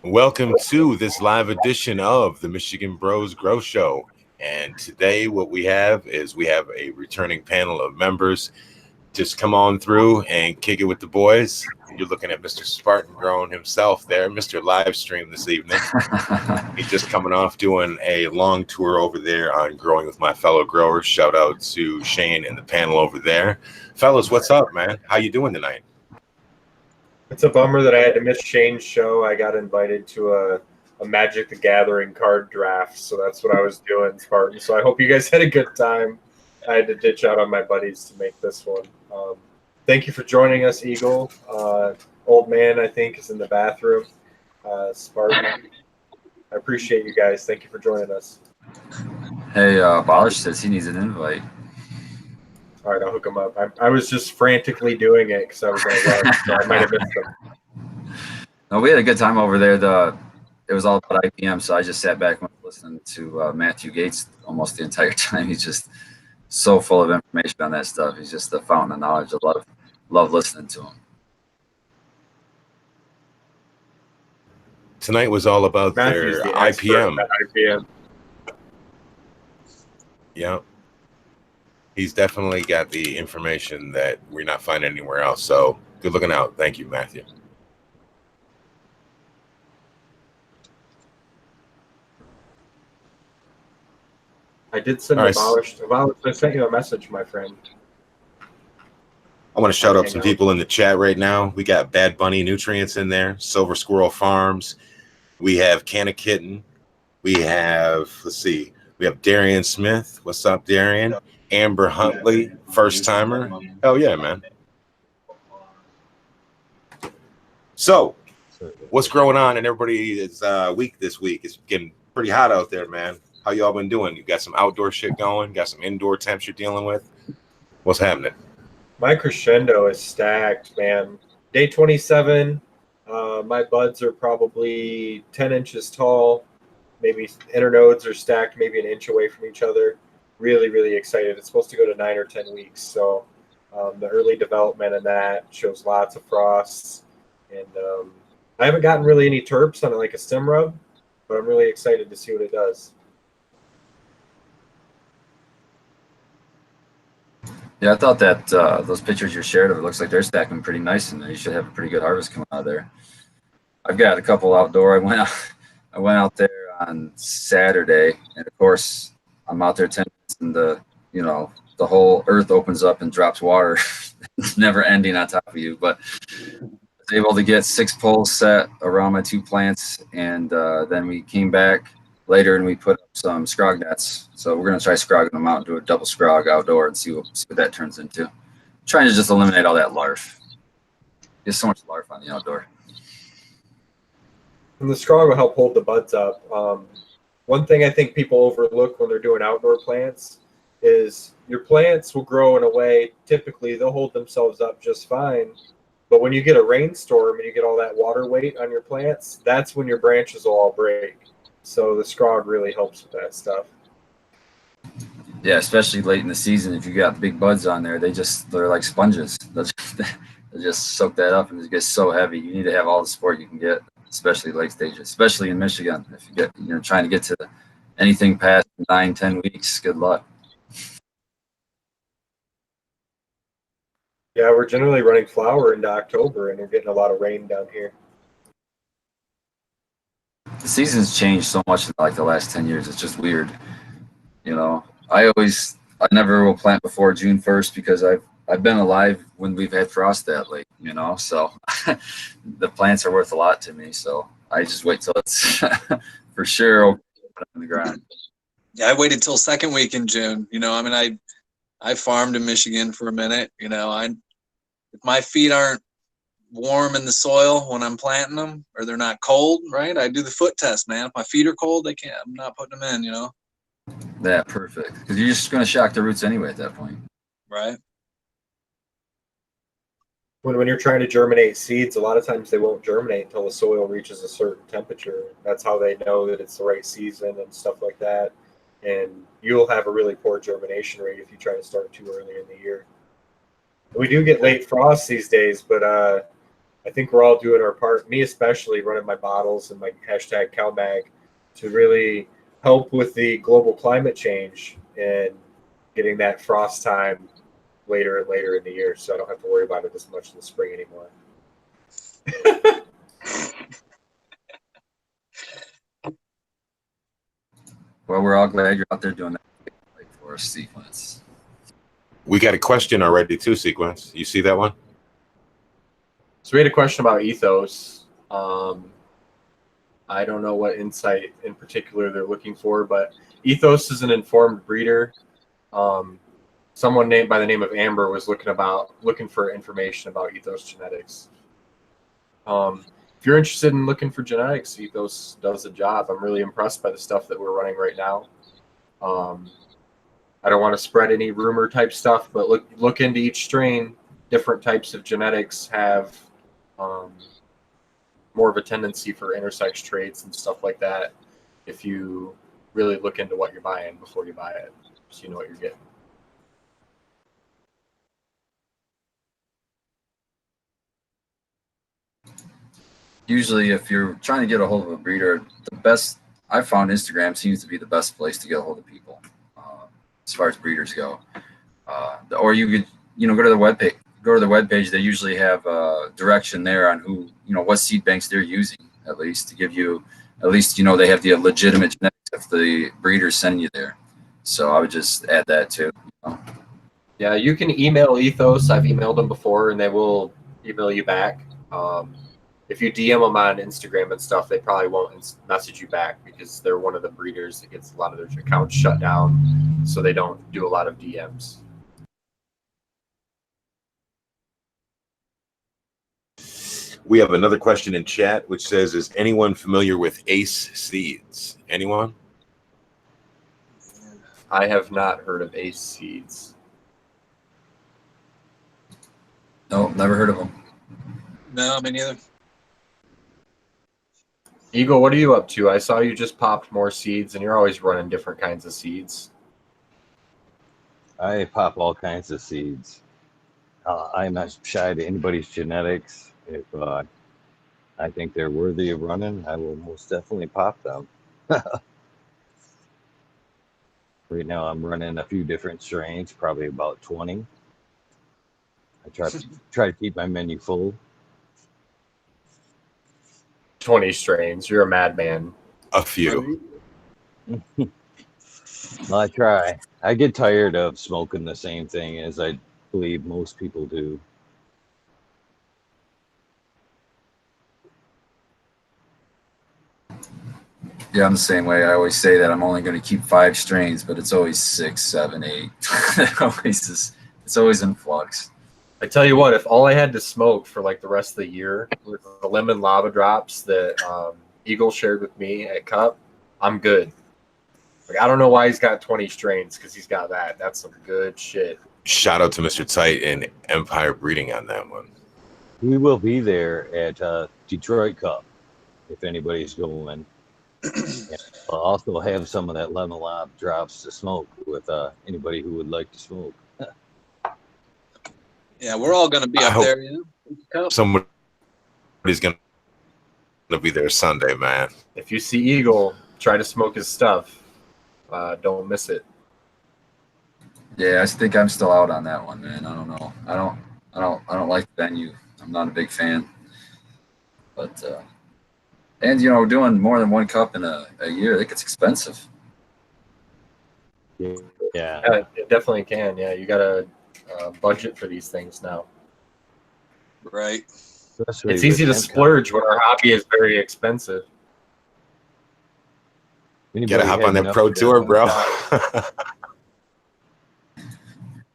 Welcome to this live edition of the Michigan Bros Grow Show. And today, what we have is we have a returning panel of members. Just come on through and kick it with the boys. You're looking at Mr. Spartan Grown himself there, Mr. Livestream this evening. He's just coming off doing a long tour over there on Growing with My Fellow Growers. Shout out to Shane and the panel over there. Fellas, what's up, man? How you doing tonight? It's a bummer that I had to miss Shane's show. I got invited to a Magic the Gathering card draft, so that's what I was doing, Spartan. So I hope you guys had a good time. I had to ditch out on my buddies to make this one. Thank you for joining us, Eagle. Old man, I think, is in the bathroom. Spartan, I appreciate you guys. Thank you for joining us. Hey, Bolish says he needs an invite. All right, I'll hook him up. I was just frantically doing it because I was going to rush, so I might have missed him. No, we had a good time over there. It was all about IPM, so I just sat back and listened to Matthew Gates almost the entire time. He's just so full of information on that stuff. He's just a fountain of knowledge. I love listening to him. Tonight was all about Matthew's their the expert IPM. at IPM. Yeah. He's definitely got the information that we're not finding anywhere else. So good looking out. Thank you, Matthew. I did send Abolish. I sent you a message, my friend. I want to shout out some people in the chat right now. We got Bad Bunny Nutrients in there, Silver Squirrel Farms. We have Canna Kitten. We have, we have Darian Smith. What's up, Darian? Amber Huntley, first timer. Hell yeah, man. So, what's going on? And everybody is week this week. It's getting pretty hot out there, man. How y'all been doing? You got some outdoor shit going? Got some indoor temps you're dealing with? What's happening? My crescendo is stacked, man. Day 27, my buds are probably 10 inches tall. Maybe internodes are stacked maybe an inch away from each other. Really, really excited. It's supposed to go to 9 or 10 weeks. So the early development in that shows lots of frosts. And I haven't gotten really any terps on it like a stem rub, but I'm really excited to see what it does. Yeah, I thought that those pictures you shared of it looks like they're stacking pretty nice, and you should have a pretty good harvest coming out of there. I've got a couple outdoor. I went out there on Saturday, and of course I'm out there 10 minutes, and the whole earth opens up and drops water. It's never ending on top of you. But I was able to get 6 poles set around my 2 plants, and then we came back later and we put up some scrog nets. So we're gonna try scrogging them out and do a double scrog outdoor and see what that turns into. I'm trying to just eliminate all that larf. There's so much larf on the outdoor. And the scrog will help hold the buds up. One thing I think people overlook when they're doing outdoor plants is your plants will grow in a way, typically they'll hold themselves up just fine. But when you get a rainstorm and you get all that water weight on your plants, that's when your branches will all break. So the scrog really helps with that stuff. Yeah, especially late in the season, if you got big buds on there, they're like sponges. They'll just soak that up and it gets so heavy. You need to have all the support you can get, especially late stages, especially in Michigan. If you get, trying to get to anything past 9-10 weeks, good luck. Yeah, we're generally running flower into October, and we're getting a lot of rain down here. The season's changed so much in like the last 10 years. It's just weird. I never will plant before June 1st because I've been alive when we've had frost that late, so the plants are worth a lot to me. So I just wait till it's for sure in the ground. Yeah, I waited till second week in June. I farmed in Michigan for a minute. If my feet aren't warm in the soil when I'm planting them, or they're not cold, right? I do the foot test, man. If my feet are cold, I'm not putting them in. Yeah, perfect. Because you're just going to shock the roots anyway at that point. Right. When you're trying to germinate seeds, a lot of times they won't germinate until the soil reaches a certain temperature. That's how they know that it's the right season and stuff like that. And you'll have a really poor germination rate if you try to start too early in the year. We do get late frost these days, but I think we're all doing our part, me especially, running my bottles and my hashtag CowBag to really help with the global climate change and getting that frost time later and later in the year, so I don't have to worry about it as much in the spring anymore. Well, we're all glad you're out there doing that for us, Sequence. We got a question already too, Sequence. You see that one? So we had a question about ethos. I don't know what insight in particular they're looking for, but ethos is an informed breeder. Someone named by the name of Amber was looking for information about ethos genetics. If you're interested in looking for genetics, ethos does a job. I'm really impressed by the stuff that we're running right now. I don't want to spread any rumor type stuff, but look into each strain. Different types of genetics have more of a tendency for intersex traits and stuff like that. If you really look into what you're buying before you buy it, so you know what you're getting. Usually, if you're trying to get a hold of a breeder, the best I found Instagram seems to be the best place to get a hold of people as far as breeders go. Or you could, go to the webpage. Go to the webpage. They usually have direction there on who, what seed banks they're using, at least to give you, at least they have the legitimate genetics if the breeder's sending you there. So I would just add that too. Yeah, you can email Ethos. I've emailed them before, and they will email you back. If you DM them on Instagram and stuff, they probably won't message you back because they're one of the breeders that gets a lot of their accounts shut down, so they don't do a lot of DMs. We have another question in chat which says, is anyone familiar with Ace Seeds? Anyone? I have not heard of Ace Seeds. No, never heard of them. No, me neither. Eagle, what are you up to? I saw you just popped more seeds, and you're always running different kinds of seeds. I pop all kinds of seeds. I'm not shy to anybody's genetics. If I think they're worthy of running, I will most definitely pop them. Right now, I'm running a few different strains, probably about 20. I try to keep my menu full. 20 strains. You're a madman. A few. Well, I try. I get tired of smoking the same thing, as I believe most people do. Yeah, I'm the same way. I always say that I'm only going to keep 5 strains, but it's always 6, 7, 8. It's always in flux. I tell you what, if all I had to smoke for like the rest of the year with the lemon lava drops that Eagle shared with me at Cup, I'm good. Like, I don't know why he's got 20 strains, because he's got that. That's some good shit. Shout out to Mr. Tight and Empire Breeding on that one. We will be there at Detroit Cup if anybody's going. I'll also have some of that lemon lava drops to smoke with anybody who would like to smoke. Yeah, we're all going to be I up hope there. somebody's going to be there Sunday, man. If you see Eagle, try to smoke his stuff. Don't miss it. Yeah, I think I'm still out on that one, man. I don't know. I don't like the venue. I'm not a big fan. But and doing more than one cup in a year, it gets expensive. Yeah, It definitely can. Yeah, you got to budget for these things now. Right. especially It's easy to with splurge when our hobby is very expensive. Gotta hop on that pro tour, bro.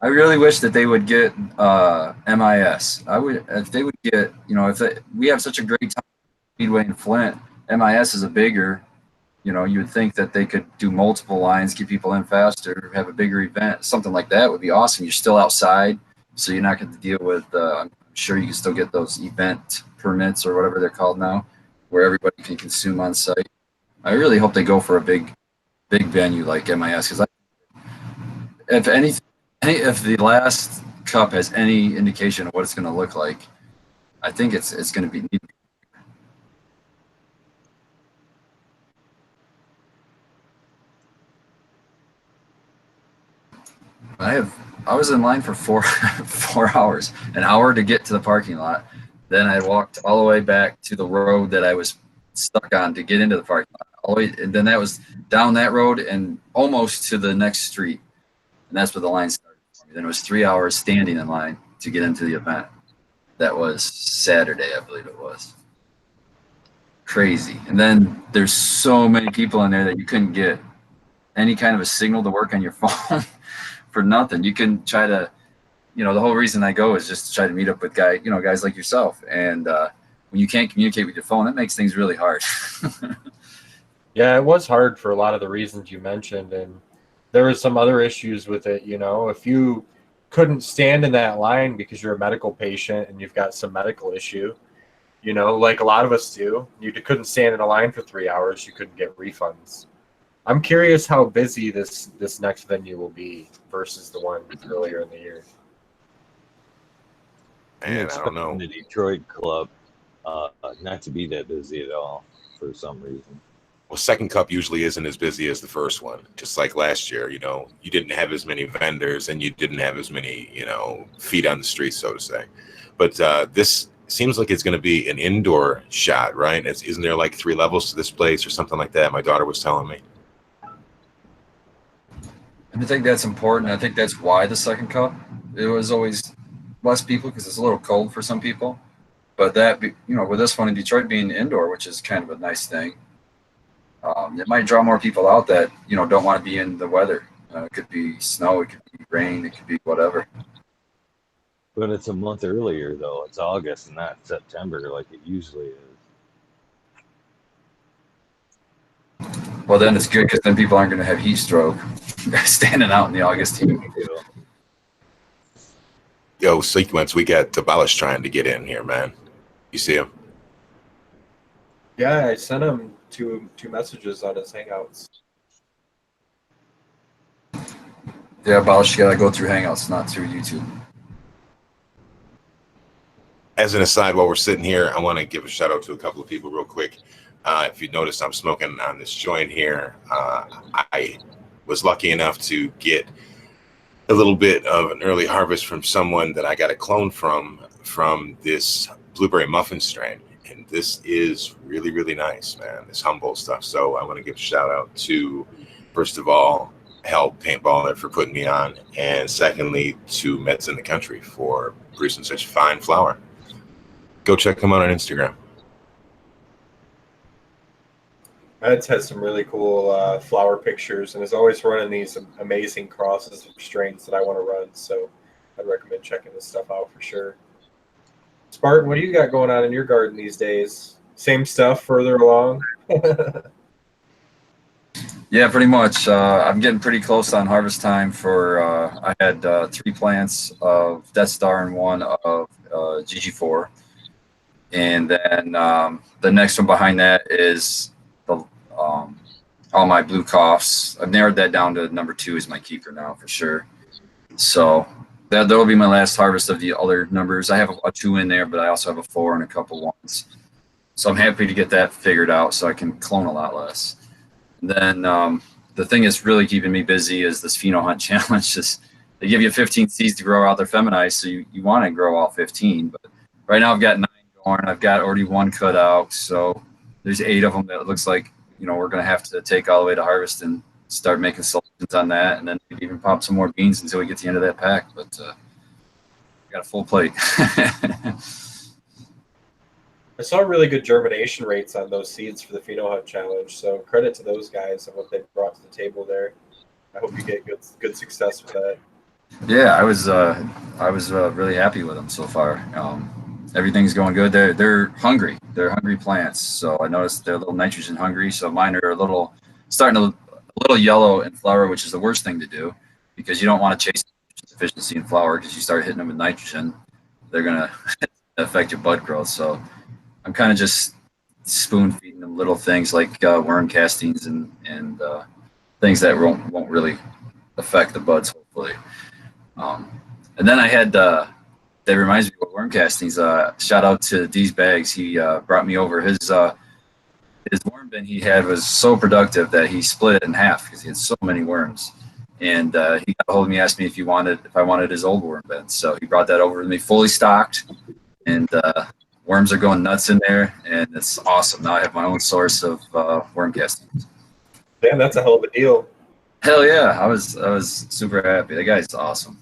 I really wish that they would get MIS. I would, if they would get, we have such a great time at Speedway in Flint. MIS is a bigger, you would think that they could do multiple lines, get people in faster, have a bigger event. Something like that would be awesome. You're still outside, so you're not going to deal with, I'm sure you can still get those event permits or whatever they're called now, where everybody can consume on site. I really hope they go for a big venue like MIS, because if anything, if the last cup has any indication of what it's going to look like, I think it's going to be. I was in line for 4 hours, an hour to get to the parking lot. Then I walked all the way back to the road that I was stuck on to get into the parking lot. All the way, and then that was down that road and almost to the next street. And that's where the line started for me. Then it was 3 hours standing in line to get into the event. That was Saturday, I believe it was. Crazy. And then there's so many people in there that you couldn't get any kind of a signal to work on your phone for nothing. You can try to, the whole reason I go is just to try to meet up with guys like yourself. And when you can't communicate with your phone, that makes things really hard. Yeah, it was hard for a lot of the reasons you mentioned, and there was some other issues with it. If you couldn't stand in that line because you're a medical patient and you've got some medical issue, like a lot of us do, you couldn't stand in a line for 3 hours, you couldn't get refunds. I'm curious how busy this next venue will be versus the one earlier in the year. Man, I don't know. The Detroit club not to be that busy at all for some reason. Well, second cup usually isn't as busy as the first one. Just like last year, you didn't have as many vendors and you didn't have as many, feet on the street, so to say. But this seems like it's going to be an indoor shot, right? Isn't there like 3 levels to this place or something like that? My daughter was telling me. I think that's important. I think that's why the second cup, it was always less people because it's a little cold for some people. But that, with this one in Detroit being indoor, which is kind of a nice thing, it might draw more people out that, don't want to be in the weather. It could be snow, it could be rain, it could be whatever. But it's a month earlier, though. It's August and not September like it usually is. Well, then it's good because then people aren't going to have heat stroke standing out in the August heat. Yo, Sequence, we got Tabalish trying to get in here, man. You see him? Yeah, I sent him two messages on his Hangouts. Yeah, Balish, you got to go through Hangouts, not through YouTube. As an aside, while we're sitting here, I want to give a shout out to a couple of people real quick. If you notice, I'm smoking on this joint here. I was lucky enough to get a little bit of an early harvest from someone that I got a clone from this blueberry muffin strain. And this is really, really nice, man, this Humboldt stuff. So I want to give a shout out to, first of all, Help Paintballer for putting me on. And secondly, to Meds in the Country for producing such fine flower. Go check them out on Instagram. Meds has some really cool flower pictures and is always running these amazing crosses of strains that I want to run. So I'd recommend checking this stuff out for sure. Spartan, what do you got going on in your garden these days? Same stuff further along? Yeah, pretty much. I'm getting pretty close on harvest time for, I had 3 plants of Death Star and 1 of GG4. And then the next one behind that is all my blue coughs. I've narrowed that down to number 2 is my keeper now for sure. So that will be my last harvest of the other numbers. I have a 2 in there, but I also have a 4 and a couple 1s. So I'm happy to get that figured out so I can clone a lot less. And then the thing that's really keeping me busy is this Pheno Hunt Challenge. They give you 15 seeds to grow out. They're feminized, so you want to grow all 15. But right now I've got 9 going. I've got already 1 cut out. So there's 8 of them that it looks like, we're going to have to take all the way to harvest and start making selections on that. And then maybe even pop some more beans until we get to the end of that pack. But got a full plate. I saw really good germination rates on those seeds for the Pheno Hunt Challenge. So credit to those guys and what they brought to the table there. I hope you get good success with that. Yeah, I was really happy with them so far. Everything's going good. They're hungry. They're hungry plants. So I noticed they're a little nitrogen hungry. So mine are starting a little yellow in flower, which is the worst thing to do because you don't want to chase deficiency in flower because you start hitting them with nitrogen. They're gonna affect your bud growth. So I'm kind of just spoon feeding them little things like worm castings and things that won't really affect the buds, hopefully. And then I had That reminds me of worm castings. Shout out to D's Bags. He brought me over his worm bin he had was so productive that he split it in half because he had so many worms. And he got a hold of me, asked me if I wanted his old worm bin. So he brought that over to me, fully stocked, and worms are going nuts in there, and it's awesome. Now I have my own source of worm castings. Damn, that's a hell of a deal. Hell yeah, I was super happy. That guy's awesome.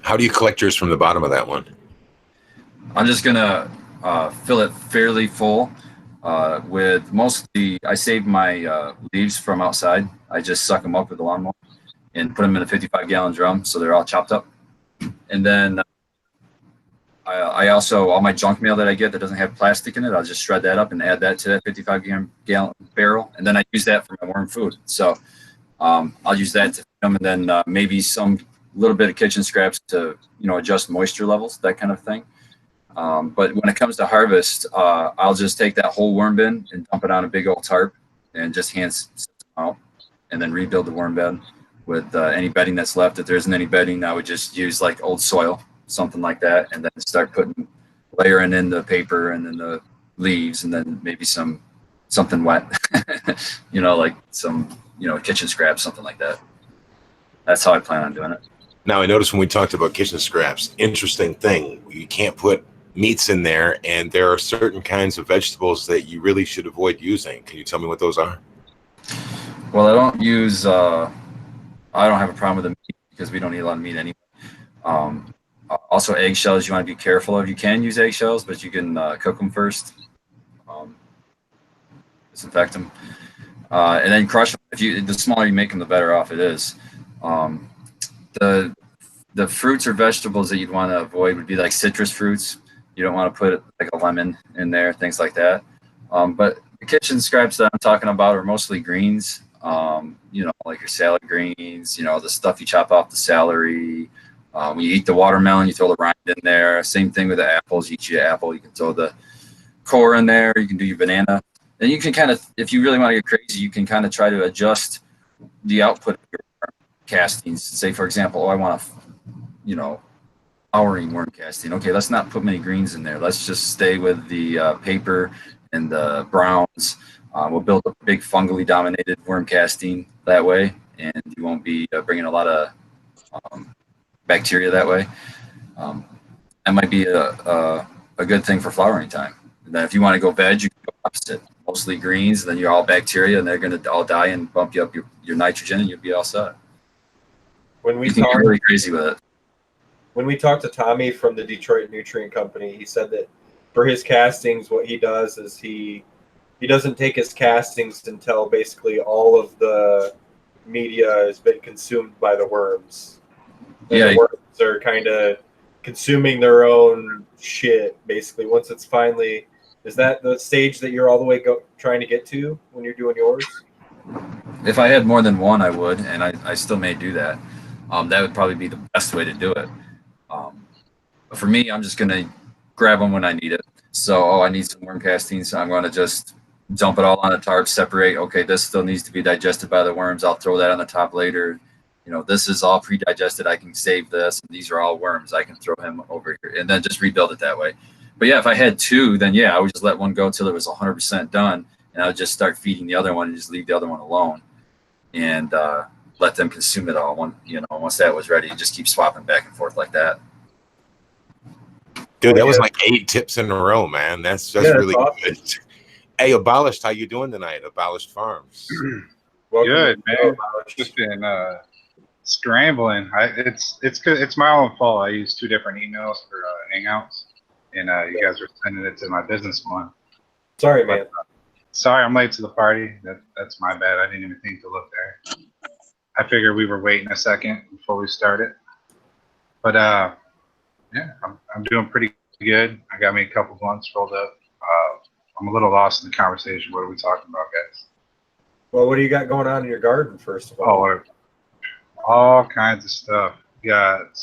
How do you collect yours from the bottom of that one? I'm just gonna fill it fairly full with mostly. I save my leaves from outside. I just suck them up with a lawnmower and put them in a 55-gallon drum, so they're all chopped up. And then I also, all my junk mail that I get that doesn't have plastic in it, I'll just shred that up and add that to that 55-gallon barrel, and then I use that for my worm food. So I'll use that to feed them, and then maybe some little bit of kitchen scraps to adjust moisture levels, that kind of thing. But when it comes to harvest, I'll just take that whole worm bin and dump it on a big old tarp and just hand sit them out, and then rebuild the worm bed with any bedding that's left. If there isn't any bedding, I would just use like old soil, something like that, and then start layering in the paper and then the leaves, and then maybe something wet, like some kitchen scraps, something like that. That's how I plan on doing it. Now, I noticed when we talked about kitchen scraps, interesting thing, you can't put meats in there, and there are certain kinds of vegetables that you really should avoid using. Can you tell me what those are? Well, I don't use, I don't have a problem with the meat because we don't eat a lot of meat anyway. Also, eggshells you want to be careful of. You can use eggshells, but you can cook them first, disinfect them, and then crush them. The smaller you make them, the better off it is. The fruits or vegetables that you'd want to avoid would be like citrus fruits. You don't want to put like a lemon in there, things like that. But the kitchen scraps that I'm talking about are mostly greens. Like your salad greens. The stuff you chop off the celery. When you eat the watermelon, you throw the rind in there. Same thing with the apples. You eat your apple, you can throw the core in there. You can do your banana. And you can kind of, if you really want to get crazy, you can kind of try to adjust the output of your castings. Say, for example, I want a, flowering worm casting. Okay, let's not put many greens in there. Let's just stay with the paper and the browns. We'll build a big fungally dominated worm casting that way, and you won't be bringing a lot of bacteria that way. That might be a good thing for flowering time. And then if you want to go veg, you can go opposite. Mostly greens, and then you're all bacteria, and they're going to all die and bump you up your nitrogen, and you'll be all set. When we you can get really crazy with it. When we talked to Tommy from the Detroit Nutrient Company, he said that for his castings, what he does is he doesn't take his castings until basically all of the media has been consumed by the worms. And the worms are kind of consuming their own shit, basically. Once it's finally, is that the stage that you're all the way trying to get to when you're doing yours? If I had more than one, I would, and I still may do that. That would probably be the best way to do it. But for me, I'm just going to grab them when I need it. So, I need some worm castings. So I'm going to just dump it all on a tarp, separate. Okay, this still needs to be digested by the worms. I'll throw that on the top later. This is all pre-digested. I can save this. These are all worms. I can throw him over here and then just rebuild it that way. But yeah, if I had two, then yeah, I would just let one go till it was 100% done. And I would just start feeding the other one and just leave the other one alone. And let them consume it all. Once that was ready, just keep swapping back and forth like that. Dude, that was like 8 tips in a row, man. That's really awesome. Good. Hey, Abolished, how you doing tonight? Abolished Farms. Good, man. Just been scrambling. It's good. It's my own fault. I used 2 different emails for Hangouts, and you guys were sending it to my business one. Sorry, man. Sorry, I'm late to the party. That's my bad. I didn't even think to look there. I figured we were waiting a second before we started. But yeah, I'm doing pretty good. I got me a couple blunts rolled up. I'm a little lost in the conversation. What are we talking about, guys? Well, what do you got going on in your garden, first of all? Oh, all kinds of stuff. Got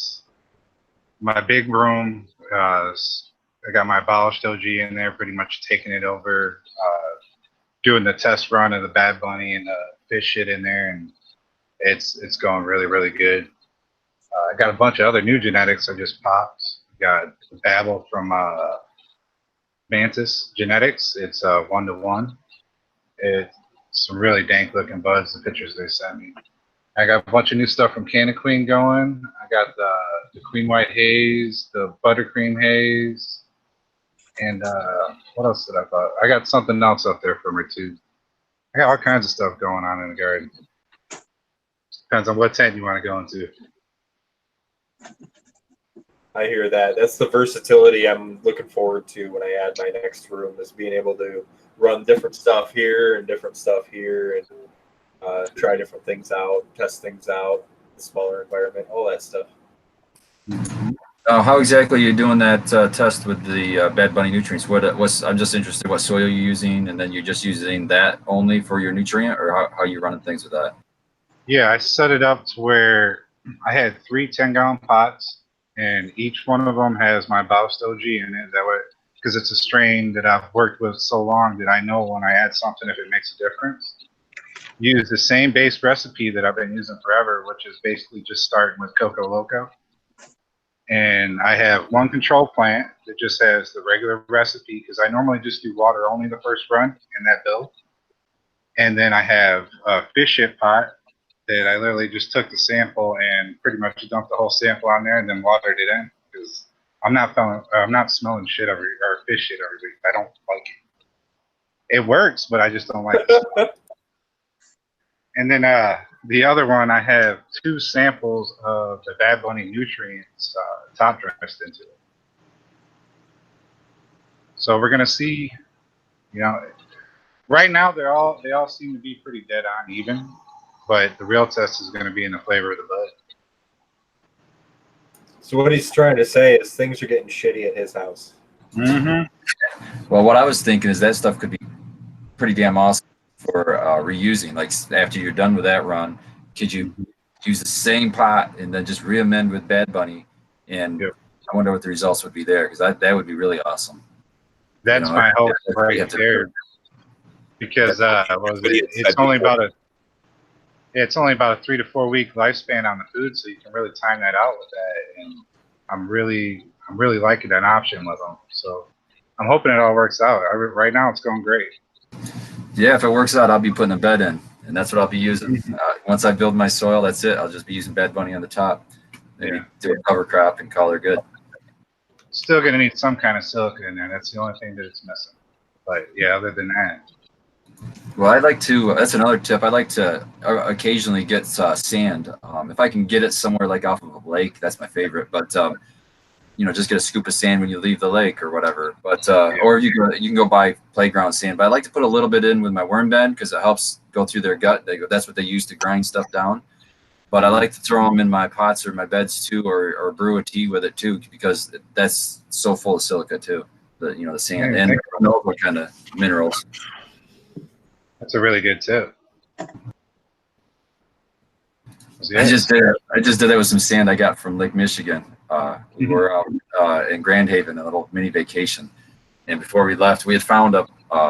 my big room. I got my Abolished OG in there, pretty much taking it over, doing the test run of the Bad Bunny and the fish shit in there, and it's going really, really good. I got a bunch of other new genetics I just popped. Got Babel from Mantis Genetics. It's 1-to-1. It's some really dank looking buds, the pictures they sent me. I got a bunch of new stuff from Canna Queen going. I got the Queen White Haze, the Buttercream Haze, and what else did I buy? I got something else up there from her too. I got all kinds of stuff going on in the garden. Depends on what tent you want to go into. I hear that. That's the versatility I'm looking forward to when I add my next room, is being able to run different stuff here and different stuff here, and try different things out, test things out, the smaller environment, all that stuff. How exactly are you doing that test with the Bad Bunny nutrients? I'm just interested what soil you're using, and then you're just using that only for your nutrient, or how are you running things with that? Yeah, I set it up to where I had 3 10-gallon pots, and each one of them has my Baust OG in it. That way, because it's a strain that I've worked with so long that I know when I add something if it makes a difference. Use the same base recipe that I've been using forever, which is basically just starting with Coco Loco. And I have one control plant that just has the regular recipe, because I normally just do water only the first run in that build. And then I have a fish ship pot that I literally just took the sample and pretty much dumped the whole sample on there and then watered it in, because I'm not smelling shit or fish shit every week. I don't like it. It works, but I just don't like it. And then the other one, I have 2 samples of the Bad Bunny nutrients top dressed into it. So we're gonna see. You know, right now they all seem to be pretty dead on even, but the real test is going to be in the flavor of the bud. So what he's trying to say is things are getting shitty at his house. Mm-hmm. Well, what I was thinking is that stuff could be pretty damn awesome for reusing. Like after you're done with that run, could you use the same pot and then just re-amend with Bad Bunny? And Yep. I wonder what the results would be there, because that would be really awesome. That's my hope right there. Because it's only about a 3 to 4 week lifespan on the food, so you can really time that out with that. And I'm really liking that option with them. So I'm hoping it all works out. Right now, it's going great. Yeah, if it works out, I'll be putting a bed in, and that's what I'll be using. Once I build my soil, that's it. I'll just be using Bad Bunny on the top. Maybe do a cover crop and call her good. Still going to need some kind of silica in there. That's the only thing that it's missing. But yeah, other than that. Well, I like to, that's another tip. I like to occasionally get sand. If I can get it somewhere like off of a lake, that's my favorite. But, you know, just get a scoop of sand when you leave the lake or whatever. But, or you can go buy playground sand. But I like to put a little bit in with my worm bed because it helps go through their gut. That's what they use to grind stuff down. But I like to throw them in my pots or my beds too, or brew a tea with it too, because that's so full of silica too. The sand and what kind of minerals. That's a really good tip. Yeah. I just did that with some sand I got from Lake Michigan. We were out in Grand Haven, a little mini vacation, and before we left, we had found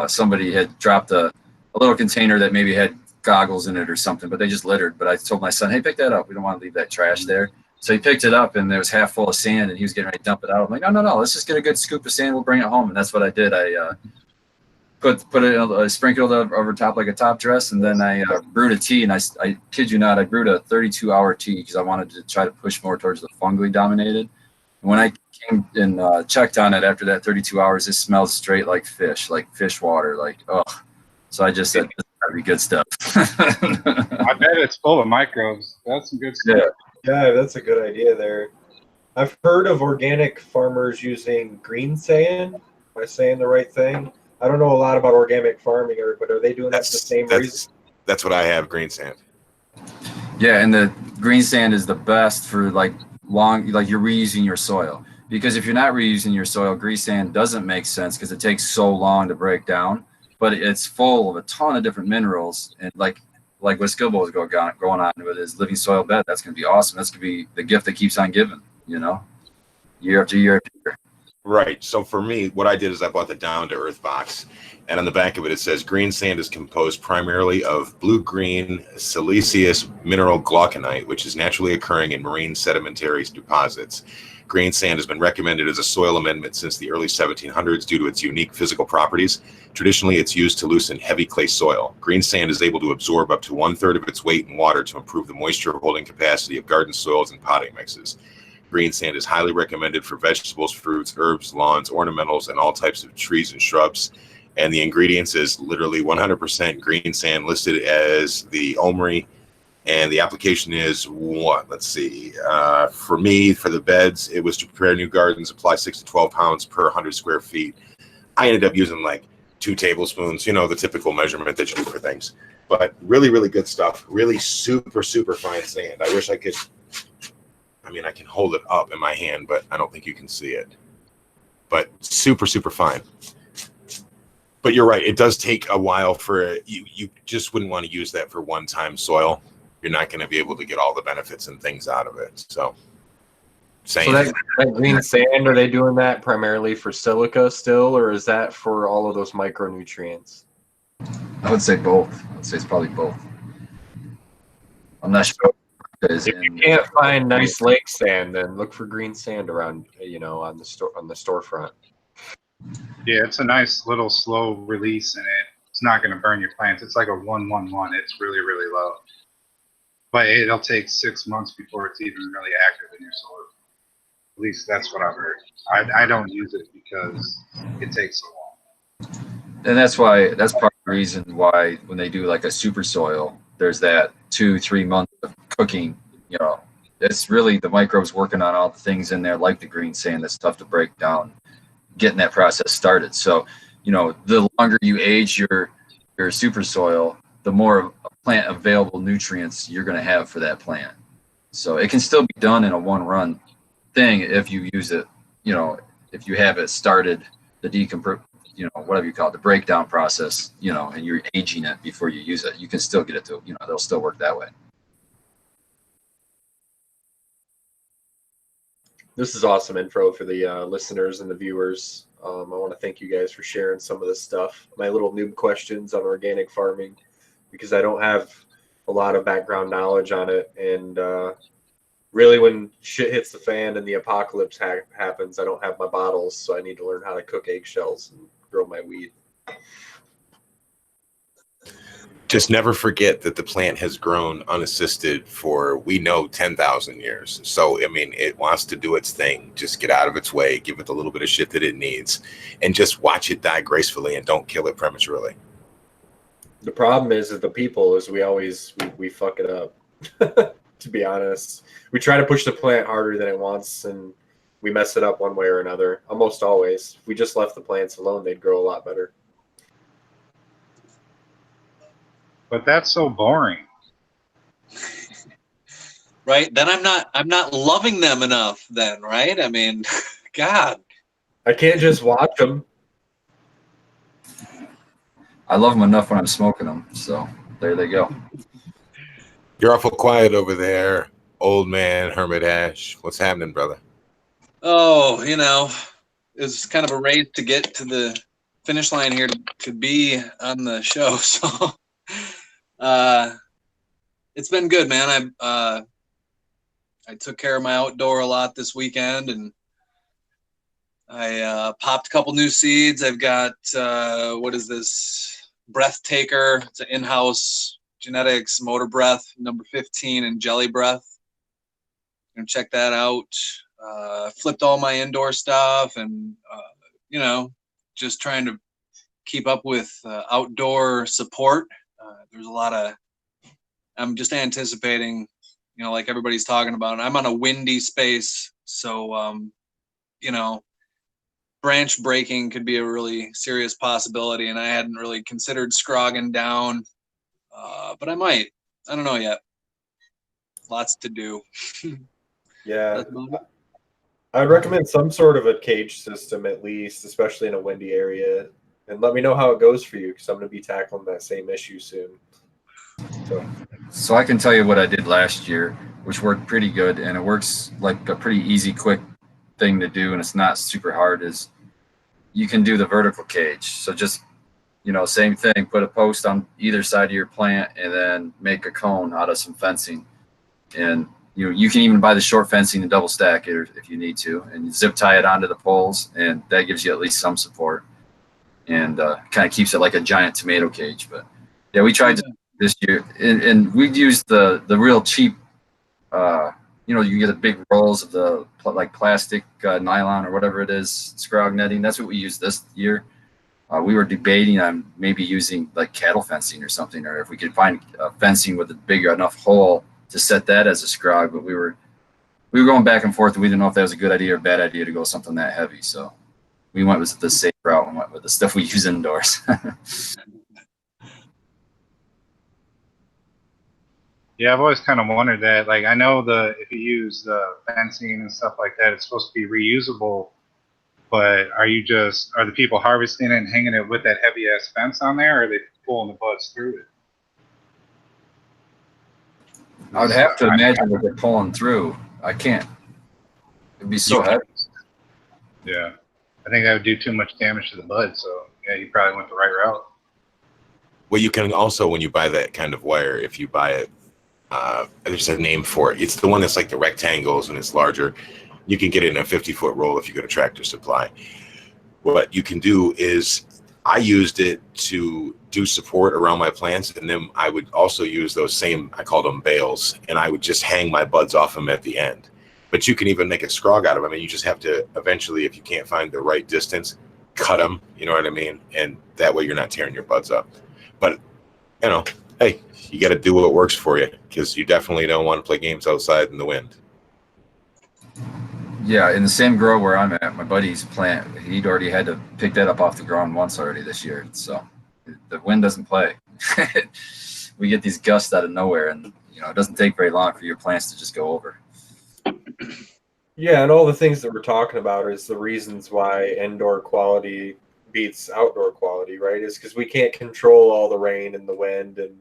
somebody had dropped a little container that maybe had goggles in it or something, but they just littered. But I told my son, hey, pick that up. We don't want to leave that trash there. So he picked it up, and it was half full of sand, and he was getting ready to dump it out. I'm like, no, let's just get a good scoop of sand. We'll bring it home. And that's what I did. I put it, sprinkled it over top like a top dress, and then I brewed a tea. And I kid you not, I brewed a 32-hour tea because I wanted to try to push more towards the fungally dominated. And when I came and checked on it after that 32 hours, it smelled straight like fish water, like, oh. So I just said, this is gotta be good stuff. I bet it's full of microbes. That's some good stuff. Yeah, that's a good idea there. I've heard of organic farmers using green sand. Am I saying the right thing? I don't know a lot about organic farming, but are they doing that for the same reason? That's what I have, green sand. Yeah, and the green sand is the best for like you're reusing your soil. Because if you're not reusing your soil, green sand doesn't make sense because it takes so long to break down. But it's full of a ton of different minerals, and like what Skilbo is going on with his living soil bed, that's going to be awesome. That's going to be the gift that keeps on giving, year after year after year. Right. So for me, what I did is I bought the Down to Earth box, and on the back of it, it says green sand is composed primarily of blue-green siliceous mineral glauconite, which is naturally occurring in marine sedimentary deposits. Green sand has been recommended as a soil amendment since the early 1700s due to its unique physical properties. Traditionally, it's used to loosen heavy clay soil. Green sand is able to absorb up to 1/3 of its weight in water to improve the moisture holding capacity of garden soils and potting mixes. Green sand is highly recommended for vegetables, fruits, herbs, lawns, ornamentals, and all types of trees and shrubs. And the ingredients is literally 100% green sand listed as the OMRI. And the application is what? Let's see. For me, for the beds, it was to prepare new gardens, apply 6 to 12 pounds per 100 square feet. I ended up using like 2 tablespoons, the typical measurement that you do for things. But really, really good stuff. Really super, super fine sand. I wish I could. I can hold it up in my hand, but I don't think you can see it. But super, super fine. But you're right. It does take a while for you just wouldn't want to use that for one-time soil. You're not going to be able to get all the benefits and things out of it. So that green sand, are they doing that primarily for silica still, or is that for all of those micronutrients? I would say both. I would say it's probably both. I'm not sure. If you can't find nice lake sand, then look for green sand around, on the storefront. Yeah, it's a nice little slow release, and it's not going to burn your plants. It's like a 1-1-1. It's really, really low. But it'll take 6 months before it's even really active in your soil. At least that's what I've heard. I don't use it because it takes so long. And that's part of the reason why when they do like a super soil, there's that 2-3 months of cooking. It's really the microbes working on all the things in there, like the green sand that's tough to break down, getting that process started. So, the longer you age your super soil, the more plant available nutrients you're going to have for that plant. So it can still be done in a one-run thing if you use it, if you have it started, the whatever you call it, the breakdown process, and you're aging it before you use it, you can still get it to, they'll still work that way. This is awesome info for the listeners and the viewers. I want to thank you guys for sharing some of this stuff. My little noob questions on organic farming, because I don't have a lot of background knowledge on it. And really, when shit hits the fan and the apocalypse happens, I don't have my bottles, so I need to learn how to cook eggshells and grow my weed. Just never forget that the plant has grown unassisted for, we know, 10,000 years. So, it wants to do its thing. Just get out of its way, give it the little bit of shit that it needs, and just watch it die gracefully and don't kill it prematurely. The problem is that the people is we fuck it up. To be honest, we try to push the plant harder than it wants, and we mess it up one way or another. Almost always. If we just left the plants alone, they'd grow a lot better. But that's so boring. Right? Then I'm not loving them enough then, right? God. I can't just watch them. I love them enough when I'm smoking them. So there they go. You're awful quiet over there, old man Hermit Ash. What's happening, brother? Oh, it's kind of a race to get to the finish line here to be on the show. So it's been good, man. I took care of my outdoor a lot this weekend, and I popped a couple new seeds. I've got what is this? Breathtaker. It's an in-house genetics motor breath number 15 and jelly breath. And check that out. Flipped all my indoor stuff, and just trying to keep up with outdoor support. There's a lot of, I'm just anticipating, like everybody's talking about. I'm on a windy space, so branch breaking could be a really serious possibility, and I hadn't really considered scrogging down, but I might. I don't know yet. Lots to do. Yeah, I'd recommend some sort of a cage system at least, especially in a windy area. And let me know how it goes for you, because I'm going to be tackling that same issue soon. So I can tell you what I did last year, which worked pretty good, and it works like a pretty easy, quick thing to do, and it's not super hard, is you can do the vertical cage. So just, same thing, put a post on either side of your plant and then make a cone out of some fencing. And you can even buy the short fencing and double stack it if you need to, and zip tie it onto the poles, and that gives you at least some support, and kind of keeps it like a giant tomato cage. But yeah, we tried to this year, and we used the real cheap, you get the big rolls of the plastic nylon or whatever it is, scrog netting. That's what we used this year. We were debating on maybe using like cattle fencing or something, or if we could find fencing with a big enough hole to set that as a scrog. But we were going back and forth, and we didn't know if that was a good idea or bad idea to go something that heavy. So we went with the safe route and went with the stuff we use indoors. Yeah, I've always kind of wondered that. Like, I know if you use the fencing and stuff like that, it's supposed to be reusable. But are the people harvesting it and hanging it with that heavy ass fence on there, or are they pulling the buds through it? I would have to imagine that they're pulling through. I can't. It'd be so heavy. Yeah, I think that would do too much damage to the bud. So yeah, you probably went the right route. Well, you can also, when you buy that kind of wire, if you buy it, there's a name for it. It's the one that's like the rectangles and it's larger. You can get it in a 50-foot roll if you go to Tractor Supply. What you can do is, I used it to do support around my plants, and then I would also use those same, I called them bales, and I would just hang my buds off them at the end. But you can even make a scrog out of them, and you just have to eventually, if you can't find the right distance, cut them, you know what I mean? And that way you're not tearing your buds up. But, hey, you got to do what works for you, because you definitely don't want to play games outside in the wind. Yeah, in the same grow where I'm at, my buddy's plant, he'd already had to pick that up off the ground once already this year. So the wind doesn't play. We get these gusts out of nowhere, and it doesn't take very long for your plants to just go over. Yeah, and all the things that we're talking about is the reasons why indoor quality beats outdoor quality, right? Is because we can't control all the rain and the wind and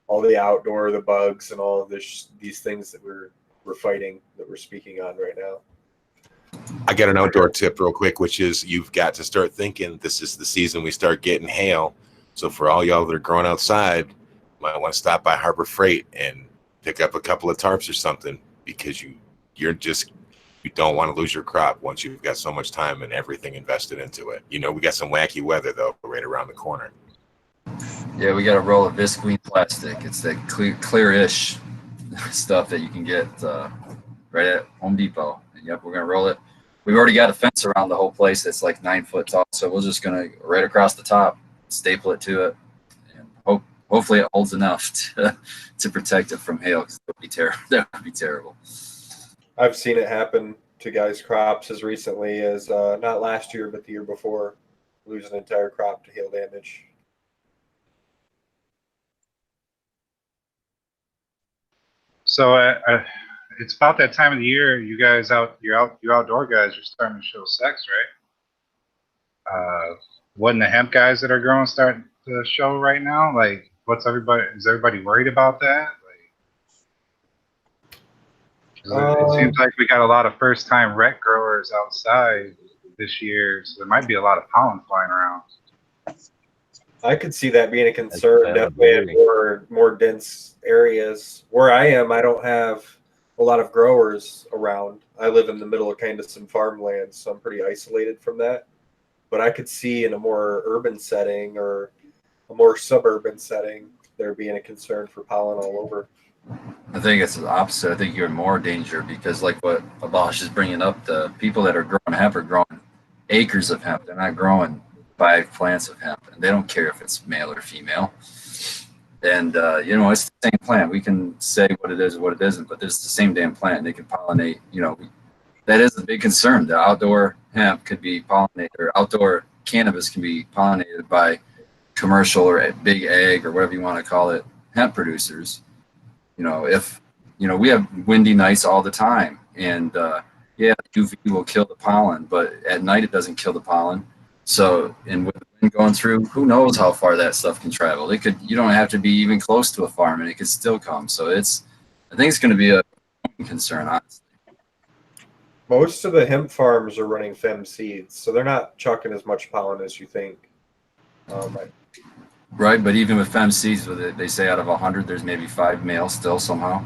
all the the bugs and all of these things that we're fighting, that we're speaking on right now. I got an outdoor tip real quick, which is you've got to start thinking this is the season we start getting hail. So for all y'all that are growing outside, you might want to stop by Harbor Freight and pick up a couple of tarps or something, because you don't want to lose your crop once you've got so much time and everything invested into it. We got some wacky weather though right around the corner. Yeah, we got a roll of visqueen plastic. It's that clear-ish stuff that you can get right at Home Depot. And yep, we're gonna roll it. We've already got a fence around the whole place that's like 9 foot tall, so we're just gonna right across the top staple it to it, and hopefully it holds enough to protect it from hail, because that would be terrible. That would be terrible. I've seen it happen to guys' crops as recently as not last year, but the year before, lose an entire crop to hail damage. So it's about that time of the year. You guys you outdoor guys are starting to show sex, right? Wasn't the hemp guys that are growing starting to show right now? Like, is everybody worried about that? It seems like we got a lot of first-time rec growers outside this year, so there might be a lot of pollen flying around. I could see that being a concern, definitely in more dense areas. Where I am, I don't have a lot of growers around. I live in the middle of kind of some farmland, so I'm pretty isolated from that. But I could see in a more urban setting or a more suburban setting there being a concern for pollen all over. I think it's the opposite. I think you're in more danger, because like what Abash is bringing up, the people that are growing hemp are growing acres of hemp. They're not growing 5 plants of hemp, and they don't care if it's male or female. And it's the same plant. We can say what it is or what it isn't, but it's the same damn plant, and they can pollinate. That is a big concern. The outdoor hemp could be pollinated, or outdoor cannabis can be pollinated by commercial or big ag or whatever you want to call it, hemp producers. If we have windy nights all the time, and UV will kill the pollen, but at night it doesn't kill the pollen. So, and with the wind going through, who knows how far that stuff can travel? You don't have to be even close to a farm, and it could still come. So I think it's going to be a concern, honestly. Most of the hemp farms are running fem seeds, so they're not chucking as much pollen as you think. Right, but even with fem seeds, with it, they say out of 100, there's maybe 5 males still somehow.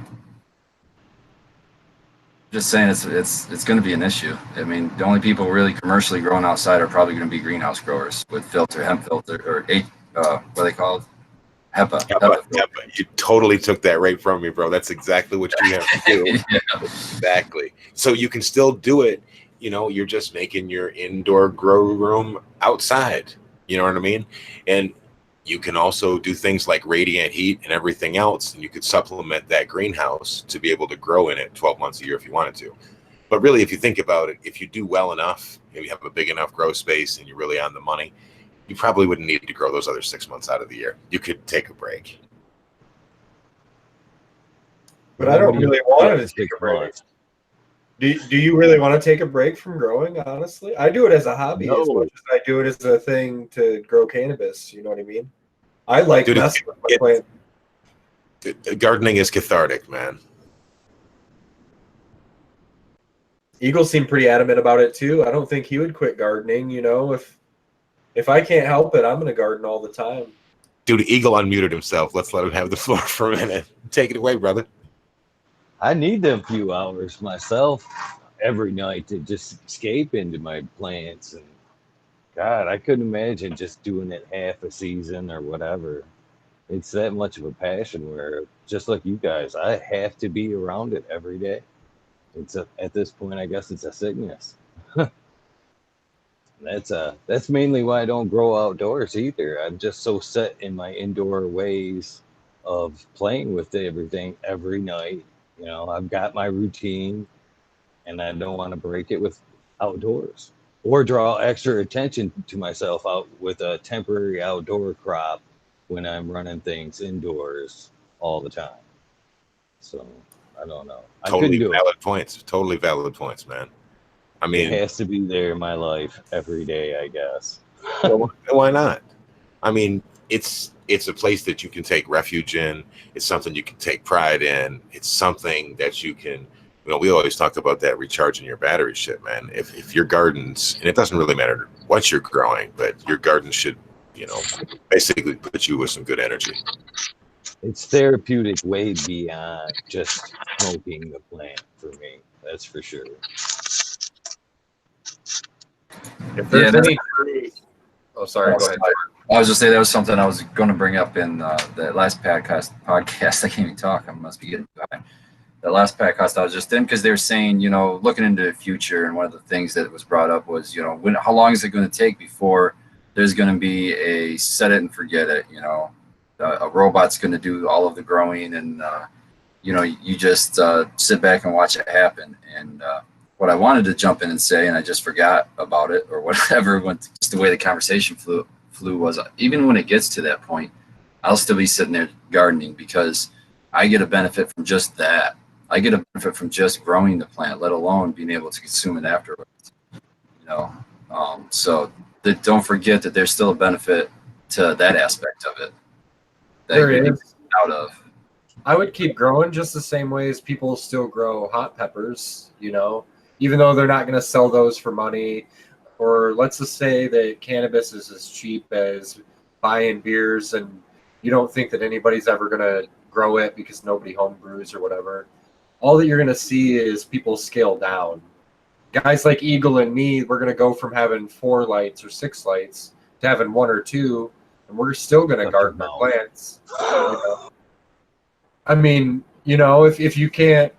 Just saying, it's going to be an issue. I mean, the only people really commercially growing outside are probably going to be greenhouse growers with hemp filter, or what are they called? HEPA. HEPA. You totally took that right from me, bro. That's exactly what you have to do. Yeah. Exactly. So you can still do it. You know, you're just making your indoor grow room outside. You know what I mean? And you can also do things like radiant heat and everything else, and you could supplement that greenhouse to be able to grow in it 12 months a year if you wanted to. But really, if you think about it, if you do well enough, if you have a big enough grow space and you're really on the money, you probably wouldn't need to grow those other 6 months out of the year. You could take a break. But I don't really want to take a break. Do you really want to take a break from growing, honestly? I do it as a hobby as much as I do it as a thing to grow cannabis. You know what I mean? I like messing with my plant. Gardening is cathartic, man. Eagle seemed pretty adamant about it too. I don't think he would quit gardening. You know, if I can't help it, I'm going to garden all the time. Dude, Eagle unmuted himself. Let's let him have the floor for a minute. Take it away, brother. I need them few hours myself every night to just escape into my plants. And God, I couldn't imagine just doing it half a season or whatever. It's that much of a passion where, just like you guys, I have to be around it every day. At this point, I guess it's a sickness. That's mainly why I don't grow outdoors either. I'm just so set in my indoor ways of playing with everything every night. You know, I've got my routine, and I don't want to break it with outdoors or draw extra attention to myself out with a temporary outdoor crop when I'm running things indoors all the time. So I don't know. Totally valid points. Totally valid points, man. I mean, it has to be there in my life every day, I guess. Well, why not? I mean, it's a place that you can take refuge in. It's something you can take pride in. It's something that you can, you know, we always talk about that recharging your battery shit, man. If your gardens, and it doesn't really matter what you're growing, but your garden should, you know, basically put you with some good energy. It's therapeutic way beyond just smoking the plant for me. That's for sure. If there's any truth, oh, sorry, go ahead. I was just saying that was something I was going to bring up in the last podcast. I can't even talk. I must be getting behind. The last podcast I was just in, because they were saying, you know, looking into the future, and one of the things that was brought up was, you know, how long is it going to take before there's going to be a set it and forget it? You know, a robot's going to do all of the growing, and you know, you just sit back and watch it happen. And what I wanted to jump in and say, and I just forgot about it or whatever, just the way the conversation flew was, even when it gets to that point, I'll still be sitting there gardening, because I get a benefit from just that. I get a benefit from just growing the plant, let alone being able to consume it afterwards. You know, so don't forget that there's still a benefit to that aspect of it. There is. Out of. I would keep growing just the same way as people still grow hot peppers, you know, even though they're not going to sell those for money. Or let's just say that cannabis is as cheap as buying beers, and you don't think that anybody's ever going to grow it because nobody home brews or whatever. All that you're going to see is people scale down. Guys like Eagle and me, we're going to go from having 4 lights or 6 lights to having 1 or 2, and we're still going to garden our plants. You know? I mean, you know, if you can't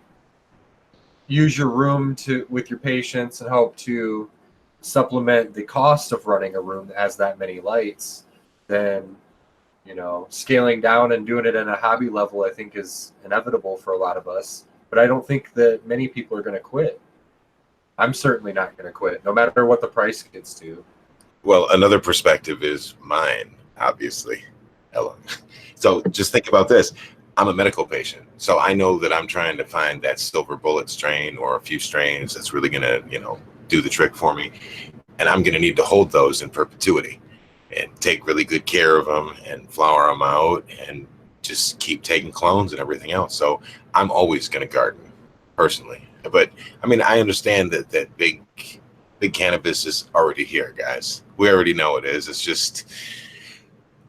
use your room with your patients and help to supplement the cost of running a room that has that many lights, then, you know, scaling down and doing it at a hobby level, I think, is inevitable for a lot of us. But I don't think that many people are going to quit. I'm certainly not going to quit, no matter what the price gets to. Well, another perspective is mine, obviously. Hello. So just think about this. I'm a medical patient, so I know that I'm trying to find that silver bullet strain or a few strains that's really going to, you know, do the trick for me. And I'm going to need to hold those in perpetuity and take really good care of them and flower them out and just keep taking clones and everything else. So I'm always going to garden personally. But I mean, I understand that big cannabis is already here, guys. We already know it is. It's just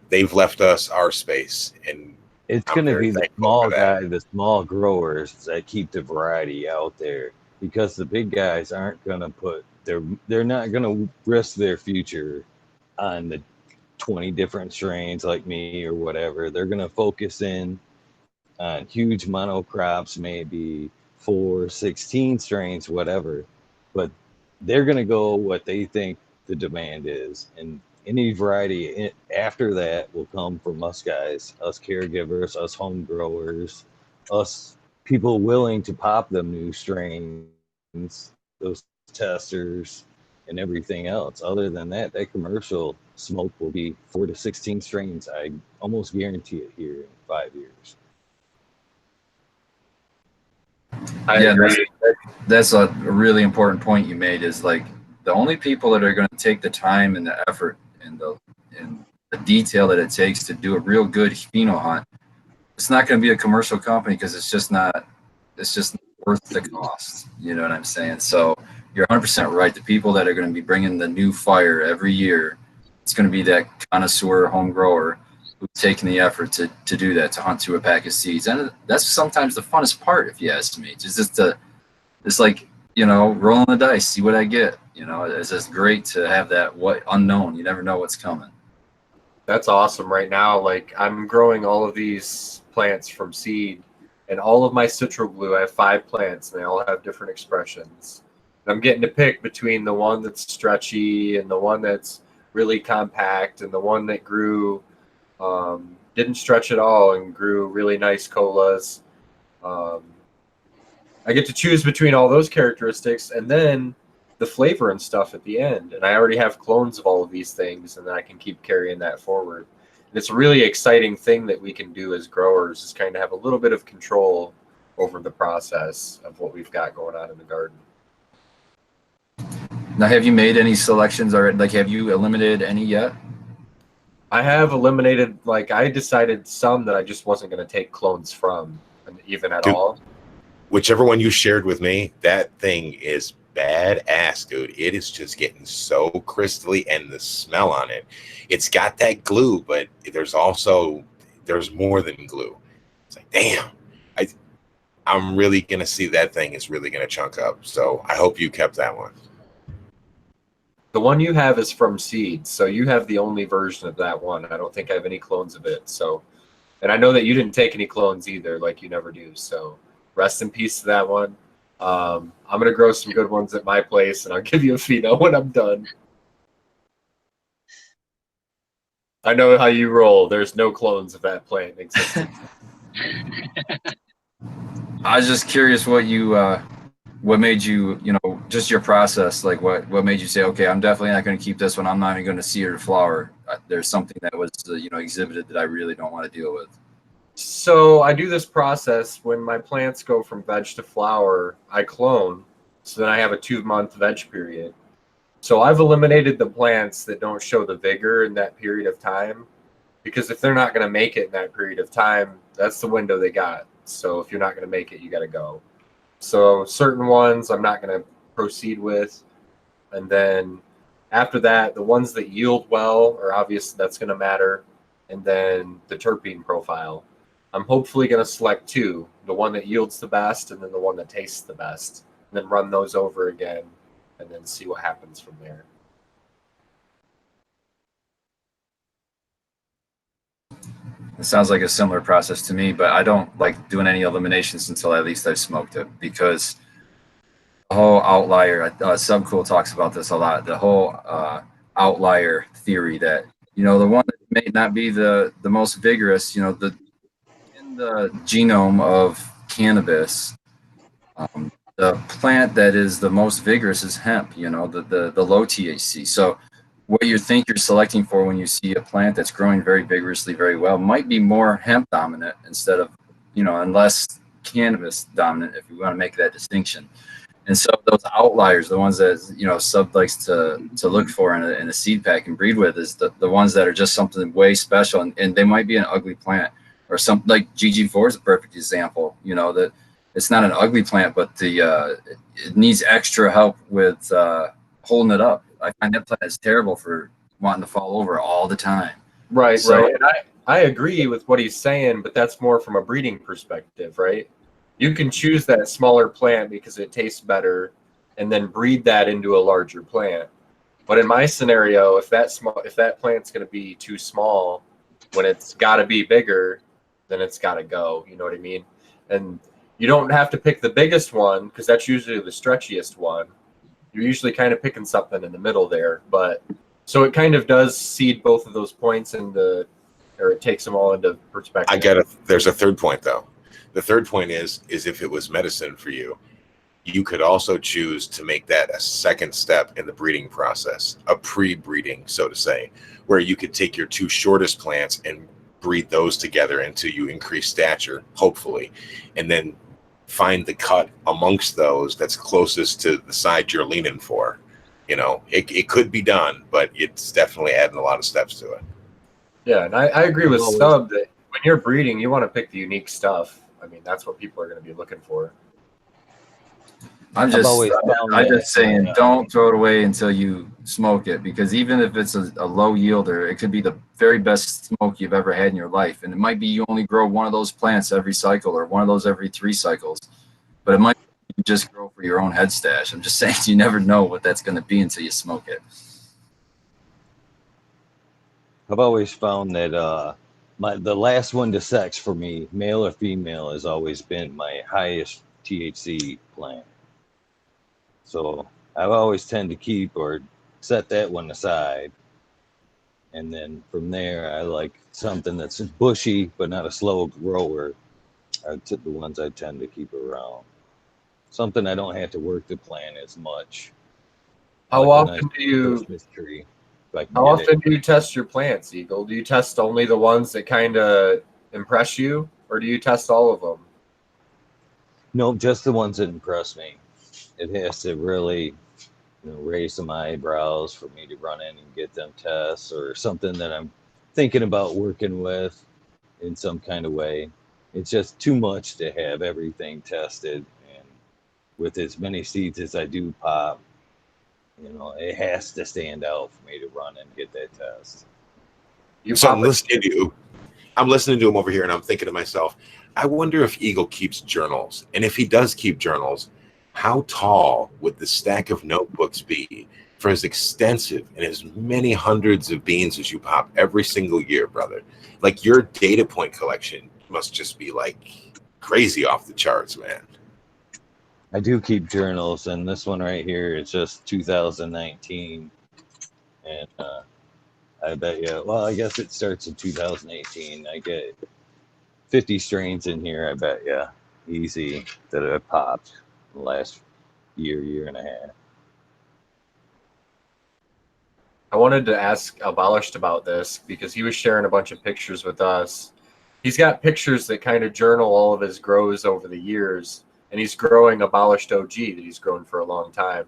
they've left us our space, and It's I'm going to very be the thankful small for that. guy, the small growers that keep the variety out there, because the big guys aren't going to they're not going to risk their future on the 20 different strains like me or whatever. They're going to focus in on huge monocrops, maybe 4, 16 strains, whatever. But they're going to go what they think the demand is. And any variety after that will come from us guys, us caregivers, us home growers, us people willing to pop them new strains, those testers, and everything else. Other than that, that commercial smoke will be 4 to 16 strains. I almost guarantee it here in 5 years. I Yeah, agree. that's a really important point you made. Is like the only people that are going to take the time and the effort and the detail that it takes to do a real good pheno hunt. It's not going to be a commercial company because it's just not. It's just worth the cost. You know what I'm saying? So you're 100% right. The people that are going to be bringing the new fire every year, it's going to be that connoisseur home grower who's taking the effort to do that, to hunt through a pack of seeds. And that's sometimes the funnest part, if you ask me. It's like, rolling the dice, see what I get. It's just great to have that what unknown. You never know what's coming. That's awesome right now. Like I'm growing all of these plants from seed, and all of my citral glue, I have 5 plants and they all have different expressions. And I'm getting to pick between the one that's stretchy and the one that's really compact and the one that grew didn't stretch at all and grew really nice colas. I get to choose between all those characteristics and then the flavor and stuff at the end. And I already have clones of all of these things, and then I can keep carrying that forward. And it's a really exciting thing that we can do as growers, is kind of have a little bit of control over the process of what we've got going on in the garden. Now, have you made any selections, or like have you eliminated any yet? I have eliminated, like I decided some that I just wasn't going to take clones from, even at Dude. all. Whichever one you shared with me, that thing is badass, dude. It is just getting so crystally, and the smell on it. It's got that glue, but there's more than glue. It's like, damn. I'm really gonna see that thing is really gonna chunk up. So I hope you kept that one. The one you have is from seeds, so you have the only version of that one. I don't think I have any clones of it. So, and I know that you didn't take any clones either, like you never do. So rest in peace to that one. I'm going to grow some good ones at my place, and I'll give you a pheno when I'm done. I know how you roll. There's no clones of that plant in existence. I was just curious what made you, just your process, like what made you say, okay, I'm definitely not going to keep this one. I'm not even going to see it or flower. There's something that was, exhibited that I really don't want to deal with. So I do this process when my plants go from veg to flower, I clone. So then I have a 2-month veg period. So I've eliminated the plants that don't show the vigor in that period of time, because if they're not going to make it in that period of time, that's the window they got. So if you're not going to make it, you got to go. So certain ones I'm not going to proceed with. And then after that, the ones that yield well are obvious, that's going to matter. And then the terpene profile. I'm hopefully going to select 2, the one that yields the best and then the one that tastes the best, and then run those over again and then see what happens from there. It sounds like a similar process to me, but I don't like doing any eliminations until at least I've smoked it, because the whole outlier, Subcool talks about this a lot, the whole outlier theory that, the one that may not be the most vigorous, in the genome of cannabis, the plant that is the most vigorous is hemp, the low THC. So what you think you're selecting for when you see a plant that's growing very vigorously, very well, might be more hemp dominant instead of, and less cannabis dominant, if you want to make that distinction. And so those outliers, the ones that, Sub likes to look for in a seed pack and breed with, is the ones that are just something way special, and they might be an ugly plant, or something like GG4 is a perfect example, that it's not an ugly plant, but it needs extra help with holding it up. I find that plant is terrible for wanting to fall over all the time. Right, So- right. And I agree with what he's saying, but that's more from a breeding perspective, right? You can choose that smaller plant because it tastes better and then breed that into a larger plant. But in my scenario, if that plant's going to be too small when it's got to be bigger, then it's got to go. You know what I mean? And you don't have to pick the biggest one because that's usually the stretchiest one. You're usually kind of picking something in the middle there. But so it kind of does seed both of those points or it takes them all into perspective. I get it. There's a third point though. The third point is if it was medicine for you, you could also choose to make that a second step in the breeding process, a pre-breeding, so to say, where you could take your two shortest plants and breed those together until you increase stature, hopefully, and then find the cut amongst those that's closest to the side you're leaning for. You know, it could be done, but it's definitely adding a lot of steps to it. Yeah, and I agree with Always. Stub that when you're breeding, you want to pick the unique stuff. I mean, that's what people are going to be looking for. I'm I've always found I'm that, just saying, don't throw it away until you smoke it, because even if it's a low yielder, it could be the very best smoke you've ever had in your life. And it might be you only grow one of those plants every cycle or one of those every 3 cycles, but it might just grow for your own head stash. I'm just saying, you never know what that's going to be until you smoke it. I've always found that the last one to sex for me, male or female, has always been my highest THC plant. So I've always tend to keep or set that one aside. And then from there, I like something that's bushy but not a slow grower. Are the ones I tend to keep around. Something I don't have to work the plant as much. How Like a often nice do you Christmas tree, if I can How get it. often do you test your plants, Eagle? Do you test only the ones that kind of impress you, or do you test all of them? No, just the ones that impress me. It has to really, raise some eyebrows for me to run in and get them tests, or something that I'm thinking about working with in some kind of way. It's just too much to have everything tested, and with as many seeds as I do pop, it has to stand out for me to run and get that test. So pop I'm listening to him over here, and I'm thinking to myself, I wonder if Eagle keeps journals. And if he does keep journals, how tall would the stack of notebooks be for as extensive and as many hundreds of beans as you pop every single year, brother? Like, your data point collection must just be like crazy off the charts, man. I do keep journals, and this one right here is just 2019. And I bet you, well, I guess it starts in 2018. I get 50 strains in here, I bet you, easy, that I popped in the last year and a half. I wanted to ask Abolished about this because he was sharing a bunch of pictures with us. He's got pictures that kind of journal all of his grows over the years, and he's growing Abolished OG that he's grown for a long time.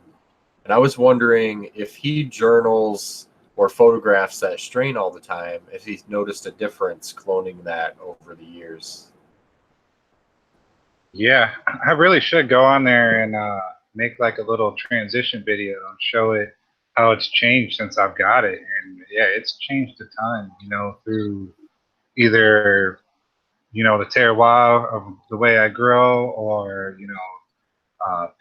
And I was wondering if he journals or photographs that strain all the time, if he's noticed a difference cloning that over the years. Yeah, I really should go on there and make like a little transition video and show it how it's changed since I've got it. And yeah, it's changed a ton, through either, the terroir of the way I grow, or,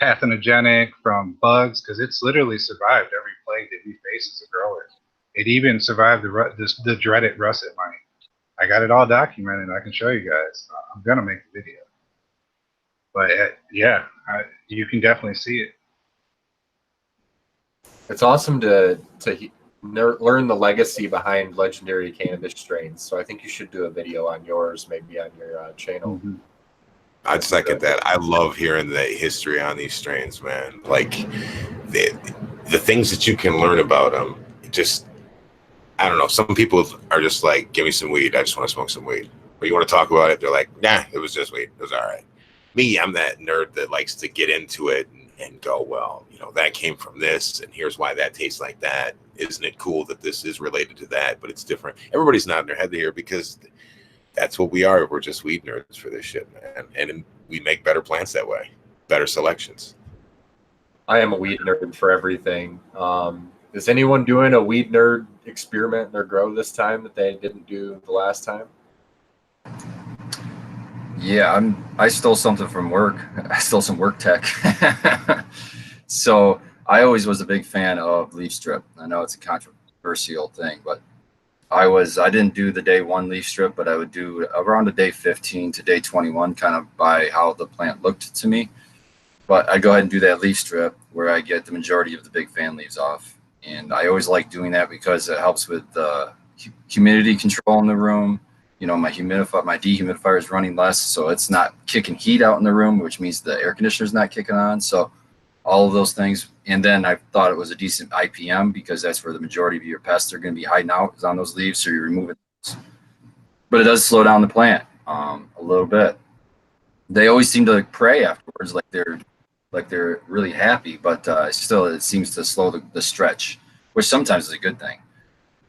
pathogentic from bugs, because it's literally survived every plague that we face as a grower. It even survived the dreaded russet mite. I got it all documented. I can show you guys. I'm going to make the video. But you can definitely see it. It's awesome to learn the legacy behind legendary cannabis strains. So I think you should do a video on yours, maybe on your channel. Mm-hmm. I'd second that. I love hearing the history on these strains, man. Like, the things that you can learn about them, just, I don't know. Some people are just like, give me some weed. I just want to smoke some weed. But you want to talk about it, they're like, nah, it was just weed. It was all right. Me, I'm that nerd that likes to get into it and go, well, that came from this, and here's why that tastes like that. Isn't it cool that this is related to that, but it's different? Everybody's nodding their head here because that's what we are. We're just weed nerds for this shit, man. And we make better plants that way, better selections. I am a weed nerd for everything. Is anyone doing a weed nerd experiment in their grow this time that they didn't do the last time? Yeah, I stole something from work. I stole some work tech. So I always was a big fan of leaf strip. I know it's a controversial thing, but I didn't do the day 1 leaf strip, but I would do around the day 15 to day 21, kind of by how the plant looked to me. But I go ahead and do that leaf strip where I get the majority of the big fan leaves off. And I always like doing that because it helps with humidity control in the room. You know, my dehumidifier is running less, so it's not kicking heat out in the room, which means the air conditioner is not kicking on. So all of those things. And then I thought it was a decent IPM because that's where the majority of your pests are going to be hiding out, is on those leaves. So you're removing those. But it does slow down the plant a little bit. They always seem to pray afterwards, like they're really happy, but still it seems to slow the stretch, which sometimes is a good thing.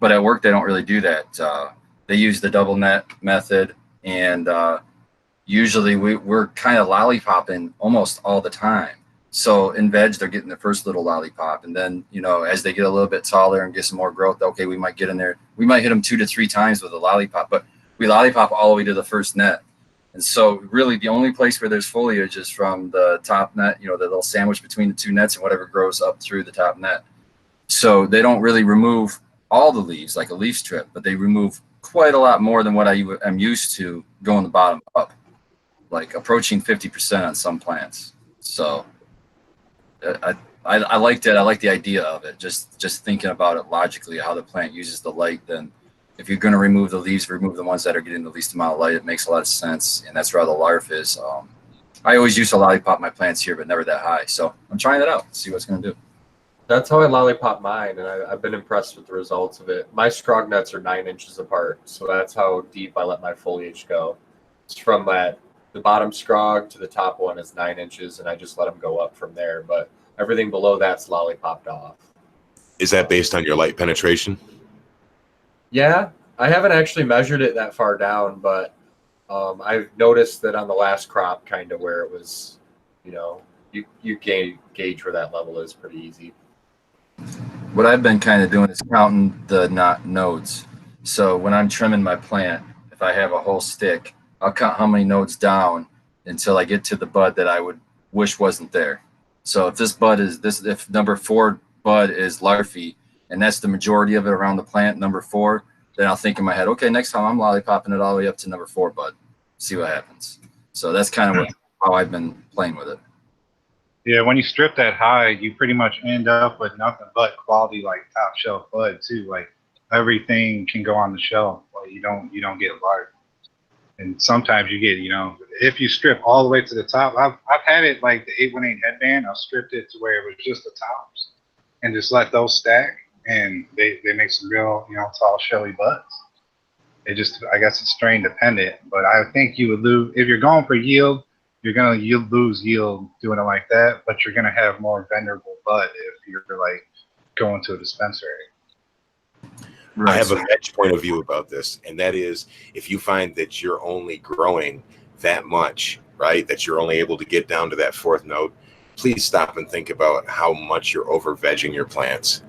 But at work, they don't really do that. They use the double net method, and usually we're kind of lollipopping almost all the time. So in veg, they're getting the first little lollipop, and then, you know, as they get a little bit taller and get some more growth, okay, we might get in there. We might hit them 2 to 3 times with a lollipop, but we lollipop all the way to the first net. And so really the only place where there's foliage is from the top net, you know, the little sandwich between the 2 nets and whatever grows up through the top net. So they don't really remove all the leaves like a leaf strip, but they remove quite a lot more than what I am used to going the bottom up, like approaching 50% on some plants. So I liked it. I like the idea of it. Just thinking about it logically, how the plant uses the light. Then if you're going to remove the leaves, remove the ones that are getting the least amount of light. It makes a lot of sense. And that's where the larf is. I always used to lollipop my plants here, but never that high. So I'm trying it out, see what it's going to do. That's how I lollipop mine, and I've been impressed with the results of it. My scrog nets are 9 inches apart, so that's how deep I let my foliage go. It's from the bottom scrog to the top one is 9 inches, and I just let them go up from there. But everything below that's lollipopped off. Is that based on your light penetration? Yeah, I haven't actually measured it that far down, but I've noticed that on the last crop, kind of where it was, you know, you gauge where that level is pretty easy. What I've been kind of doing is counting the nodes. So when I'm trimming my plant, if I have a whole stick, I'll count how many nodes down until I get to the bud that I would wish wasn't there. So if this bud is if number 4 bud is larvae, and that's the majority of it around the plant, number 4, then I'll think in my head, okay, next time I'm lollipopping it all the way up to number 4 bud, see what happens. So that's kind of how I've been playing with it. Yeah, when you strip that high, you pretty much end up with nothing but quality, like top shelf bud too. Like everything can go on the shelf. Like you don't get large. And sometimes you get, you know, if you strip all the way to the top, I've had it like the 818 headband. I've stripped it to where it was just the tops, and just let those stack, and they make some real, you know, tall, showy buds. It just, I guess it's strain dependent, but I think you would lose if you're going for yield. You're gonna lose yield doing it like that, but you're gonna have more venerable bud if you're like going to a dispensary. Right. I have a veg point of view about this, and that is if you find that you're only growing that much, right, that you're only able to get down to that 4th node, please stop and think about how much you're over vegging your plants.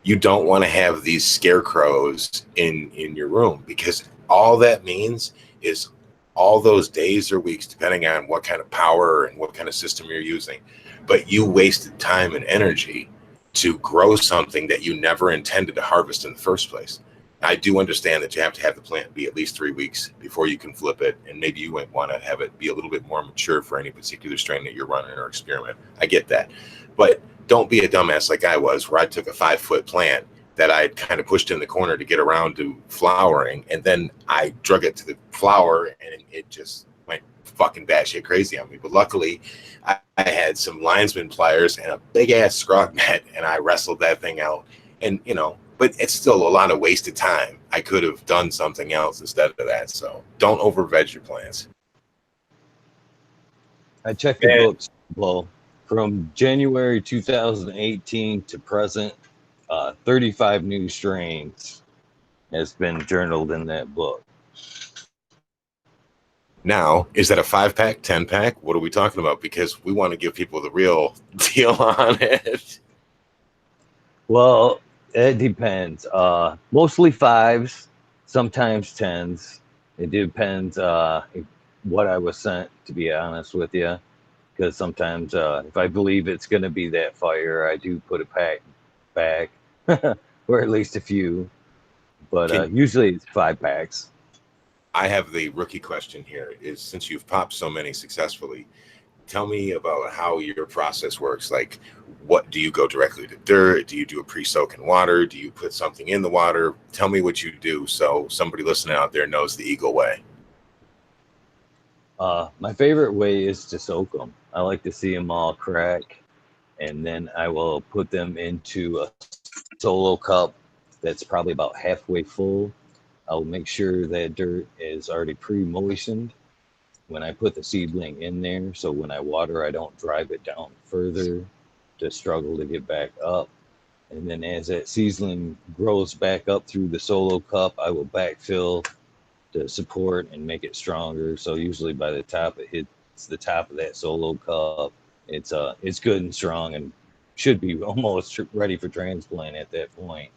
You don't want to have these scarecrows in your room, because all that means is all those days or weeks, depending on what kind of power and what kind of system you're using, but you wasted time and energy to grow something that you never intended to harvest in the first place. I do understand that you have to have the plant be at least 3 weeks before you can flip it, and maybe you might want to have it be a little bit more mature for any particular strain that you're running or experiment. I get that, but don't be a dumbass like I was, where I took a 5-foot plant that I kind of pushed in the corner to get around to flowering, and then I drug it to the flower, and it just went fucking batshit crazy on me. But luckily, I had some linesman pliers and a big ass scrog net, and I wrestled that thing out. And you know, but it's still a lot of wasted time. I could have done something else instead of that. So don't over veg your plants. I checked the books, well, from January 2018 to present. 35 new strains has been journaled in that book. Now, is that a 5-pack, 10-pack? What are we talking about? Because we want to give people the real deal on it. Well, it depends. Mostly 5s, sometimes 10s. It depends what I was sent, to be honest with you. Because sometimes if I believe it's going to be that fire, I do put a pack back, or at least a few. But usually it's 5-packs. I have the rookie question here is, since you've popped so many successfully, tell me about how your process works. Like, what do you go directly to dirt? Do you do a pre-soak in water? Do you put something in the water? Tell me what you do so somebody listening out there knows the Eagle way. My favorite way is to soak them. I like to see them all crack, and then I will put them into a solo cup that's probably about halfway full. I'll make sure that dirt is already pre-moistened when I put the seedling in there, so when I water, I don't drive it down further to struggle to get back up. And then as that seedling grows back up through the solo cup, I will backfill to support and make it stronger. So usually by the top it hits the top of that solo cup, it's good and strong and should be almost ready for transplant at that point.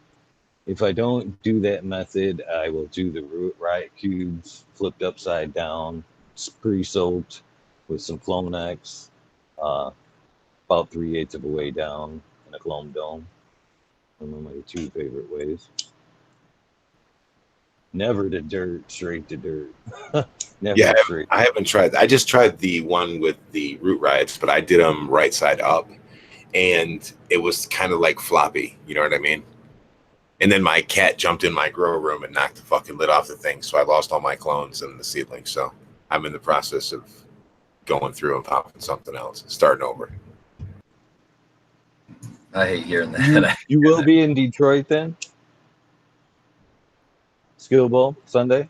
If I don't do that method, I will do the riot cubes flipped upside down, pre-soaked with some Flonex, about 3/8 of a way down in a clone dome. One of my 2 favorite ways. Never to dirt, straight to dirt. Never Yeah, straight. I haven't tried. I just tried the one with the root riots, but I did them right side up, and it was kind of like floppy. You know what I mean? And then my cat jumped in my grow room and knocked the fucking lid off the thing, so I lost all my clones and the seedlings. So I'm in the process of going through and popping something else, starting over. I hate hearing that. You will be in Detroit then? Skill Bowl Sunday?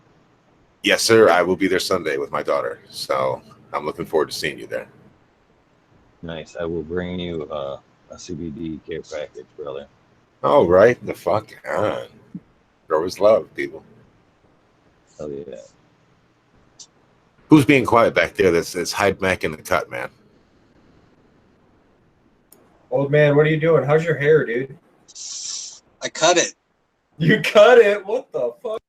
Yes, sir. I will be there Sunday with my daughter, so I'm looking forward to seeing you there. Nice. I will bring you a CBD care package, brother. All right, the fuck on. Growers love people. Hell yeah. Who's being quiet back there? That's Hyde Mac in the cut, man. Old man, what are you doing? How's your hair, dude? I cut it. You cut it? What the fuck?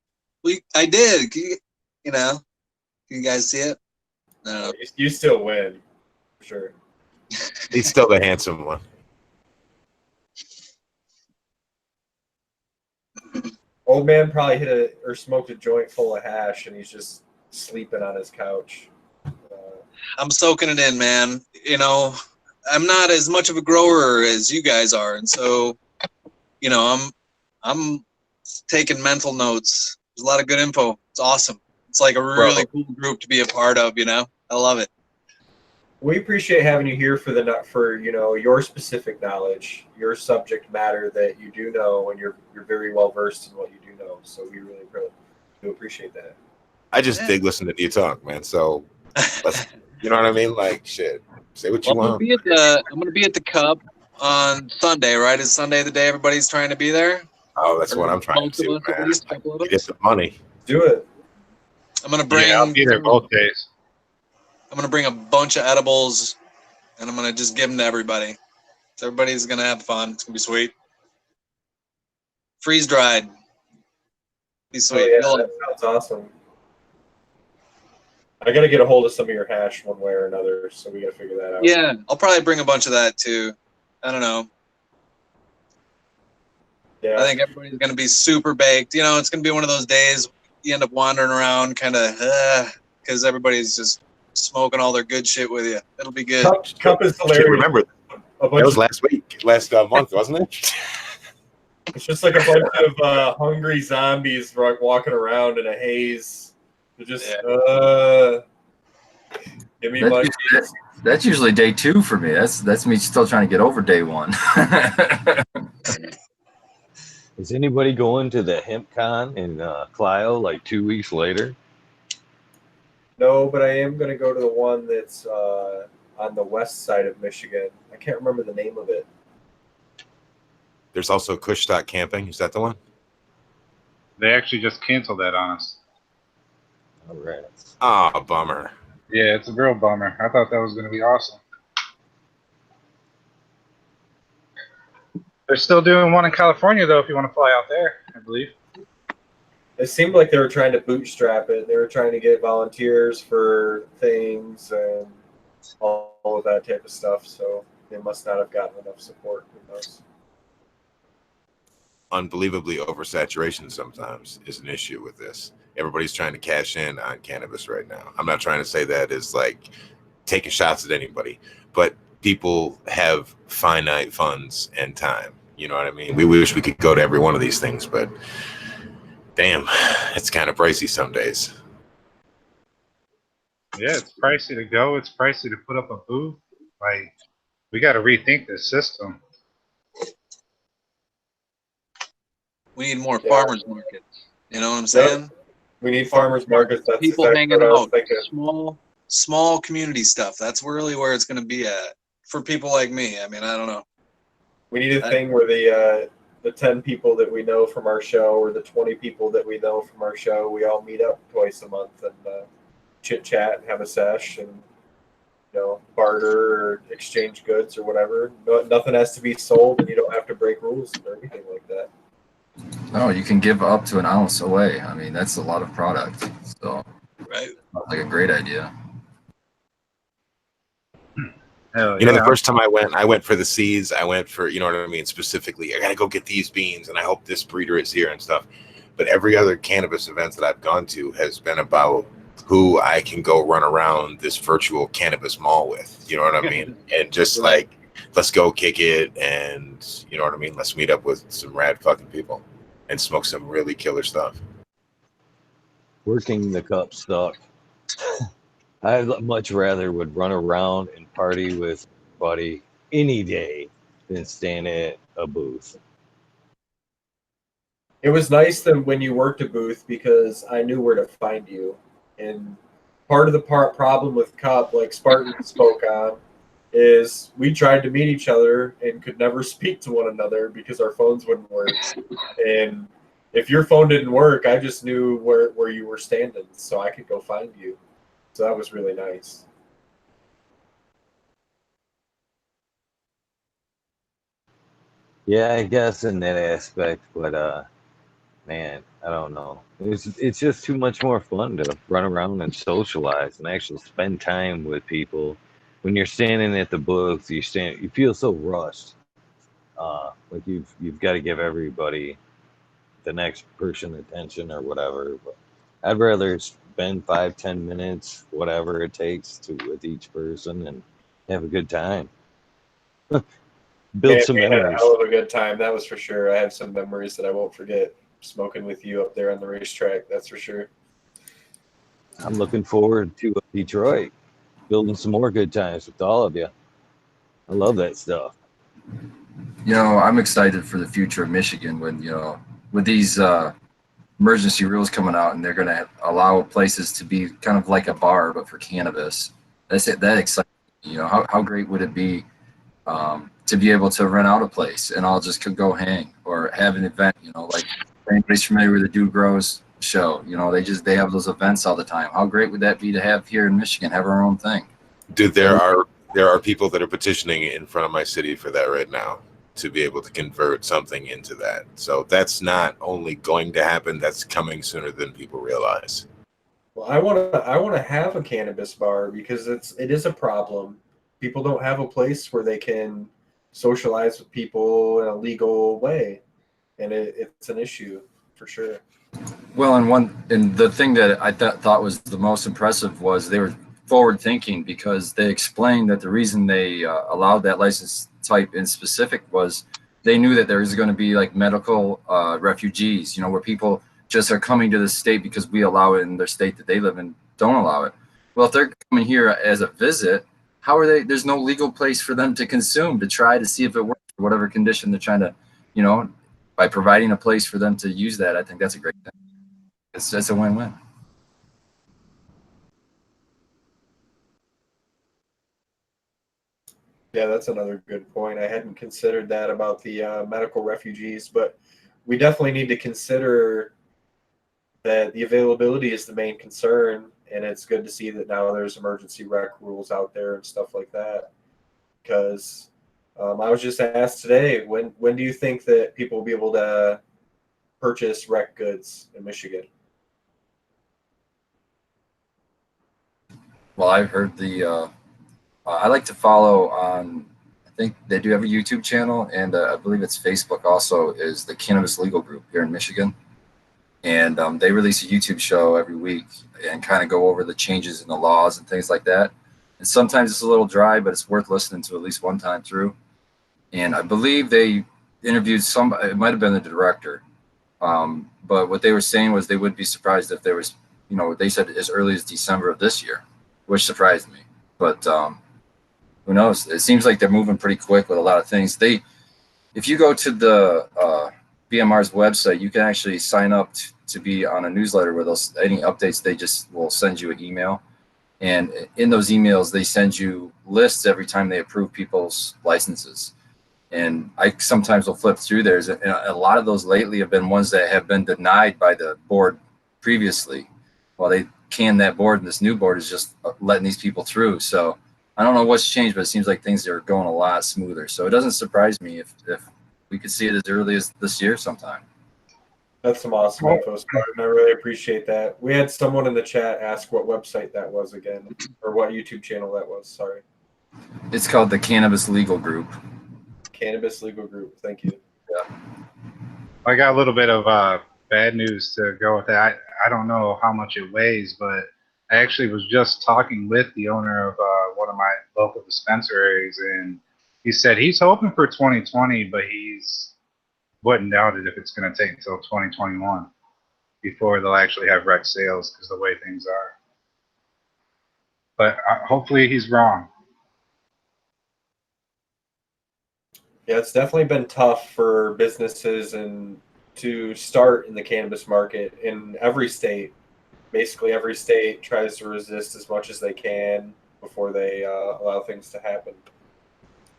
I did. You know, can you guys see it? No. You still win, for sure. He's still the handsome one. Old man probably hit or smoked a joint full of hash, and he's just sleeping on his couch. I'm soaking it in, man. You know, I'm not as much of a grower as you guys are, and so, you know, I'm taking mental notes. There's a lot of good info. It's awesome. It's like a really cool group to be a part of. You know, I love it. We appreciate having you here for your specific knowledge, your subject matter that you do know, and you're very well versed in what you do know. So we really do appreciate that. I just dig listening to you talk, man. So, you know what I mean? Like, shit. Say what you want. I'm gonna be at the Cup on Sunday, right? Is Sunday the day everybody's trying to be there? Oh, that's what I'm trying to do, man. You get the money. Do it. I'm gonna bring. Yeah, I'll be there both days. I'm gonna bring a bunch of edibles, and I'm gonna just give them to everybody. So everybody's gonna have fun. It's gonna be sweet. Freeze dried. Be sweet. Oh, yeah, that sounds awesome. I gotta get a hold of some of your hash one way or another, so we gotta figure that out. Yeah, I'll probably bring a bunch of that too. I don't know. Yeah. I think everybody's gonna be super baked. You know, it's gonna be one of those days you end up wandering around kind of because everybody's just smoking all their good shit with you. It'll be good. Cup is hilarious. Remember, that was last month, wasn't it? It's just like a bunch of hungry zombies walking around in a haze. They're just, give me money. That's usually day 2 for me. That's me still trying to get over day 1. Is anybody going to the HempCon in Clio like 2 weeks later? No, but I am going to go to the one that's on the west side of Michigan. I can't remember the name of it. There's also Kushstock Camping. Is that the one? They actually just canceled that on us. All right. Ah, bummer. Yeah, it's a real bummer. I thought that was going to be awesome. They're still doing one in California, though, if you want to fly out there, I believe. It seemed like they were trying to bootstrap it. They were trying to get volunteers for things and all of that type of stuff. So they must not have gotten enough support. Who knows? Unbelievably, oversaturation sometimes is an issue with this. Everybody's trying to cash in on cannabis right now. I'm not trying to say that as like taking shots at anybody, but people have finite funds and time. You know what I mean? We wish we could go to every one of these things, but damn, it's kind of pricey some days. Yeah, it's pricey to go. It's pricey to put up a booth. Like, we got to rethink this system. We need more Yeah. farmers markets. You know what I'm saying? We need farmers markets. That's People exactly hanging what I was out. thinking. Small community stuff. That's really where it's going to be at for people like me. I mean, I don't know. We need a thing where the 10 people that we know from our show or the 20 people that we know from our show, we all meet up twice a month and chit chat and have a sesh and barter or exchange goods or whatever. Nothing has to be sold, and you don't have to break rules or anything like that. No, you can give up to an ounce away. I mean, that's a lot of product. So, Right. like a great idea. Hell You know, yeah. the first time I went for the seeds. I went for, you know what I mean? Specifically, I got to go get these beans and I hope this breeder is here and stuff. But every other cannabis event that I've gone to has been about who I can go run around this virtual cannabis mall with. You know what I mean? And just like, let's go kick it. And you know what I mean? Let's meet up with some rad fucking people and smoke some really killer stuff. Working the cup stuck. I much rather would run around and party with buddy any day than stand at a booth. It was nice that when you worked a booth because I knew where to find you. And part of the problem with Cup, like Spartan spoke on, is we tried to meet each other and could never speak to one another because our phones wouldn't work. And if your phone didn't work, I just knew where you were standing, so I could go find you. So that was really nice. Yeah, I guess in that aspect, but man, I don't know. It's just too much more fun to run around and socialize and actually spend time with people. When you're standing at the booth, you feel so rushed. Like you've got to give everybody the next person attention or whatever. But I'd rather spend 5-10 minutes, whatever it takes, with each person and have a good time. Build some We had a memories. hell of a good time, that was for sure. I have some memories that I won't forget smoking with you up there on the racetrack, that's for sure. I'm looking forward to Detroit, building some more good times with all of you. I love that stuff. You know, I'm excited for the future of Michigan when, with these emergency rules coming out and they're going to allow places to be kind of like a bar, but for cannabis. That excites me. You know, how great would it be to be able to rent out a place and I'll just go hang or have an event, like if anybody's familiar with the Dude Grows show, they have those events all the time. How great would that be to have here in Michigan, have our own thing? Dude, there are people that are petitioning in front of my city for that right now to be able to convert something into that. So that's not only going to happen, that's coming sooner than people realize. Well, I want to have a cannabis bar because it is a problem. People don't have a place where they can socialize with people in a legal way, and it's an issue for sure. Well, and the thing that I thought was the most impressive was they were forward thinking because they explained that the reason they allowed that license type in specific was they knew that there was going to be like medical refugees, where people just are coming to the state because we allow it in their state that they live in, don't allow it. Well, if they're coming here as a visit, how are they? There's no legal place for them to consume to try to see if it works for whatever condition they're trying to, by providing a place for them to use that. I think that's a great thing. It's a win-win. Yeah, that's another good point. I hadn't considered that about the medical refugees, but we definitely need to consider that the availability is the main concern, and it's good to see that now there's emergency rec rules out there and stuff like that. Because I was just asked today, when do you think that people will be able to purchase rec goods in Michigan? Well, I've heard I like to follow on, I think they do have a YouTube channel, and I believe it's Facebook also, is the Cannabis Legal Group here in Michigan. And they release a YouTube show every week and kind of go over the changes in the laws and things like that. And sometimes it's a little dry, but it's worth listening to at least one time through. And I believe they interviewed somebody, it might have been the director. But what they were saying was they wouldn't be surprised if there was, they said as early as December of this year, which surprised me. But who knows? It seems like they're moving pretty quick with a lot of things. If you go to the BMR's website, you can actually sign up to be on a newsletter where any updates, they just will send you an email. And in those emails, they send you lists every time they approve people's licenses. And I sometimes will flip through theirs. And a lot of those lately have been ones that have been denied by the board previously. Well, they canned that board, and this new board is just letting these people through. So I don't know what's changed, but it seems like things are going a lot smoother. So it doesn't surprise me if we could see it as early as this year sometime. That's some awesome info, Spartan. I really appreciate that. We had someone in the chat ask what website that was again, or what YouTube channel that was. Sorry. It's called the Cannabis Legal Group. Cannabis Legal Group. Thank you. Yeah. I got a little bit of bad news to go with that. I don't know how much it weighs, but I actually was just talking with the owner of one of my local dispensaries, and he said he's hoping for 2020, but he's wouldn't doubt it if it's going to take until 2021 before they'll actually have rec sales because the way things are. But hopefully he's wrong. Yeah, it's definitely been tough for businesses and to start in the cannabis market in every state. Basically, every state tries to resist as much as they can before they allow things to happen.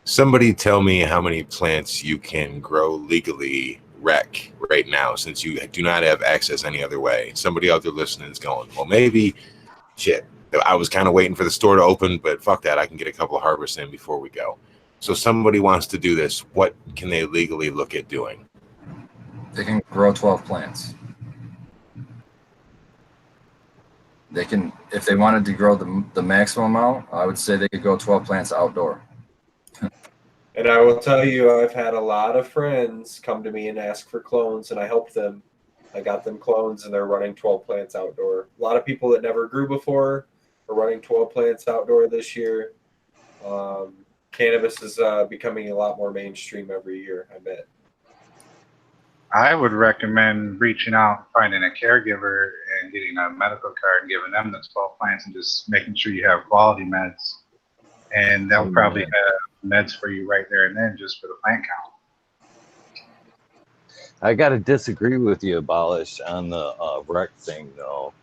Somebody tell me how many plants you can grow legally rec right now, since you do not have access any other way. Somebody out there listening is going, well, maybe, shit, I was kind of waiting for the store to open, but fuck that, I can get a couple of harvests in before we go. So somebody wants to do this. What can they legally look at doing? They can grow 12 plants. They can, if they wanted to grow the maximum amount, I would say they could go 12 plants outdoor. And I will tell you, I've had a lot of friends come to me and ask for clones, and I helped them. I got them clones, and they're running 12 plants outdoor. A lot of people that never grew before are running 12 plants outdoor this year. Cannabis is becoming a lot more mainstream every year, I bet. I would recommend reaching out, finding a caregiver, and getting a medical card and giving them the 12 plants and just making sure you have quality meds. And they'll probably have meds for you right there and then just for the plant count. I got to disagree with you, Abolish, on the rec thing, though.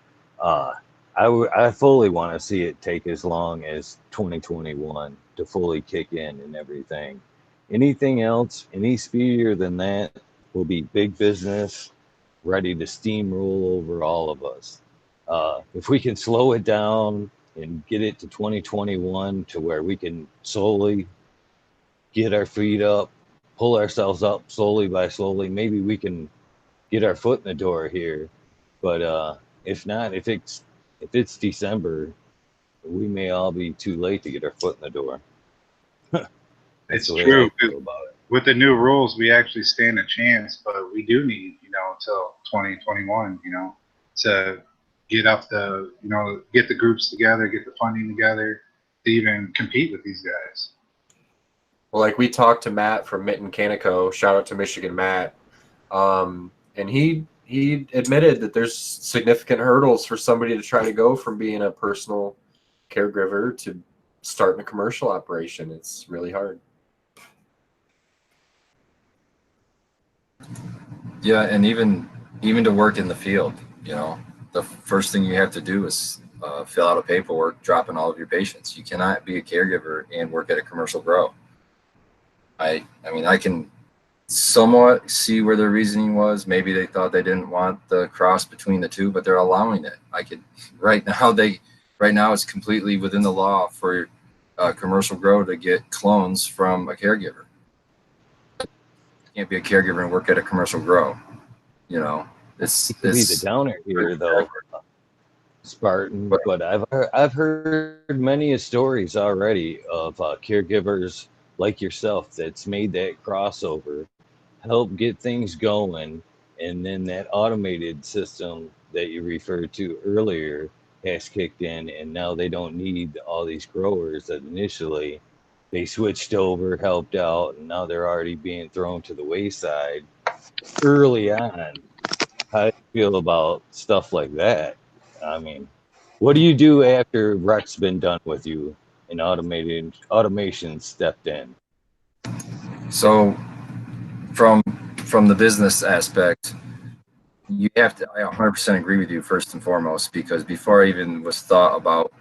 I fully want to see it take as long as 2021 to fully kick in and everything. Anything else, any speedier than that, will be big business ready to steamroll over all of us. If we can slow it down and get it to 2021 to where we can slowly get our feet up, pull ourselves up slowly by slowly, maybe we can get our foot in the door here. But if not, if it's December, we may all be too late to get our foot in the door. It's true. With the new rules, we actually stand a chance, but we do need, until 2021, to get up get the groups together, get the funding together to even compete with these guys. Well, like we talked to Matt from Mitten Canico, shout out to Michigan Matt, and he admitted that there's significant hurdles for somebody to try to go from being a personal caregiver to starting a commercial operation. It's really hard. Yeah, and even to work in the field, the first thing you have to do is fill out a paperwork dropping all of your patients. You cannot be a caregiver and work at a commercial grow. I mean, I can somewhat see where their reasoning was. Maybe they thought they didn't want the cross between the two, but they're allowing it. Right now it's completely within the law for a commercial grow to get clones from a caregiver. You can't be a caregiver and work at a commercial grow. You know, it's To be the downer here, though, Spartan, but I've heard many stories already of caregivers like yourself that's made that crossover, help get things going, and then that automated system that you referred to earlier has kicked in, and now they don't need all these growers that initially they switched over, helped out, and now they're already being thrown to the wayside early on. How do you feel about stuff like that? I mean, what do you do after Rec's been done with you and automation stepped in? So from the business aspect, you have to, I 100% agree with you first and foremost, because before I even was thought about,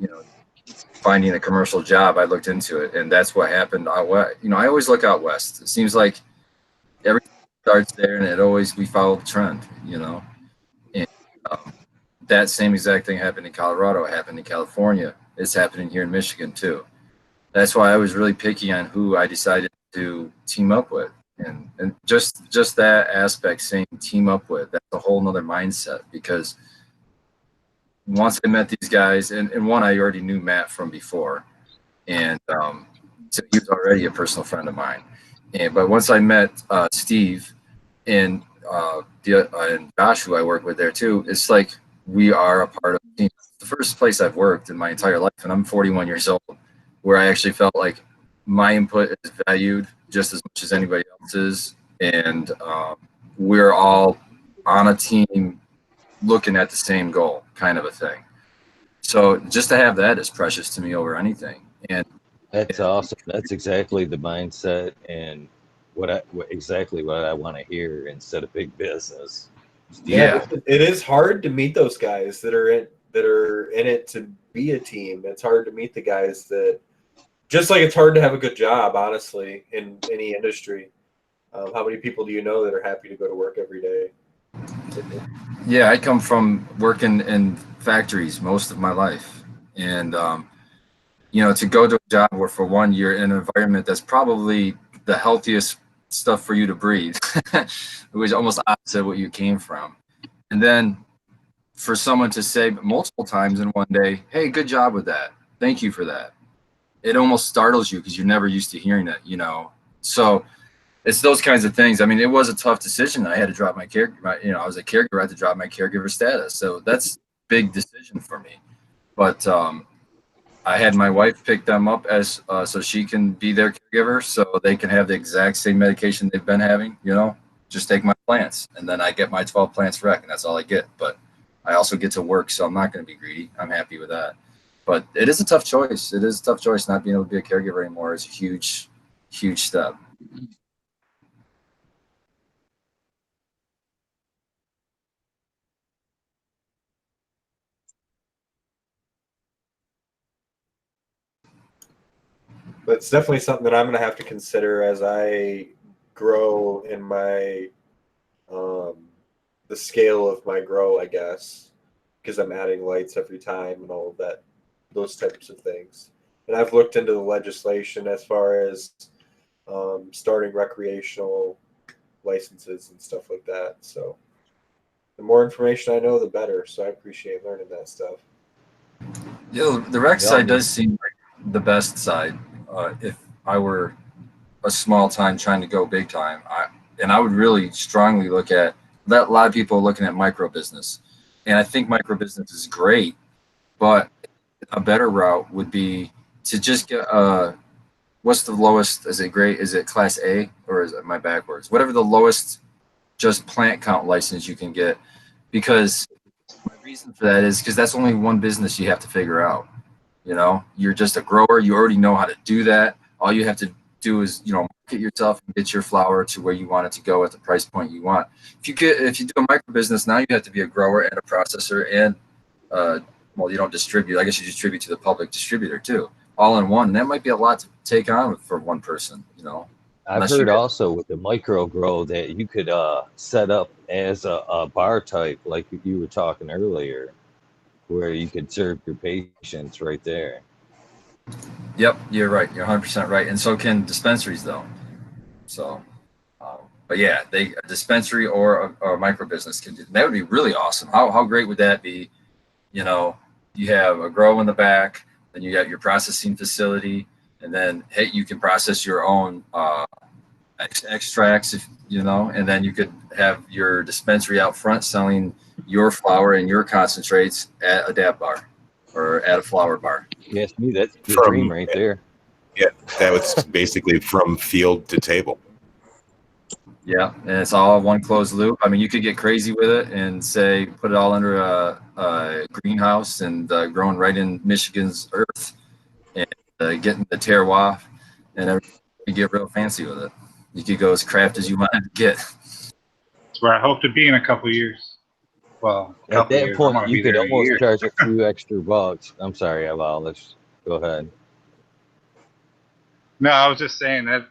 you know, finding a commercial job, I looked into it, and that's what happened out west. You know, I always look out west. It seems like everything starts there, and we follow the trend, you know. And that same exact thing happened in Colorado, it happened in California. It's happening here in Michigan too. That's why I was really picky on who I decided to team up with. And just that aspect, saying team up with, that's a whole nother mindset, because once I met these guys, and one, I already knew Matt from before, and so he was already a personal friend of mine. But once I met Steve and Josh, who I work with there too, it's like we are a part of the team. It's the first place I've worked in my entire life, and I'm 41 years old, where I actually felt like my input is valued just as much as anybody else's, and we're all on a team looking at the same goal, kind of a thing. So just to have that is precious to me over anything. And that's awesome. That's exactly the mindset and exactly what I want to hear instead of big business. Yeah, it is hard to meet those guys that are in it to be a team. It's hard to meet the guys that, just like it's hard to have a good job, honestly, in any industry. How many people do you know that are happy to go to work every day? Yeah, I come from working in factories most of my life, and you know, to go to a job where, for one, you're in an environment that's probably the healthiest stuff for you to breathe, which is almost opposite what you came from, and then for someone to say multiple times in one day, "Hey, good job with that. Thank you for that." It almost startles you because you're never used to hearing it, you know. So it's those kinds of things. I mean, it was a tough decision. I had to drop I was a caregiver. I had to drop my caregiver status. So that's a big decision for me. But I had my wife pick them up as so she can be their caregiver, so they can have the exact same medication they've been having, you know. Just take my plants, and then I get my 12 plants rec, and that's all I get. But I also get to work, so I'm not going to be greedy. I'm happy with that. But it is a tough choice. It is a tough choice. Not being able to be a caregiver anymore is a huge, huge step. But it's definitely something that I'm going to have to consider as I grow in my the scale of my grow, I guess, because I'm adding lights every time and all of that, those types of things. And I've looked into the legislation as far as starting recreational licenses and stuff like that. So the more information I know, the better. So I appreciate learning that stuff. Yeah, the rec side does seem like the best side. If I were a small time trying to go big time, I would really strongly look at that. A lot of people are looking at micro business, and I think micro business is great, but a better route would be to just get what's the lowest? Is it great? Is it class A, or is it my backwards? Whatever the lowest just plant count license you can get, because my reason for that is because that's only one business you have to figure out. You know, you're just a grower. You already know how to do that. All you have to do is, you know, market yourself and get your flower to where you want it to go at the price point you want. If you do a micro business, now you have to be a grower and a processor and well, you don't distribute. I guess you distribute to the public distributor too, all in one. And that might be a lot to take on for one person, you know. I've Unless you heard get- also with the micro grow that you could set up as a bar type, like you were talking earlier, where you could serve your patients right there. Yep, you're right. You're 100% right. And so can dispensaries, though. So, but yeah, a dispensary or a micro business can do that. Would be really awesome. How great would that be? You know, you have a grow in the back, then you got your processing facility, and then hey, you can process your own extracts, if you know, and then you could have your dispensary out front selling your flower and your concentrates at a dab bar or at a flower bar. Yes, me, that's the From- dream right there. Yeah, that was basically from field to table. Yeah, and it's all one closed loop. I mean, you could get crazy with it and say put it all under a greenhouse and growing right in Michigan's earth and getting the terroir and everything. You get real fancy with it. You could go as craft as you want to get. That's where I hope to be in a couple years. Well, a At couple that years. I point, want to you be could there a almost year. charge a few extra bucks. I'm sorry, Aval. Let's go ahead. No, I was just saying that's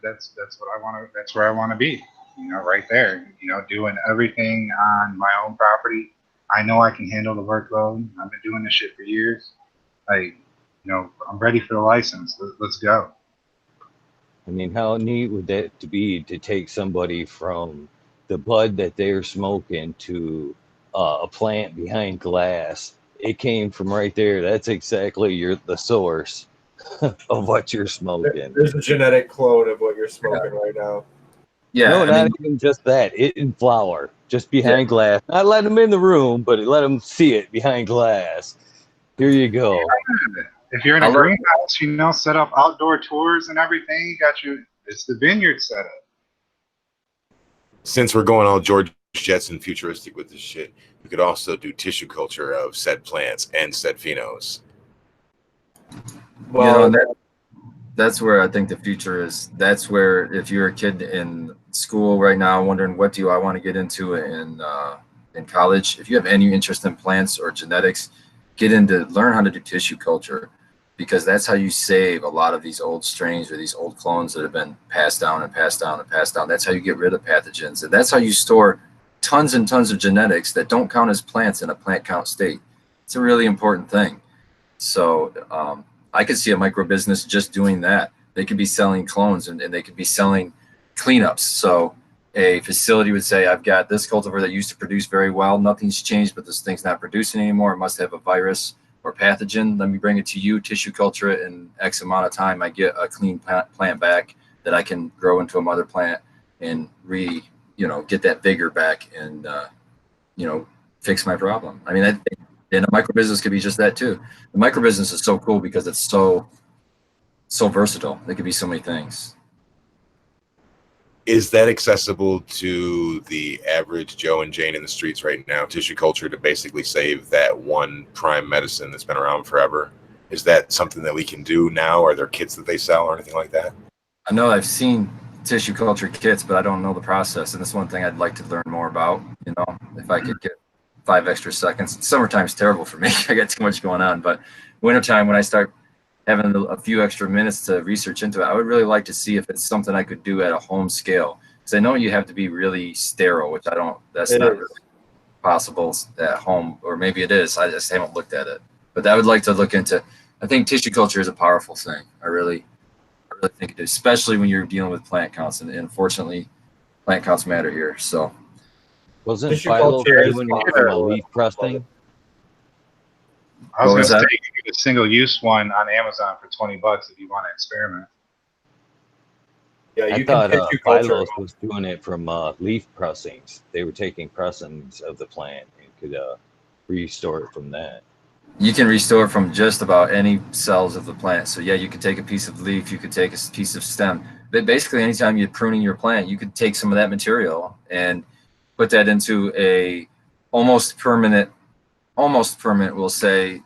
what I want to. That's where I want to be. You know, right there. You know, doing everything on my own property. I know I can handle the workload. I've been doing this shit for years. You know, I'm ready for the license. Let's go. I mean, how neat would that to be to take somebody from the bud that they're smoking to a plant behind glass? It came from right there. That's exactly the source of what you're smoking. There's a genetic clone of what you're smoking right now. Yeah, No, I not mean, even just that. It in flower, just behind glass. Not let them in the room, but let them see it behind glass. Here you go. If you're in I a love- greenhouse, you know, set up outdoor tours and everything. You got your. It's the vineyard setup. Since we're going all George Jetson futuristic with this shit, we could also do tissue culture of said plants and said phenos. Well, you know, that's where I think the future is. That's where if you're a kid in school right now wondering what do I want to get into in college, if you have any interest in plants or genetics, learn how to do tissue culture, because that's how you save a lot of these old strains or these old clones that have been passed down and passed down and passed down. That's how you get rid of pathogens, and that's how you store tons and tons of genetics that don't count as plants in a plant count state. It's a really important thing. So I could see a micro business just doing that. They could be selling clones and they could be selling cleanups. So a facility would say, I've got this cultivar that used to produce very well. Nothing's changed, but this thing's not producing anymore. It must have a virus or pathogen. Let me bring it to you, tissue culture it in X amount of time. I get a clean plant back that I can grow into a mother plant and get that vigor back and, fix my problem. I mean, I think and a micro business could be just that too. The micro business is so cool because it's so versatile. It could be so many things. Is that accessible to the average Joe and Jane in the streets right now? Tissue culture to basically save that one prime medicine that's been around forever. Is that something that we can do now? Are there kits that they sell or anything like that? I know I've seen tissue culture kits, but I don't know the process. And that's one thing I'd like to learn more about. You know, if I could get 5 extra seconds. Summertime's terrible for me. I got too much going on. But wintertime, when I start having a few extra minutes to research into it, I would really like to see if it's something I could do at a home scale. Because I know you have to be really sterile, which that's not really possible at home. Or maybe it is. I just haven't looked at it. But I would like to look into. I think tissue culture is a powerful thing. I really think it is, especially when you're dealing with plant counts. And unfortunately, plant counts matter here. So. Wasn't Tissue Philo culture is doing popular. a leaf pressing? I was What was gonna that? say you get a single use one on Amazon for $20 if you want to experiment. yeah, I you thought can tissue culture. Philos was doing it from leaf pressings. They were taking pressings of the plant and could restore it from that. You can restore it from just about any cells of the plant. So yeah, you could take a piece of leaf, you could take a piece of stem. But basically, anytime you're pruning your plant, you could take some of that material and put that into a almost permanent, we'll say,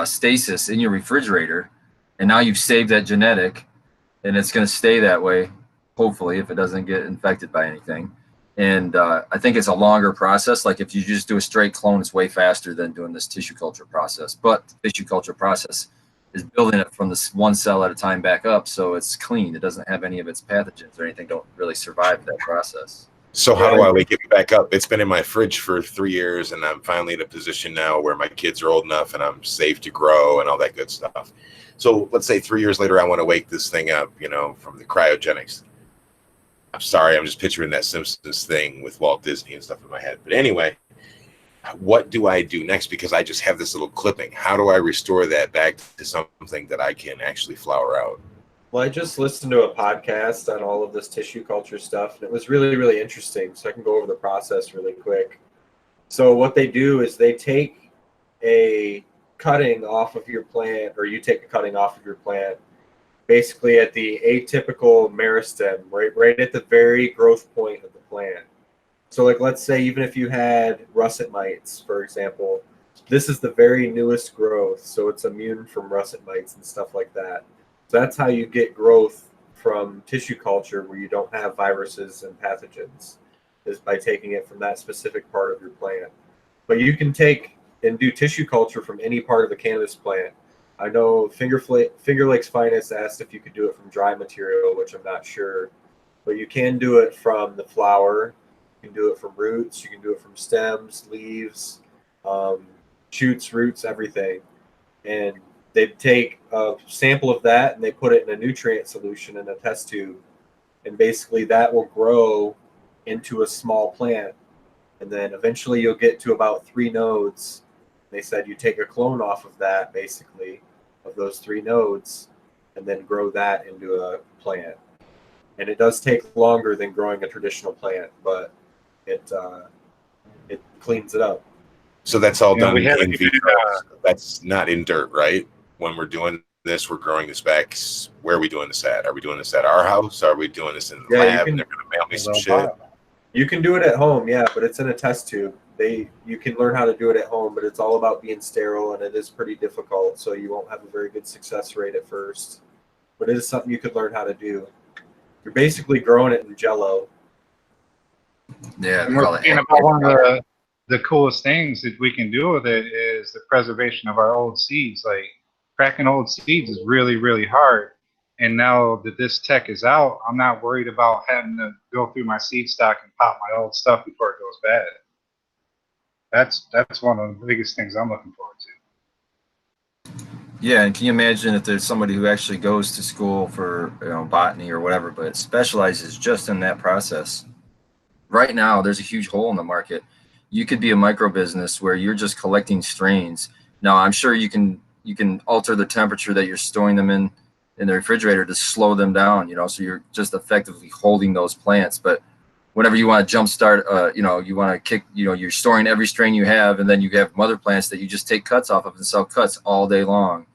stasis in your refrigerator. And now you've saved that genetic, and it's going to stay that way, hopefully, if it doesn't get infected by anything. And I think it's a longer process. Like if you just do a straight clone, it's way faster than doing this tissue culture process. But the tissue culture process is building it from this one cell at a time back up, so it's clean. It doesn't have any of its pathogens or anything. Don't really survive that process. So how do I wake it back up? It's been in my fridge for 3 years, and I'm finally in a position now where my kids are old enough and I'm safe to grow and all that good stuff. So let's say 3 years later, I want to wake this thing up, from the cryogenics. I'm sorry, I'm just picturing that Simpsons thing with Walt Disney and stuff in my head. But anyway, what do I do next? Because I just have this little clipping. How do I restore that back to something that I can actually flower out? Well, I just listened to a podcast on all of this tissue culture stuff, and it was really, really interesting. So I can go over the process really quick. So what they do is they take a cutting off of your plant, or you take a cutting off of your plant, basically at the atypical meristem, right at the very growth point of the plant. So like, let's say even if you had russet mites, for example, this is the very newest growth. So it's immune from russet mites and stuff like that. So that's how you get growth from tissue culture where you don't have viruses and pathogens, is by taking it from that specific part of your plant. But you can take and do tissue culture from any part of the cannabis plant. I know Finger Lakes Finest asked if you could do it from dry material, which I'm not sure. But you can do it from the flower. You can do it from roots. You can do it from stems, leaves, shoots, roots, everything. And they take a sample of that and they put it in a nutrient solution in a test tube. And basically that will grow into a small plant. And then eventually you'll get to about 3 nodes. They said you take a clone off of that, basically, of those 3 nodes, and then grow that into a plant. And it does take longer than growing a traditional plant, but it cleans it up. So that's all done we haven't in even, vitro. That's not in dirt, right? When we're doing this, we're growing this back. Where are we doing this at? Are we doing this at our house? Are we doing this in the lab? And they're going to mail me some shit. You can do it at home, yeah, but it's in a test tube. You can learn how to do it at home, but it's all about being sterile, and it is pretty difficult, so you won't have a very good success rate at first. But it is something you could learn how to do. You're basically growing it in Jello. Yeah, And we're thinking about one of the coolest things that we can do with it is the preservation of our old seeds. Like, cracking old seeds is really, really hard. And now that this tech is out, I'm not worried about having to go through my seed stock and pop my old stuff before it goes bad. That's one of the biggest things I'm looking forward to. Yeah, and can you imagine if there's somebody who actually goes to school for botany or whatever, but specializes just in that process? Right now, there's a huge hole in the market. You could be a micro business where you're just collecting strains. Now, I'm sure you can alter the temperature that you're storing them in the refrigerator to slow them down, so you're just effectively holding those plants. But whenever you want to jumpstart, you want to kick, you're storing every strain you have, and then you have mother plants that you just take cuts off of and sell cuts all day long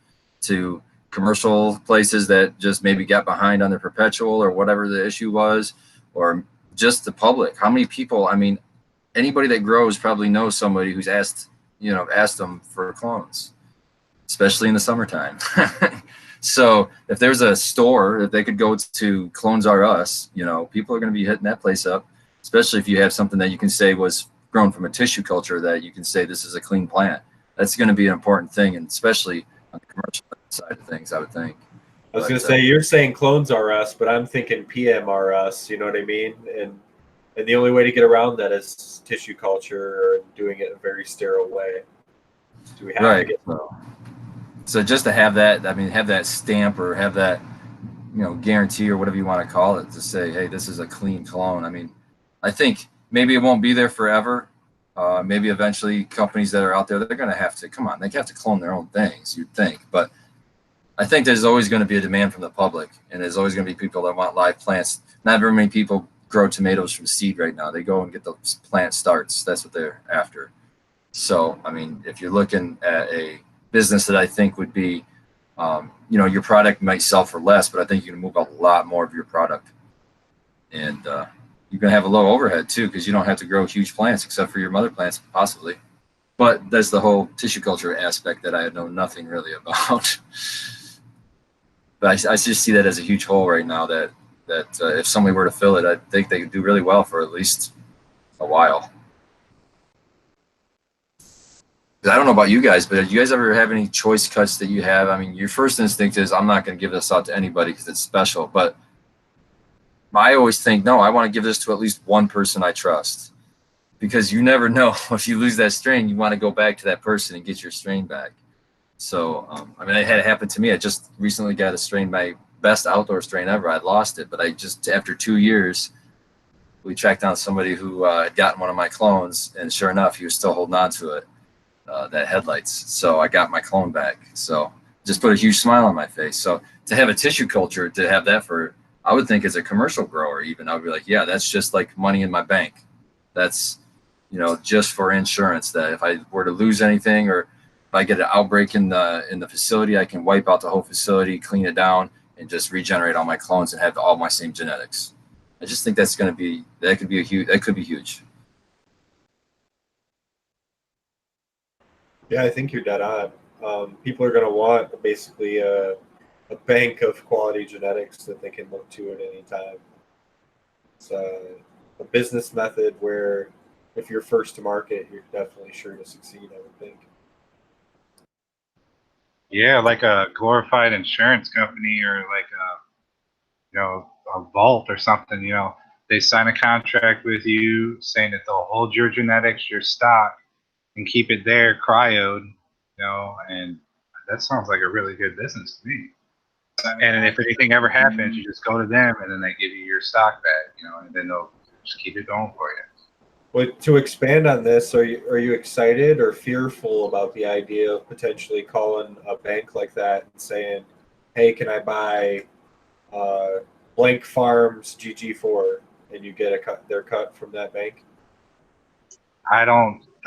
to commercial places that just maybe got behind on their perpetual or whatever the issue was, or just the public. How many people, anybody that grows probably knows somebody who's asked them for clones, especially in the summertime. So if there's a store that they could go to, Clones R Us, people are going to be hitting that place up, especially if you have something that you can say was grown from a tissue culture that you can say this is a clean plant. That's going to be an important thing, and especially on the commercial side of things, I would think. I was going to say, you're saying Clones R Us, but I'm thinking PM-R Us, you know what I mean? And the only way to get around that is tissue culture, or doing it in a very sterile way. Do we have to get... So just to have that, have that stamp or have that, guarantee or whatever you want to call it to say, hey, this is a clean clone. I think maybe it won't be there forever. Maybe eventually companies that are out there, they're going to have to, they have to clone their own things, you'd think. But I think there's always going to be a demand from the public, and there's always going to be people that want live plants. Not very many people grow tomatoes from seed right now. They go and get the plant starts. That's what they're after. So, if you're looking at a business that I think would be, your product might sell for less, but I think you can move a lot more of your product. And you can have a low overhead too, because you don't have to grow huge plants except for your mother plants, possibly. But that's the whole tissue culture aspect that I know nothing really about. But I just see that as a huge hole right now that if somebody were to fill it, I think they could do really well for at least a while. I don't know about you guys, but do you guys ever have any choice cuts that you have? I mean, your first instinct is, I'm not going to give this out to anybody because it's special. But I always think, no, I want to give this to at least one person I trust, because you never know if you lose that strain, you want to go back to that person and get your strain back. So, I mean, it had happened to me. I just recently got a strain, my best outdoor strain ever. I lost it, but I just, after 2 years, we tracked down somebody who had gotten one of my clones, and sure enough, he was still holding on to it. That headlights. So I got my clone back. So just put a huge smile on my face. So to have a tissue culture, to have that for, I would think as a commercial grower, even, I would be like, yeah, that's just like money in my bank. That's, you know, just for insurance, that if I were to lose anything, or if I get an outbreak in the facility, I can wipe out the whole facility, clean it down, and just regenerate all my clones and have all my same genetics. I just think that's going to be, that could be huge. Yeah, I think you're dead on. People are going to want basically a bank of quality genetics that they can look to at any time. It's a business method where if you're first to market, you're definitely sure to succeed, I would think. Yeah, like a glorified insurance company, or like a vault or something. They sign a contract with you saying that they'll hold your genetics, your stock, and keep it there cryoed. And that sounds like a really good business to me. And if anything ever happens, you just go to them, and then they give you your stock back. And then they'll just keep it going for you. Well, to expand on this, are you excited or fearful about the idea of potentially calling a bank like that and saying, "Hey, can I buy Blank Farms GG4?" and you get their cut from that bank?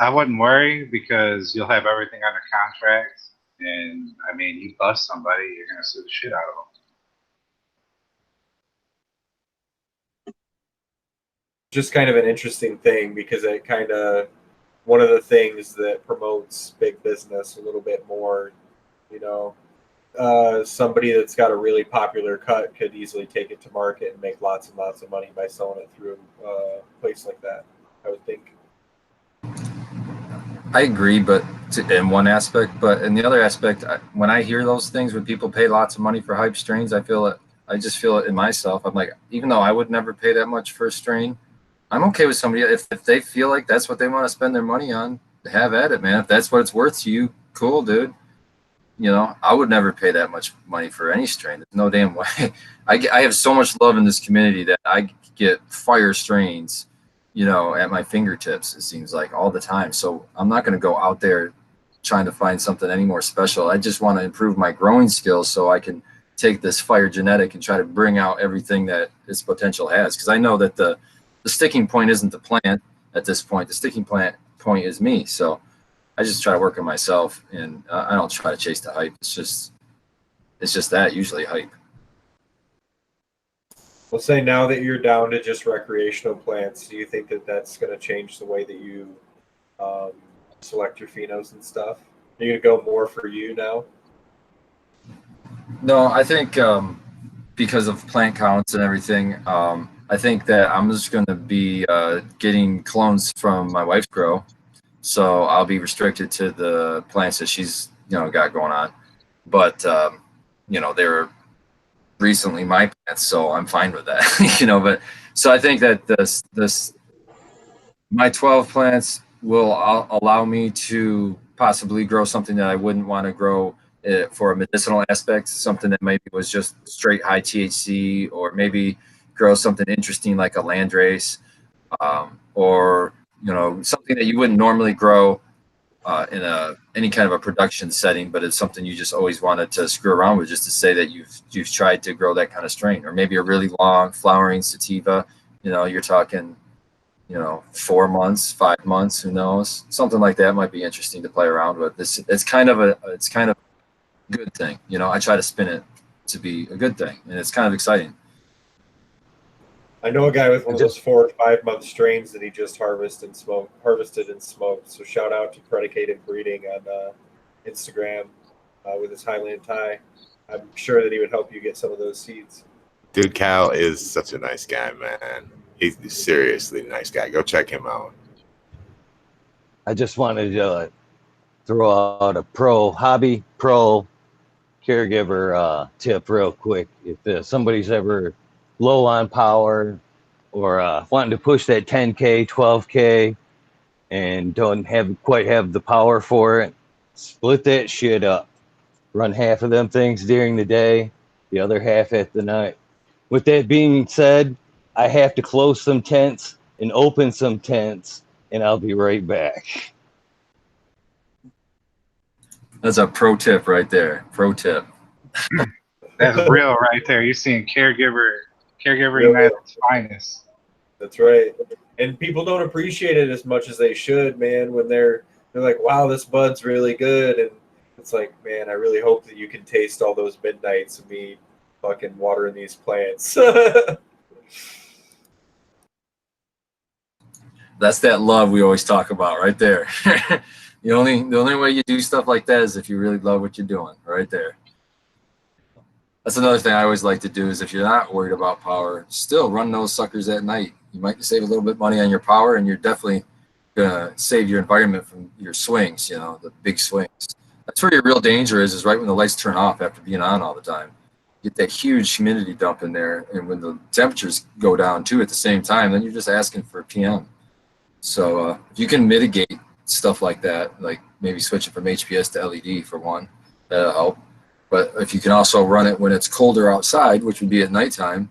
I wouldn't worry, because you'll have everything under contract, and I mean, you bust somebody, you're gonna sue the shit out of them. Just kind of an interesting thing, because it kind of, one of the things that promotes big business a little bit more, somebody that's got a really popular cut could easily take it to market and make lots and lots of money by selling it through a place like that, I would think. I agree, but in one aspect, but in the other aspect, when I hear those things, when people pay lots of money for hype strains, I just feel it in myself. I'm like, even though I would never pay that much for a strain, I'm okay with somebody, if they feel like that's what they want to spend their money on, have at it, man. If that's what it's worth to you, cool, dude. I would never pay that much money for any strain. There's no damn way. I have so much love in this community that I get fire strains, at my fingertips, it seems like, all the time. So I'm not going to go out there trying to find something any more special. I just want to improve my growing skills so I can take this fire genetic and try to bring out everything that its potential has. Because I know that the sticking point isn't the plant at this point. The sticking point is me. So I just try to work on myself, and I don't try to chase the hype. It's just that, usually hype. We'll say, now that you're down to just recreational plants, do you think that that's going to change the way that you select your phenos and stuff? Are you going to go more for you now? No, I think because of plant counts and everything, I think that I'm just going to be getting clones from my wife's grow. So I'll be restricted to the plants that she's, got going on. But, they're recently my plants, so I'm fine with that, But so I think that my 12 plants will allow me to possibly grow something that I wouldn't want to grow for a medicinal aspect, something that maybe was just straight high THC, or maybe grow something interesting like a landrace, or something that you wouldn't normally grow in any kind of a production setting, but it's something you just always wanted to screw around with, just to say that you've tried to grow that kind of strain. Or maybe a really long flowering sativa, you're talking 4 months, 5 months, who knows, something like that might be interesting to play around with. It's kind of a good thing. I try to spin it to be a good thing, and it's kind of exciting. I know a guy with one of those 4 or 5 month strains that he just harvested and smoked. So shout out to Predicated Breeding on Instagram with his Highland Thai. I'm sure that he would help you get some of those seeds. Dude, Cal is such a nice guy, man. He's seriously a nice guy. Go check him out. I just wanted to throw out a hobby pro caregiver tip real quick. If somebody's ever low on power or wanting to push that 10K, 12K, and don't quite have the power for it, split that shit up. Run half of them things during the day, the other half at the night. With that being said, I have to close some tents and open some tents, and I'll be right back. That's a pro tip right there. Pro tip. That's real right there. You're seeing caregiver Real. United's finest. That's right. And people don't appreciate it as much as they should, man, when they're like, wow, this bud's really good. And it's like, man, I really hope that you can taste all those midnights of me fucking watering these plants. That's that love we always talk about right there. The only way you do stuff like that is if you really love what you're doing right there. That's another thing I always like to do is if you're not worried about power, still run those suckers at night. You might save a little bit of money on your power, and you're definitely gonna save your environment from your swings, the big swings. That's where your real danger is right when the lights turn off after being on all the time. Get that huge humidity dump in there, and when the temperatures go down too at the same time, then you're just asking for a PM. So if you can mitigate stuff like that, like maybe switching from HPS to LED for one, that'll help. But if you can also run it when it's colder outside, which would be at nighttime,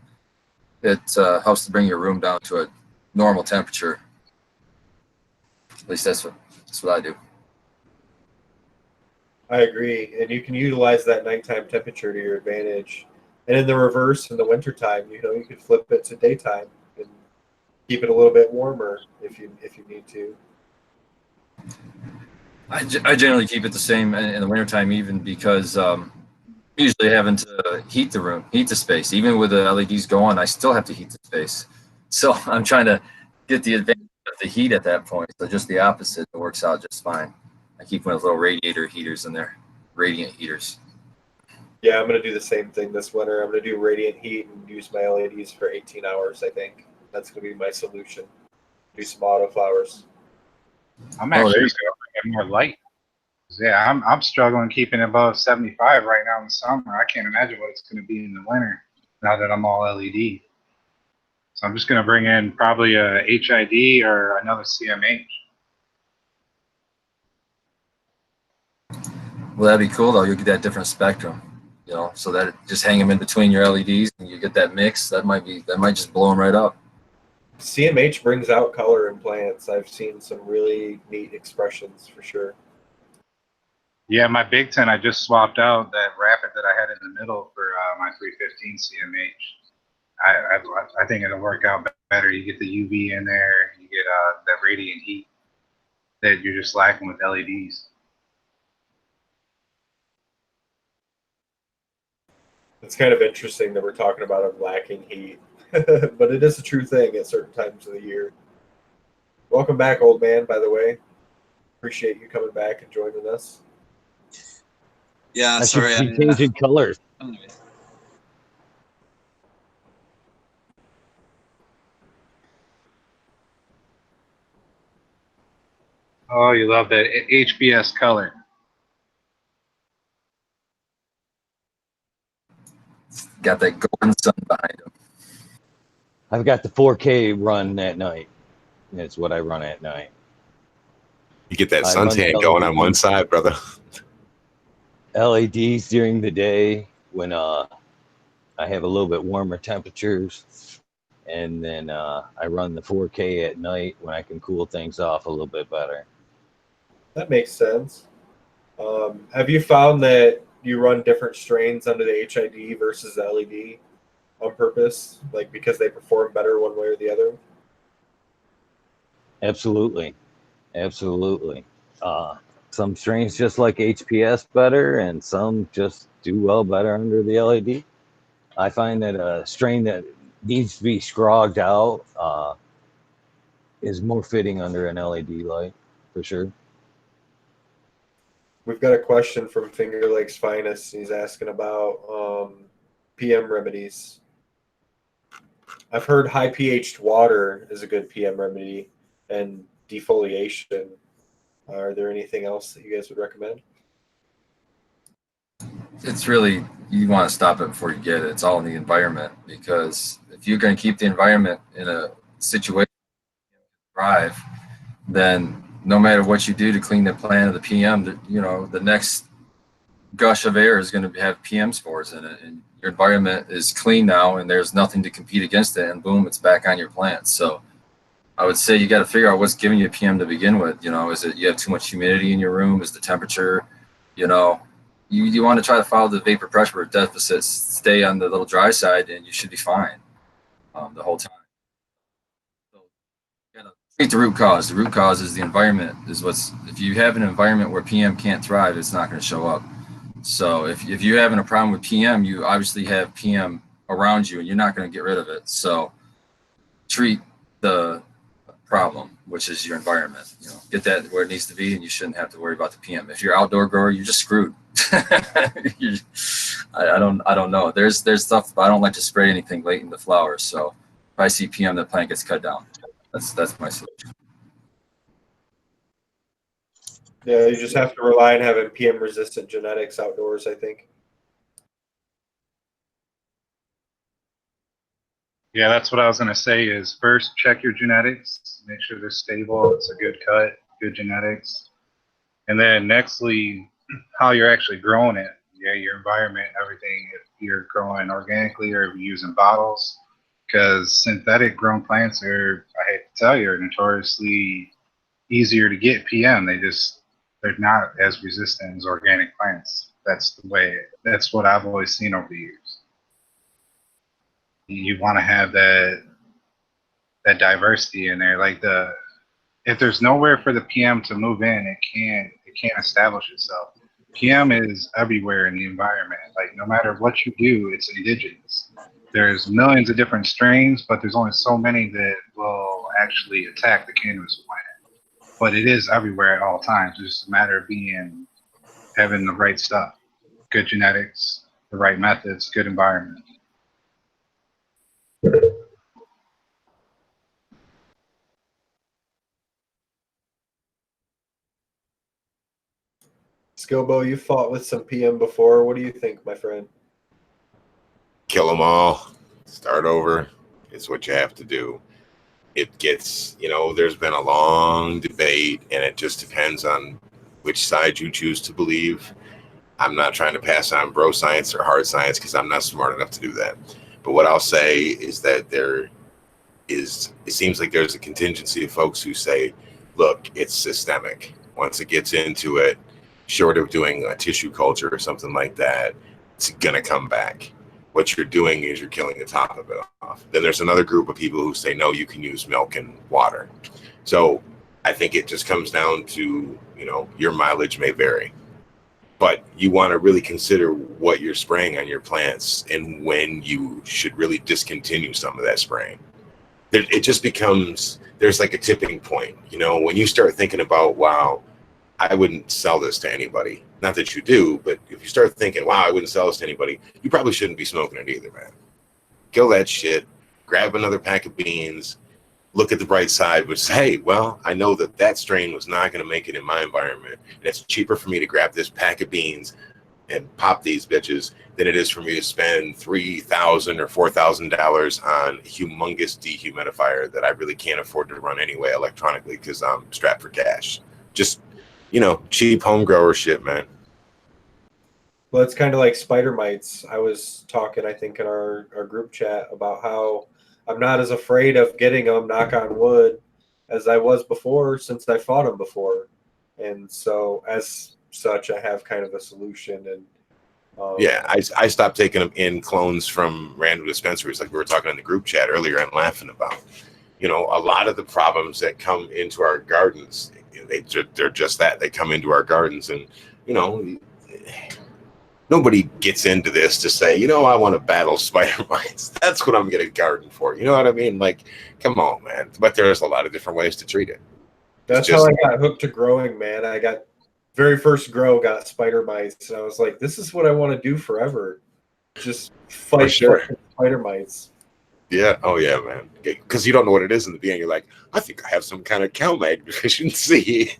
it helps to bring your room down to a normal temperature. At least that's what I do. I agree. And you can utilize that nighttime temperature to your advantage. And in the reverse, in the wintertime, you could flip it to daytime and keep it a little bit warmer if you need to. I generally keep it the same in the wintertime, even because usually having to heat the room, heat the space. Even with the LEDs going, I still have to heat the space. So I'm trying to get the advantage of the heat at that point. So just the opposite, it works out just fine. I keep one of those little radiator heaters in there, radiant heaters. Yeah, I'm going to do the same thing this winter. I'm going to do radiant heat and use my LEDs for 18 hours, I think. That's going to be my solution. Do some autoflowers. I'm actually going to get more light. Yeah, I'm struggling keeping above 75 right now in the summer. I can't imagine what it's going to be in the winter now that I'm all LED. So I'm just going to bring in probably a HID or another CMH. Well, that'd be cool though. You'll get that different spectrum, so that just hang them in between your LEDs and you get that mix. That might just blow them right up. CMH brings out color in plants. I've seen some really neat expressions for sure. Yeah, my Big Ten, I just swapped out that Rapid that I had in the middle for my 315 CMH. I think it'll work out better. You get the UV in there, you get that radiant heat that you're just lacking with LEDs. It's kind of interesting that we're talking about it lacking heat, but it is a true thing at certain times of the year. Welcome back, old man, by the way. Appreciate you coming back and joining us. Yeah, I sorry. should be changing colors. Oh, you love that HBS color. Got that golden sun behind him. I've got the 4K run at night. That's what I run at night. You get that suntan going on one side, brother. LEDs during the day when I have a little bit warmer temperatures, and then I run the 4K at night when I can cool things off a little bit better. That makes sense. Have you found that you run different strains under the HID versus the LED on purpose, like because they perform better one way or the other? Absolutely. Some strains just like HPS better, and some just do well better under the LED. I find that a strain that needs to be scrogged out is more fitting under an LED light, for sure. We've got a question from Finger Lakes Finest. He's asking about PM remedies. I've heard high pH water is a good PM remedy, and defoliation. Are there anything else that you guys would recommend? It's really, you want to stop it before you get it. It's all in the environment, because if you're going to keep the environment in a situation thrive, then no matter what you do to clean the plant of the PM, the next gush of air is going to have PM spores in it, and your environment is clean now, and there's nothing to compete against it, and boom, it's back on your plant. So I would say you got to figure out what's giving you PM to begin with. Is it you have too much humidity in your room? Is the temperature? You want to try to follow the vapor pressure deficit, stay on the little dry side, and you should be fine the whole time. So you gotta treat the root cause. The root cause is the environment. If you have an environment where PM can't thrive, it's not going to show up. So if you're having a problem with PM, you obviously have PM around you, and you're not going to get rid of it. So treat the problem, which is your environment. Get that where it needs to be, and you shouldn't have to worry about the PM. If you're outdoor grower, you're just screwed. I don't know. There's stuff, but I don't like to spray anything late in the flowers. So if I see PM, the plant gets cut down. That's my solution. Yeah, you just have to rely on having PM resistant genetics outdoors, I think. Yeah, that's what I was going to say is first check your genetics, make sure they're stable, it's a good cut, good genetics. And then nextly, how you're actually growing it. Yeah, your environment, everything, if you're growing organically or using bottles, because synthetic grown plants are, I hate to tell you, are notoriously easier to get PM. They're not as resistant as organic plants. That's what I've always seen over the years. You want to have that diversity in there. If there's nowhere for the PM to move in, it can't establish itself. PM is everywhere in the environment. No matter what you do, it's indigenous. There's millions of different strains, but there's only so many that will actually attack the cannabis plant. But it is everywhere at all times. It's just a matter of having the right stuff, good genetics, the right methods, good environment. Skilbo, you fought with some PM before. What do you think, my friend? Kill them all. Start over. It's what you have to do. It gets, there's been a long debate, and it just depends on which side you choose to believe. I'm not trying to pass on bro science or hard science because I'm not smart enough to do that. But what I'll say is that it seems like there's a contingency of folks who say, look, it's systemic. Once it gets into it, short of doing a tissue culture or something like that, it's going to come back. What you're doing is you're killing the top of it off. Then there's another group of people who say, no, you can use milk and water. So I think it just comes down to, your mileage may vary. But you want to really consider what you're spraying on your plants and when you should really discontinue some of that spraying. It just becomes, there's like a tipping point. When you start thinking about, wow, I wouldn't sell this to anybody. Not that you do, but if you start thinking, wow, I wouldn't sell this to anybody, you probably shouldn't be smoking it either, man. Kill that shit, grab another pack of beans, look at the bright side, but say, hey, well, I know that strain was not going to make it in my environment. And it's cheaper for me to grab this pack of beans and pop these bitches than it is for me to spend $3,000 or $4,000 on a humongous dehumidifier that I really can't afford to run anyway electronically because I'm strapped for cash. Just, cheap home grower shit, man. Well, it's kind of like spider mites. I was talking, I think, in our group chat about how I'm not as afraid of getting them, knock on wood, as I was before since I fought them before. And so as such, I have kind of a solution. And yeah, I stopped taking them in clones from random dispensaries like we were talking in the group chat earlier and laughing about. A lot of the problems that come into our gardens, they're just that. They come into our gardens and, nobody gets into this to say, I want to battle spider mites. That's what I'm going to garden for. You know what I mean? Come on, man. But there's a lot of different ways to treat it. That's how I got hooked to growing, man. I got very first grow got spider mites. And I was like, this is what I want to do forever. Just fight spider mites. Yeah. Oh, yeah, man. Because you don't know what it is in the beginning. You're like, I think I have some kind of CalMag deficiency.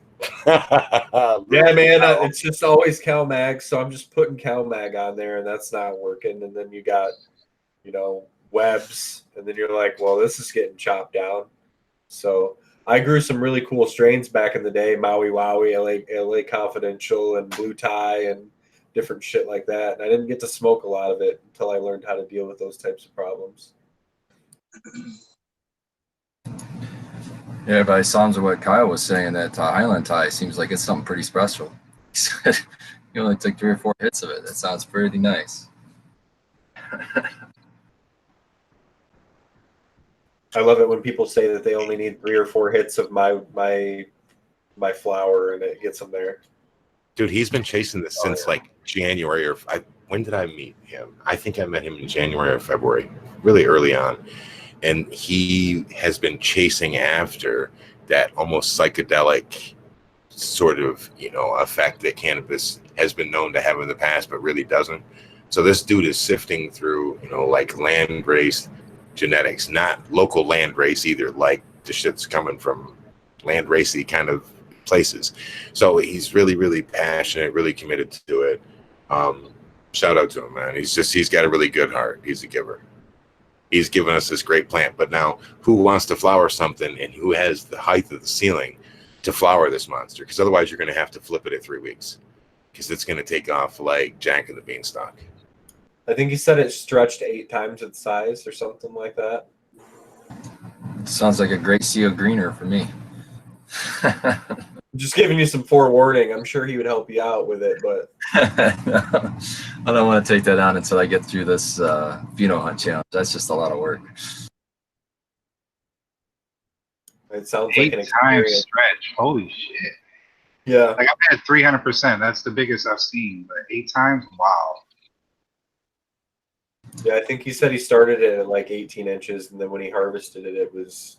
Yeah, man, it's just always CalMag, so I'm just putting CalMag on there, and that's not working. And then you got, webs, and then you're like, well, this is getting chopped down. So I grew some really cool strains back in the day, Maui Wowie, LA Confidential, and Blue Tie, and different shit like that. And I didn't get to smoke a lot of it until I learned how to deal with those types of problems. Yeah, by the sounds of what Kyle was saying, that Highland tie seems like it's something pretty special. He said you only took 3 or 4 hits of it. That sounds pretty nice. I love it when people say that they only need 3 or 4 hits of my flower and it gets them there. Dude, he's been chasing this since like January or when did I meet him? I think I met him in January or February, really early on. And he has been chasing after that almost psychedelic sort of, effect that cannabis has been known to have in the past, but really doesn't. So this dude is sifting through, like land-race genetics, not local land race either, like the shit's coming from land racy kind of places. So he's really, really passionate, really committed to it. Shout out to him, man. He's got a really good heart. He's a giver. He's given us this great plant, but now who wants to flower something and who has the height of the ceiling to flower this monster? Because otherwise you're going to have to flip it at 3 weeks because it's going to take off like Jack and the Beanstalk. I think he said it stretched 8 times its size or something like that. Sounds like a great sea of greener for me. Just giving you some forewarning. I'm sure he would help you out with it, but I don't want to take that on until I get through this pheno hunt challenge. That's just a lot of work. it sounds 8 like an times experience. stretch. Holy shit. Yeah. Like I've had 300%. That's the biggest I've seen. But 8 times? Wow. Yeah, I think he said he started it at like 18 inches, and then when he harvested it, it was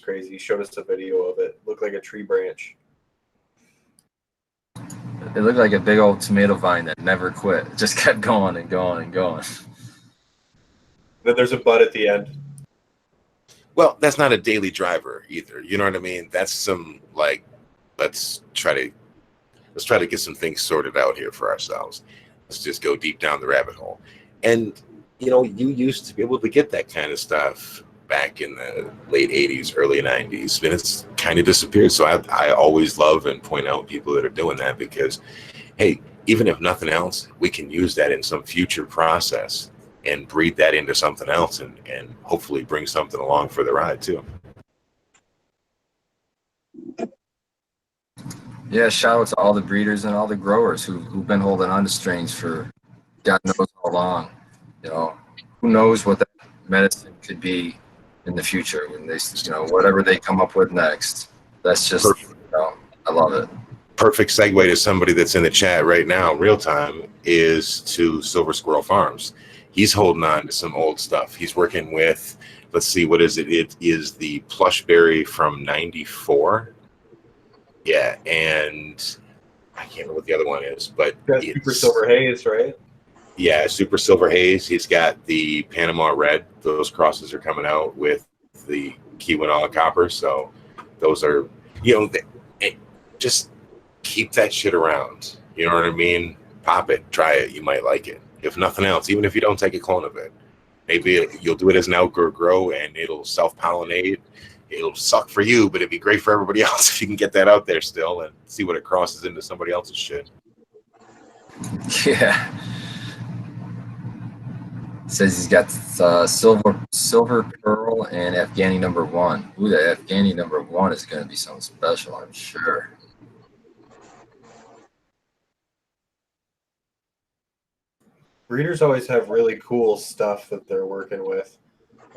crazy. He showed us a video of it. It looked like a tree branch. It looked like a big old tomato vine that never quit. It just kept going and going and going. Then there's a bud at the end. Well, that's not a daily driver either. You know what I mean? That's some like, let's try to get some things sorted out here for ourselves. Let's just go deep down the rabbit hole. And you used to be able to get that kind of stuff back in the late 80s, early 90s, and it's kind of disappeared. So I always love and point out people that are doing that because, hey, even if nothing else, we can use that in some future process and breed that into something else and hopefully bring something along for the ride too. Yeah, shout out to all the breeders and all the growers who've been holding on to strains for God knows how long. Who knows what that medicine could be in the future when they, whatever they come up with next. That's just, I love it. Perfect segue to somebody that's in the chat right now, real time, is to Silver Squirrel Farms. He's holding on to some old stuff. He's working with, let's see, what is it? It is the Plush Berry from 94. Yeah, and I can't remember what the other one is, but That's Super Silver Haze, right? Yeah, Super Silver Haze. He's got the Panama Red. Those crosses are coming out with the Keweenaw Copper. So those are, just keep that shit around. You know what I mean? Pop it, try it. You might like it. If nothing else, even if you don't take a clone of it, maybe you'll do it as an outdoor grow and it'll self-pollinate. It'll suck for you, but it'd be great for everybody else if you can get that out there still and see what it crosses into somebody else's shit. Yeah. Says he's got silver pearl and Afghani number 1. Ooh, that Afghani number 1 is going to be something special, I'm sure. Breeders always have really cool stuff that they're working with.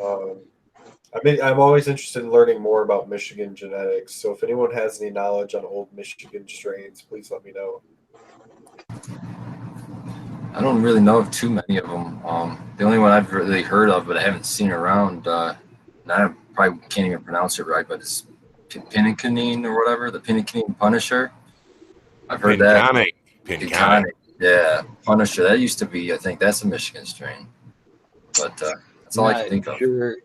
I'm always interested in learning more about Michigan genetics. So if anyone has any knowledge on old Michigan strains, please let me know. I don't really know of too many of them. The only one I've really heard of, but I haven't seen around, and I probably can't even pronounce it right, but it's Pinnacanine or whatever, the Pinnacanine Punisher. I've heard that. Pinconic. Yeah, Punisher. That used to be, I think that's a Michigan strain. But that's all I can think of. Sure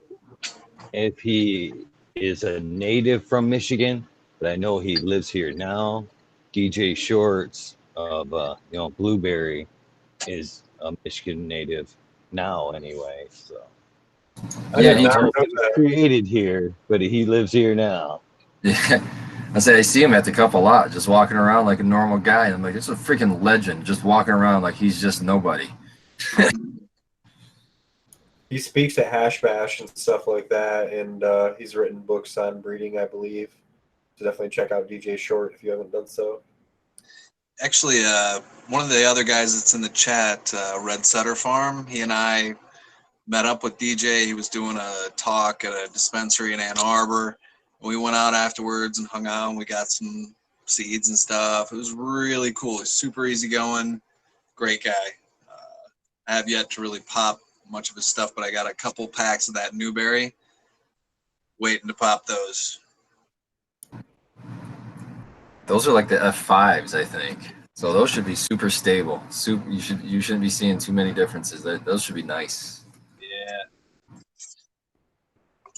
if he is a native from Michigan, but I know he lives here now. DJ Shorts of Blueberry is a Michigan native now, anyway. So I Yeah, did he not know he was that. created here, but he lives here now. Yeah, I see him at the Cup a lot, just walking around like a normal guy. And I'm like, it's a freaking legend, just walking around like he's just nobody. He speaks at Hash Bash and stuff like that, and he's written books on breeding, I believe. So definitely check out DJ Short if you haven't done so. Actually, one of the other guys that's in the chat, Red Setter Farm, he and I met up with DJ. He was doing a talk at a dispensary in Ann Arbor. We went out afterwards and hung out, and we got some seeds and stuff. It was really cool. He's super easygoing, great guy. I have yet to really pop much of his stuff, but I got a couple packs of that Newberry. Waiting to pop those. Those are like the F5s, I think. So those should be super stable. You shouldn't be seeing too many differences. Those should be nice. Yeah.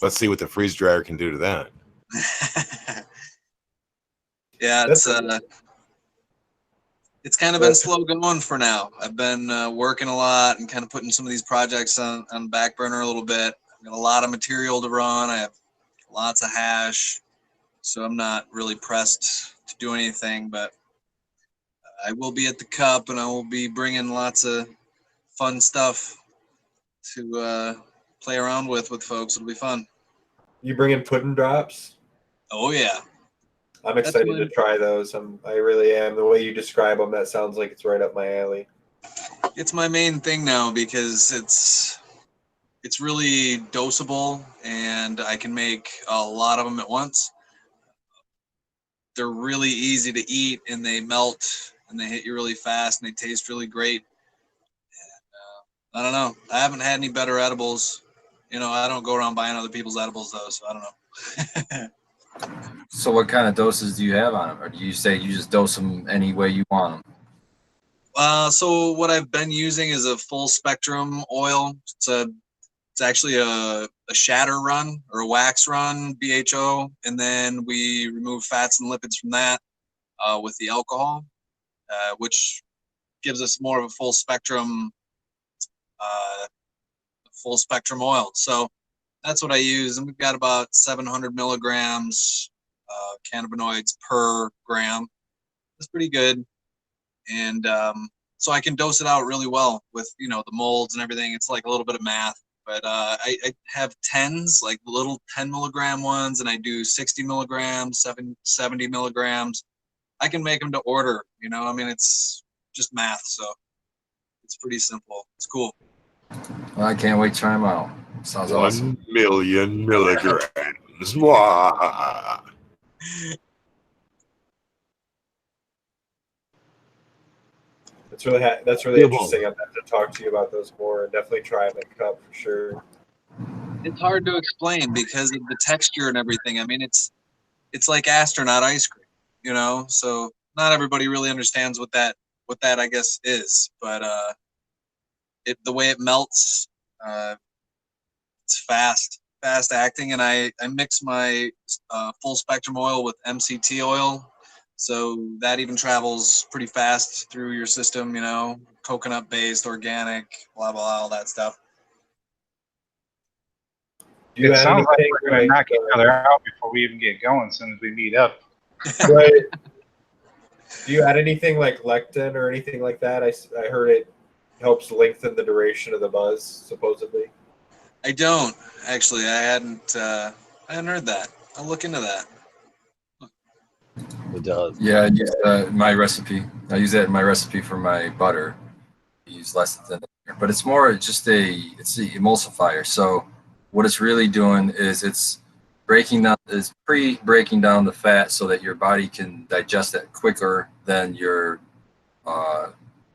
Let's see what the freeze dryer can do to that. Yeah, it's kind of been slow going for now. I've been working a lot and kind of putting some of these projects on the back burner a little bit. I've got a lot of material to run. I have lots of hash, so I'm not really pressed to do anything, but I will be at the Cup, and I will be bringing lots of fun stuff to play around with folks. It'll be fun. You bring in pudding drops? Oh, yeah. I'm excited to try those. I really am. The way you describe them, that sounds like it's right up my alley. It's my main thing now because it's really dosable, and I can make a lot of them at once. They're really easy to eat, and they melt, and they hit you really fast, and they taste really great. And, I don't know. I haven't had any better edibles. I don't go around buying other people's edibles, though, so I don't know. So what kind of doses do you have on them? Or do you say you just dose them any way you want them? So what I've been using is a full spectrum oil. It's actually a shatter run or a wax run, BHO, and then we remove fats and lipids from that with the alcohol, which gives us more of a full spectrum oil. So that's what I use, and we've got about 700 milligrams cannabinoids per gram. That's pretty good, and so I can dose it out really well with the molds and everything. It's like a little bit of math, but I have 10s, like little 10 milligram ones, and I do 60 milligrams, 70 milligrams. I can make them to order. It's just math, so it's pretty simple. It's cool. Well, I can't wait to try them out. Sounds awesome. 1 million milligrams. Wow. That's really interesting. I'd have to talk to you about those more, and definitely try them at Cup for sure. It's hard to explain because of the texture and everything. It's like astronaut ice cream, so not everybody really understands what that I guess is, but the way it melts, it's fast acting, and I mix my full spectrum oil with MCT oil, so that even travels pretty fast through your system, coconut based, organic, blah blah, all that stuff. It sounds like we're going to knock each other out before we even get going as soon as we meet up. Right. Do you add anything like lectin or anything like that? I heard it helps lengthen the duration of the buzz, supposedly. I don't actually. I hadn't heard that. I'll look into that. It does. Yeah, I use my recipe. I use that in my recipe for my butter. I use less than that, but it's more just it's the emulsifier. So what it's really doing is it's pre-breaking down the fat so that your body can digest it quicker than your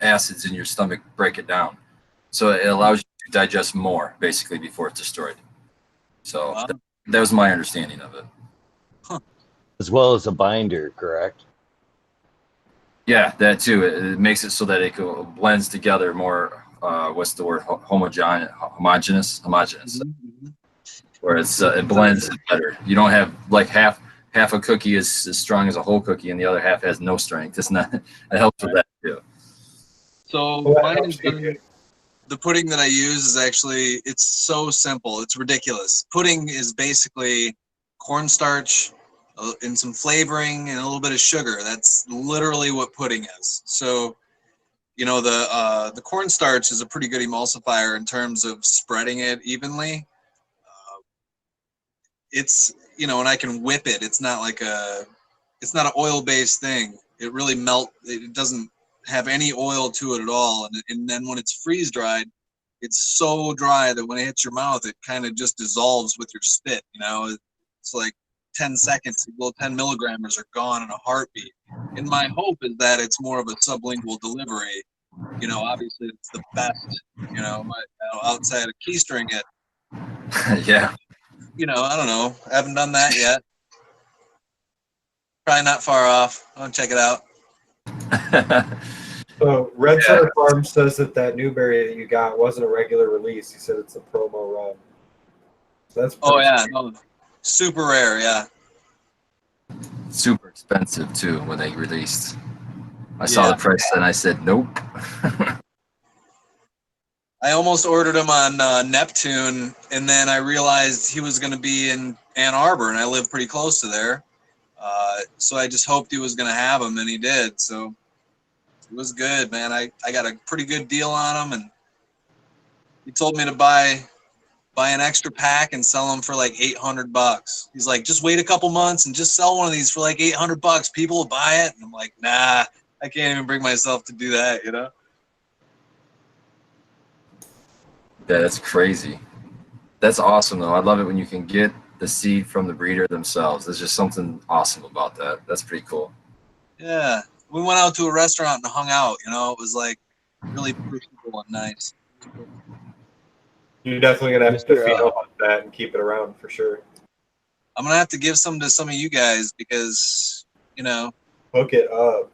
acids in your stomach break it down. So it allows you to digest more basically before it's destroyed. So Wow. that was my understanding of it. As well as a binder, correct? Yeah, that too. It makes it so that it blends together more. What's the word? Homogeneous. Mm-hmm. Where it blends better. You don't have like half half a cookie is as strong as a whole cookie, and the other half has no strength. It's not. It helps with that too. So Well, that mine helps is you done. get- The pudding that I use is actually, it's so simple. It's ridiculous. Pudding is basically cornstarch and some flavoring and a little bit of sugar. That's literally what pudding is. So, you know, the cornstarch is a pretty good emulsifier in terms of spreading it evenly. It's, you know, and I can whip it. It's not an oil-based thing. It really it doesn't have any oil to it at all. And then when it's freeze dried, it's so dry that when it hits your mouth, it kind of just dissolves with your spit. You know, it's like 10 seconds, little 10 milligrammers are gone in a heartbeat. And my hope is that it's more of a sublingual delivery. You know, obviously it's the best, outside of keystring it. Yeah. You know, I don't know. I haven't done that yet. Probably not far off. I'll check it out. So Red Center Farm says that Newberry that you got wasn't a regular release. He said it's a promo run. So that's Oh pretty yeah, sweet. no, super rare. Yeah. Super expensive too when they released. I saw Yeah. the price and I said nope. I almost ordered him on Neptune, and then I realized he was going to be in Ann Arbor, and I live pretty close to there. So I just hoped he was going to have him, and he did. So it was good, man. I got a pretty good deal on him, and he told me to buy an extra pack and sell them for like $800. He's like, just wait a couple months and just sell one of these for like $800. People will buy it. And I'm like, nah, I can't even bring myself to do that, you know? Yeah, that's crazy. That's awesome though. I love it when you can get the seed from the breeder themselves. There's just something awesome about that. That's pretty cool. Yeah. We went out to a restaurant and hung out, you know? It was like really personable and nice. You're definitely gonna have to Mr. feed on that and keep it around for sure. I'm going to have to give some to some of you guys because, you know, Hook it up.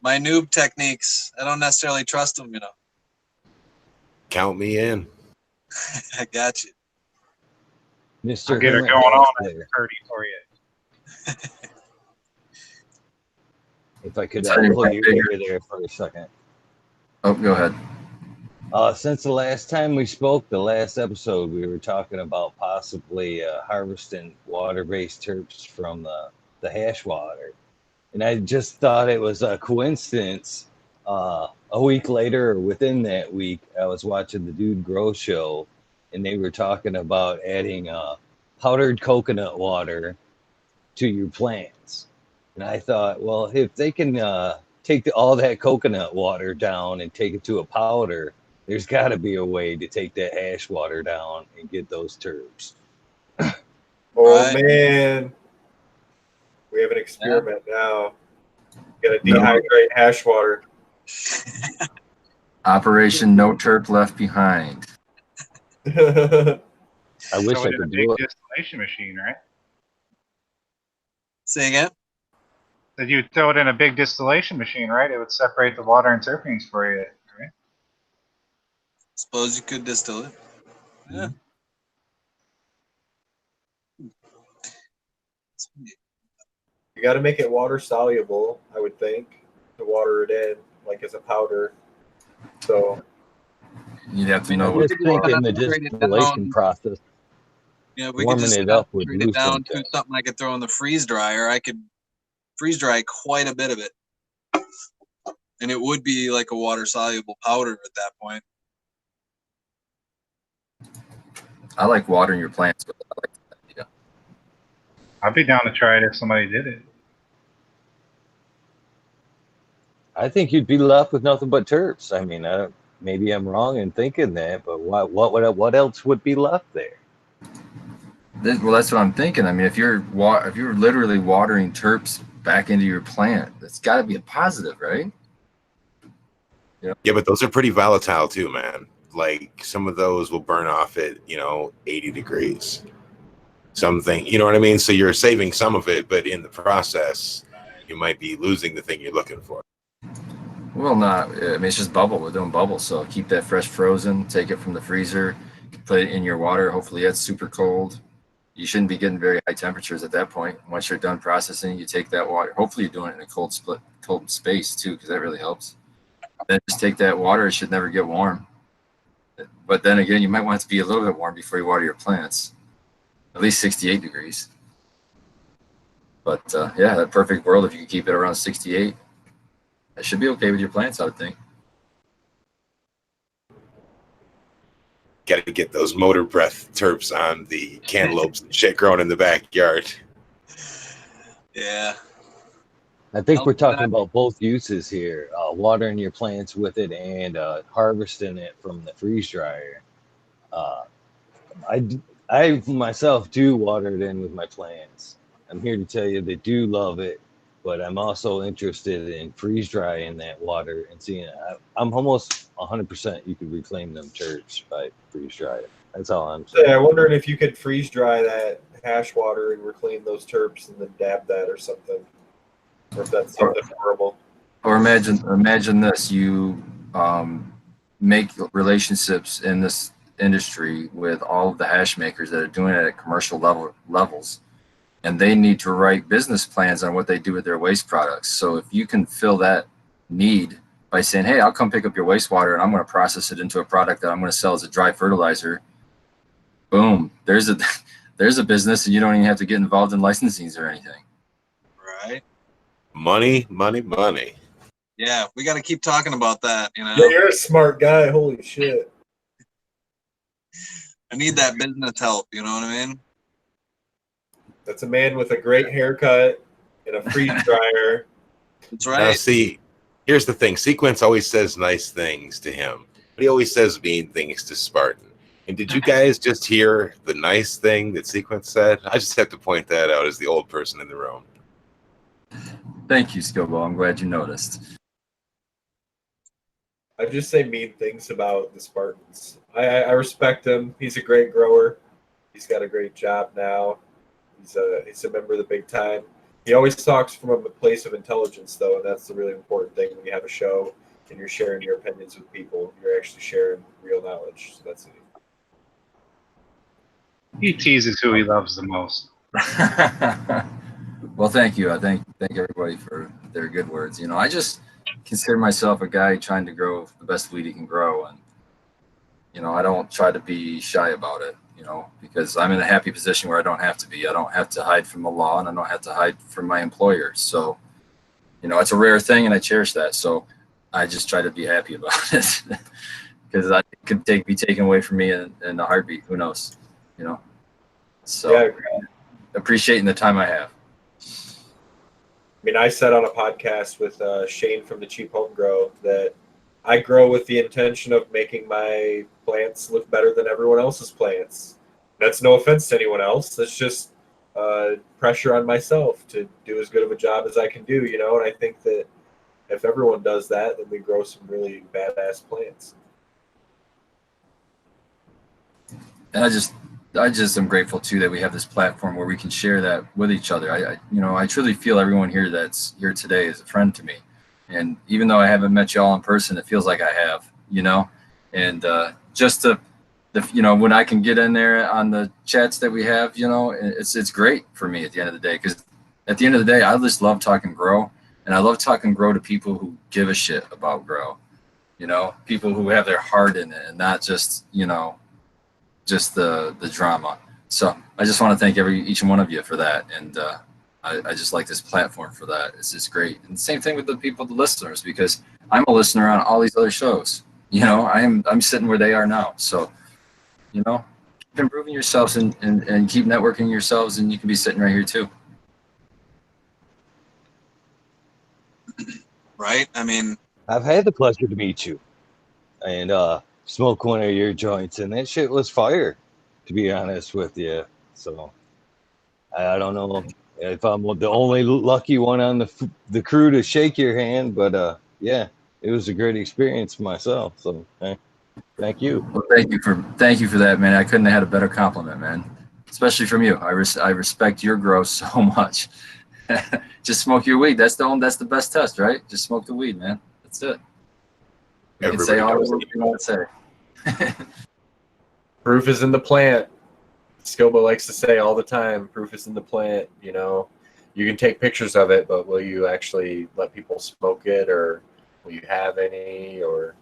my noob techniques, I don't necessarily trust them, you know? Count me in. I got you. Mr. I'll get her Hermit going on House at there. 30 for you. If I could Tell you pull what, you bigger- over there for a second. Oh, go ahead. Since the last time we spoke, the last episode, we were talking about possibly harvesting water-based terps from the hash water. And I just thought it was a coincidence. A week later, or within that week, I was watching the Dude Grow show, and they were talking about adding powdered coconut water to your plants. And I thought, well, if they can take all that coconut water down and take it to a powder, there's got to be a way to take that hash water down and get those terps. Oh Right. man, we have an experiment now. Got to dehydrate hash water. Operation No Terp Left Behind. I wish Throw I it in a could big do it. distillation machine, right? Say again? That you throw it in a big distillation machine, right? It would separate the water and terpenes for you, right? Suppose you could distill it. Yeah. You got to make it water soluble, I would think, to water it in, like as a powder. So You'd have to I know I what. just think in the Concentrate it distillation down. process, You know, if we could warming just it up would concentrate it lose down some to things. something I could throw in the freeze dryer, I could freeze dry quite a bit of it. And it would be like a water soluble powder at that point. I like watering your plants, but I like that idea. I'd be down to try it if somebody did it. I think you'd be left with nothing but terps. I mean, maybe I'm wrong in thinking that, but what else would be left there? Well, that's what I'm thinking. I mean, if you're literally watering terps back into your plant, that's got to be a positive, right? Yeah, but those are pretty volatile too, man. Like some of those will burn off at 80 degrees. Something, you know what I mean? So you're saving some of it, but in the process, you might be losing the thing you're looking for. Well, not. I mean, it's just bubble. We're doing bubble, so keep that fresh frozen. Take it from the freezer, put it in your water. Hopefully, it's super cold. you shouldn't be getting very high temperatures at that point. Once you're done processing, you take that water. Hopefully you're doing it in a cold space too, because that really helps. Then just take that water. It should never get warm. But then again, you might want it to be a little bit warm before you water your plants. At least 68 degrees. But yeah, that perfect world, if you can keep it around 68, that should be okay with your plants, I would think. Got to get those motor breath terps on the cantaloupes and shit growing in the backyard. Yeah. I think we're talking about both uses here: watering your plants with it and harvesting it from the freeze dryer. I myself do water it in with my plants. I'm here to tell you they do love it, but I'm also interested in freeze drying that water and seeing it. I'm almost 100% you could reclaim them terps by freeze drying. That's all I'm saying. Yeah, I'm wondering if you could freeze dry that hash water and reclaim those terps and then dab that or something. Or if that's something horrible. Or imagine this: you make relationships in this industry with all of the hash makers that are doing it at commercial levels, and they need to write business plans on what they do with their waste products. So if you can fill that need by saying, hey, I'll come pick up your wastewater and I'm going to process it into a product that I'm going to sell as a dry fertilizer, boom, there's a business, and you don't even have to get involved in licensings or anything. Right. Money, money, money. Yeah, we got to keep talking about that. You know, Yeah, you're a smart guy. Holy shit. I need that business help. You know what I mean? That's a man with a great haircut and a freeze dryer. That's Now, right. see, here's the thing. Sequence always says nice things to him, but he always says mean things to Spartan. And did you guys just hear the nice thing that Sequence said? I just have to point that out as the old person in the room. Thank you, Skillball. I'm glad you noticed. I just say mean things about the Spartans. I respect him. He's a great grower. He's got a great job now. He's a member of the big time. He always talks from a place of intelligence, though, and that's the really important thing when you have a show and you're sharing your opinions with people. You're actually sharing real knowledge. So that's it. He teases who he loves the most. Well, thank you. I thank everybody for their good words. You know, I just consider myself a guy trying to grow the best weed he can grow, and you know, I don't try to be shy about it. You know, because I'm in a happy position where I don't have to be. I don't have to hide from the law, and I don't have to hide from my employer. So, you know, it's a rare thing, and I cherish that. So, I just try to be happy about it, because it could be taken away from me in a heartbeat. Who knows? You know. So, Yeah, appreciating the time I have. I mean, I said on a podcast with Shane from the Cheap Home Grow that I grow with the intention of making my plants look better than everyone else's plants. That's no offense to anyone else. That's just pressure on myself to do as good of a job as I can do, you know? And I think that if everyone does that, then we grow some really badass plants. And I just am grateful too that we have this platform where we can share that with each other. I truly feel everyone here that's here today is a friend to me. And even though I haven't met you all in person, it feels like I have, you know, and just you know, when I can get in there on the chats that we have, you know, it's great for me at the end of the day, because at the end of the day, I just love talking grow, and I love talking grow to people who give a shit about grow, you know, people who have their heart in it and not just, you know, just the drama. So I just want to thank each one of you for that. And I just like this platform for that. It's just great. And same thing with the people, the listeners, because I'm a listener on all these other shows. You know, I'm sitting where they are now. So, you know, keep improving yourselves and keep networking yourselves, and you can be sitting right here too. Right? I mean, I've had the pleasure to meet you and smoke one of your joints, and that shit was fire, to be honest with you. So I don't know if I'm the only lucky one on the crew to shake your hand, but yeah, it was a great experience for myself. So thank you. Well, thank you for that, man. I couldn't have had a better compliment, man. Especially from you. I respect your growth so much. Just smoke your weed. That's the best test, right? Just smoke the weed, man. That's it. You can say all the words you want to say. Proof is in the plant. Scoba likes to say all the time, proof is in the plant. You know, you can take pictures of it, but will you actually let people smoke it, or will you have any, or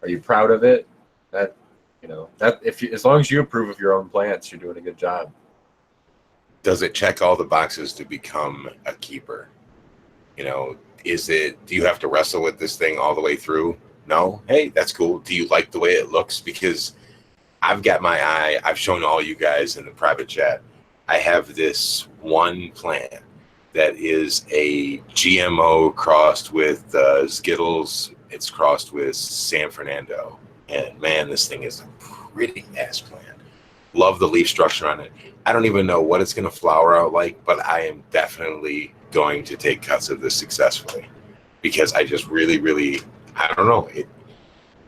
are you proud of it? That, you know, that if you, as long as you approve of your own plants, you're doing a good job. Does it check all the boxes to become a keeper? You know, do you have to wrestle with this thing all the way through? No? Hey, that's cool. Do you like the way it looks? Because I've got my eye, I've shown all you guys in the private chat. I have this one plant that is a GMO crossed with Skittles. It's crossed with San Fernando. And man, this thing is a pretty ass plant. Love the leaf structure on it. I don't even know what it's going to flower out like, but I am definitely going to take cuts of this successfully because I just really, I don't know.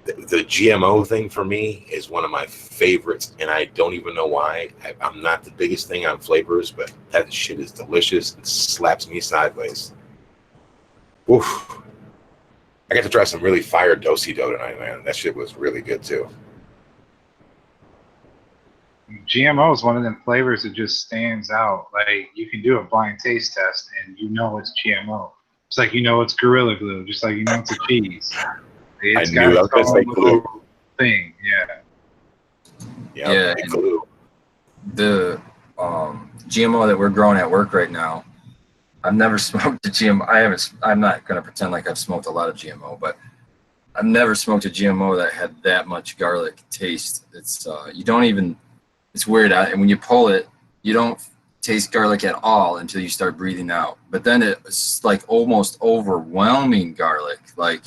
The GMO thing for me is one of my favorites, and I don't even know why. I'm not the biggest thing on flavors, but that shit is delicious. It slaps me sideways. Oof. I got to try some really fire do-si-do tonight, man. That shit was really good too. GMO is one of them flavors that just stands out. Like, you can do a blind taste test and you know it's GMO. It's like, you know it's Gorilla Glue, just like you know it's a cheese. It's I knew I was going to say glue. Thing, yeah. Yeah, glue. The GMO that we're growing at work right now, I've never smoked a GMO. I'm not going to pretend like I've smoked a lot of GMO, but I've never smoked a GMO that had that much garlic taste. It's you don't even. It's weird, and when you pull it, you don't taste garlic at all until you start breathing out. But then it's like almost overwhelming garlic. Like,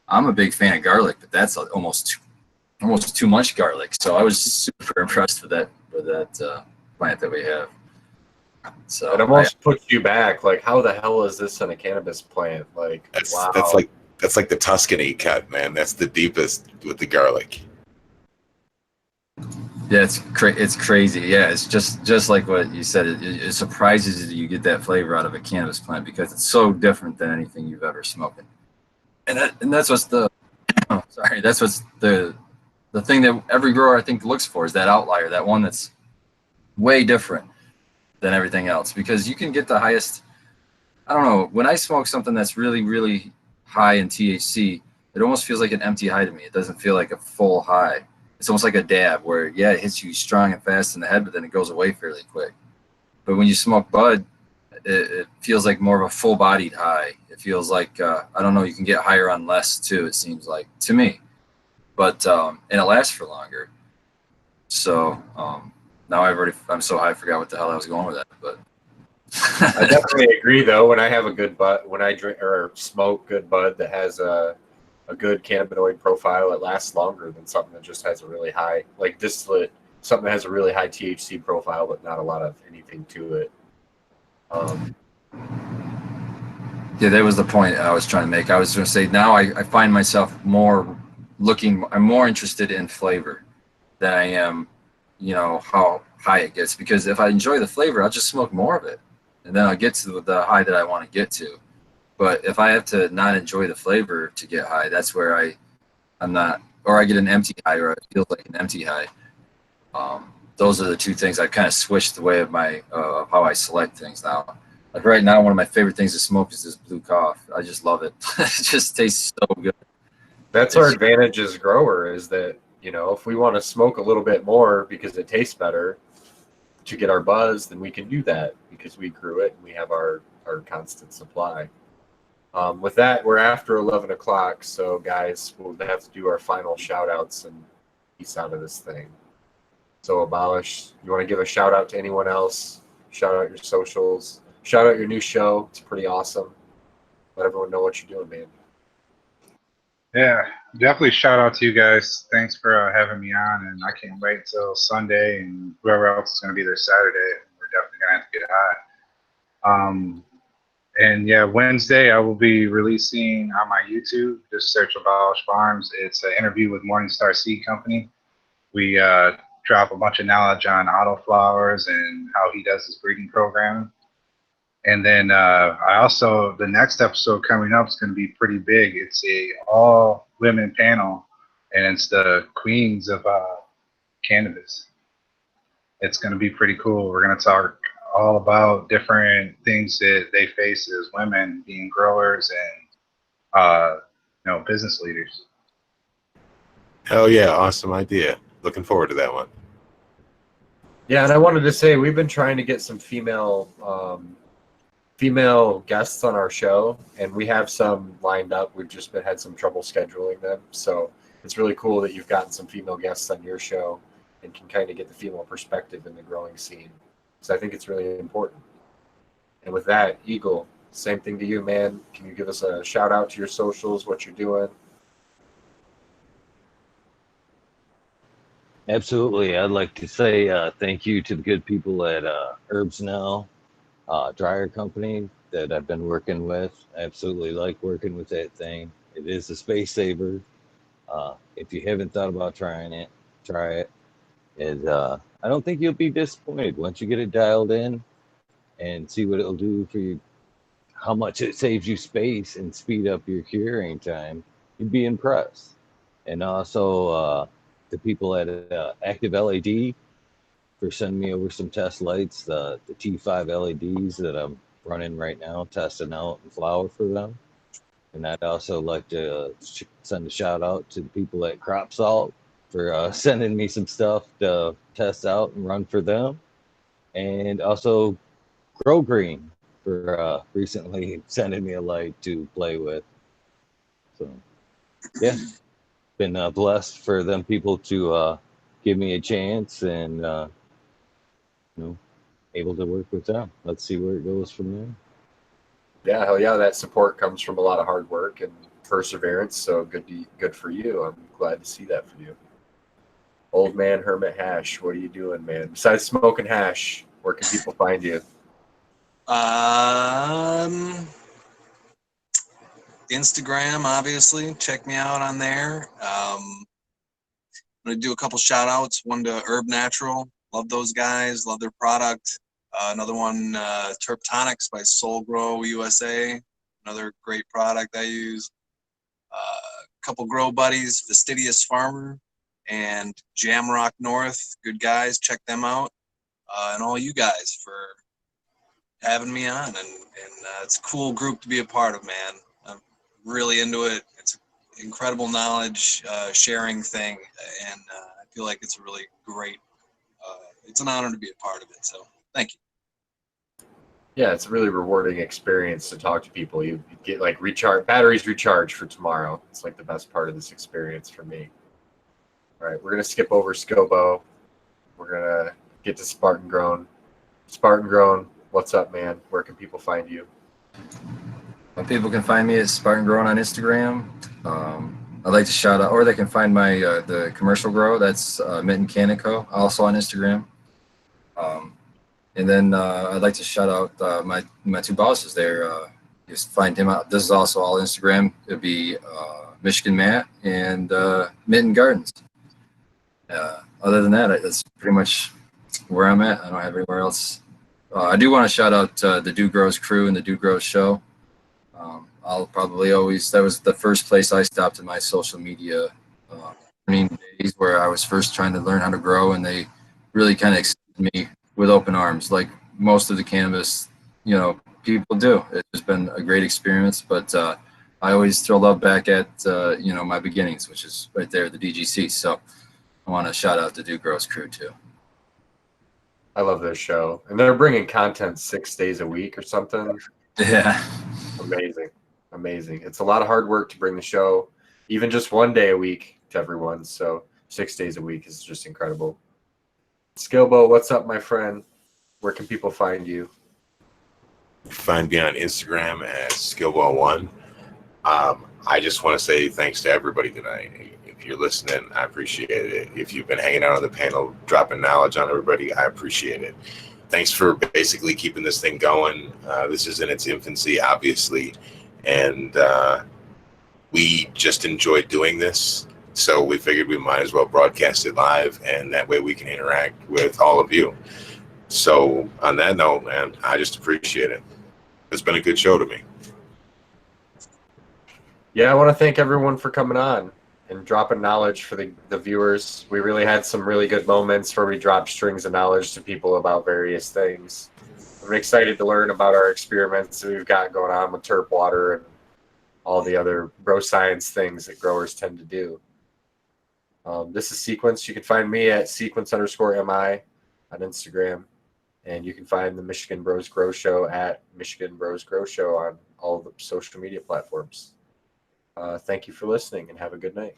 I'm a big fan of garlic, but that's almost too much garlic. So I was super impressed with that plant that we have. So it almost puts you back. Like, how the hell is this in a cannabis plant? Like, wow. That's like the Tuscany cut, man. That's the deepest with the garlic. Yeah, it's crazy. Yeah, it's just like what you said. It surprises you get that flavor out of a cannabis plant because it's so different than anything you've ever smoked. And that's what's the thing that every grower I think looks for is that outlier, that one that's way different than everything else. Because you can get the highest. I don't know. When I smoke something that's really, really high in THC, it almost feels like an empty high to me. It doesn't feel like a full high. It's almost like a dab where, yeah, it hits you strong and fast in the head, but then it goes away fairly quick. But when you smoke bud, it feels like more of a full-bodied high. It feels like, I don't know, you can get higher on less, too, it seems like, to me. But, and it lasts for longer. So now I'm so high, I forgot what the hell I was going with that. But I definitely agree, though. When I have a good bud, when I drink or smoke good bud that has a good cannabinoid profile, it lasts longer than something that just has a really high, like distillate, something that has a really high THC profile, but not a lot of anything to it. Yeah, that was the point I was trying to make. I was going to say now I find myself I'm more interested in flavor than I am, how high it gets. Because if I enjoy the flavor, I'll just smoke more of it. And then I'll get to the high that I want to get to. But if I have to not enjoy the flavor to get high, that's where I'm not, or I get an empty high, or it feels like an empty high. Those are the two things. I kind of switched the way of my of how I select things now. Like right now, one of my favorite things to smoke is this blue cough. I just love it. It just tastes so good. That's our advantage as grower is that, if we want to smoke a little bit more because it tastes better to get our buzz, then we can do that because we grew it and we have our constant supply. With that, we're after 11 o'clock. So guys, we'll have to do our final shout outs and piece out of this thing. So Abolish, you want to give a shout out to anyone else? Shout out your socials. Shout out your new show. It's pretty awesome. Let everyone know what you're doing, man. Yeah, definitely shout out to you guys. Thanks for having me on, and I can't wait till Sunday and whoever else is going to be there Saturday. We're definitely going to have to get high. And yeah, Wednesday I will be releasing on my YouTube. Just search Abolish Farms. It's an interview with Morningstar Seed Company. We drop a bunch of knowledge on autoflowers and how he does his breeding program. And then the next episode coming up is going to be pretty big. It's a all women panel, and it's the queens of cannabis. it's going to be pretty cool. We're going to talk all about different things that they face as women being growers and business leaders. Hell yeah, awesome idea. Looking forward to that one. Yeah, and I wanted to say we've been trying to get some female guests on our show, and we have some lined up. We've just had some trouble scheduling them, so it's really cool that you've gotten some female guests on your show and can kind of get the female perspective in the growing scene. So I think it's really important. And with that, Eagle, same thing to you, man. Can you give us a shout out to your socials, what you're doing? Absolutely. I'd like to say thank you to the good people at Herbs Now dryer company that I've been working with. I absolutely like working with that thing. It is a space saver. If you haven't thought about trying it, try it. And I don't think you'll be disappointed once you get it dialed in and see what it'll do for you, how much it saves you space and speed up your curing time. You'd be impressed. And also the people at Active LED for sending me over some test lights, the T5 LEDs that I'm running right now, testing out in flower for them. And I'd also like to send a shout out to the people at Crop Salt for sending me some stuff to test out and run for them. And also Grow Green for recently sending me a light to play with. So, yeah, been blessed for them people to give me a chance and, able to work with them. Let's see where it goes from there. Yeah, hell yeah, that support comes from a lot of hard work and perseverance. So good for you. I'm glad to see that for you. Old man Hermit Hash, what are you doing, man? Besides smoking hash, where can people find you? Instagram, obviously. Check me out on there. I'm gonna do a couple shout outs. One to Herb Natural. Love those guys. Love their product. Another one, Terptonics by Soul Grow USA. Another great product I use. A couple Grow Buddies, Fastidious Farmer and Jamrock North. Good guys. Check them out. And all you guys for having me on. And it's a cool group to be a part of, man. I'm really into it. It's an incredible knowledge sharing thing. And I feel like it's a really great, it's an honor to be a part of it. So thank you. Yeah, it's a really rewarding experience to talk to people. You get like batteries recharged for tomorrow. It's like the best part of this experience for me. All right, we're gonna skip over Scobo. We're gonna get to Spartan Grown. Spartan Grown, what's up, man? Where can people find you? People can find me at Spartan Grown on Instagram. I'd like to shout out, or they can find my the commercial grow. That's Mitten Canico, also on Instagram. And then I'd like to shout out my two bosses there. Just find him out. This is also all Instagram. It'd be Michigan Matt and Mitten Gardens. Other than that, that's pretty much where I'm at. I don't have anywhere else. I do want to shout out the Dude Grows crew and the Dude Grows show. I'll probably always, that was the first place I stopped in my social media learning days where I was first trying to learn how to grow, and they really kind of accepted me with open arms, like most of the cannabis, people do. It's been a great experience, but I always throw love back at, my beginnings, which is right there, the DGC. So I want to shout out the Dude Grows crew too. I love their show. And they're bringing content 6 days a week or something. Yeah. Amazing. It's a lot of hard work to bring the show, even just 1 day a week to everyone. So 6 days a week is just incredible. Skilbo, what's up, my friend? Where can people find you? Find me on Instagram at Skillball1. I just want to say thanks to everybody tonight. If you're listening, I appreciate it. If you've been hanging out on the panel, dropping knowledge on everybody, I appreciate it. Thanks for basically keeping this thing going. This is in its infancy, obviously, and we just enjoyed doing this. So we figured we might as well broadcast it live, and that way we can interact with all of you. So on that note, man, I just appreciate it. It's been a good show to me. Yeah, I want to thank everyone for coming on. and dropping knowledge for the viewers. We really had some really good moments where we dropped strings of knowledge to people about various things. I'm excited to learn about our experiments that we've got going on with turp water and all the other bro science things that growers tend to do. This is Sequence. You can find me at sequence_mi on Instagram. And you can find the Michigan Bros Grow Show at Michigan Bros Grow Show on all the social media platforms. Thank you for listening and have a good night.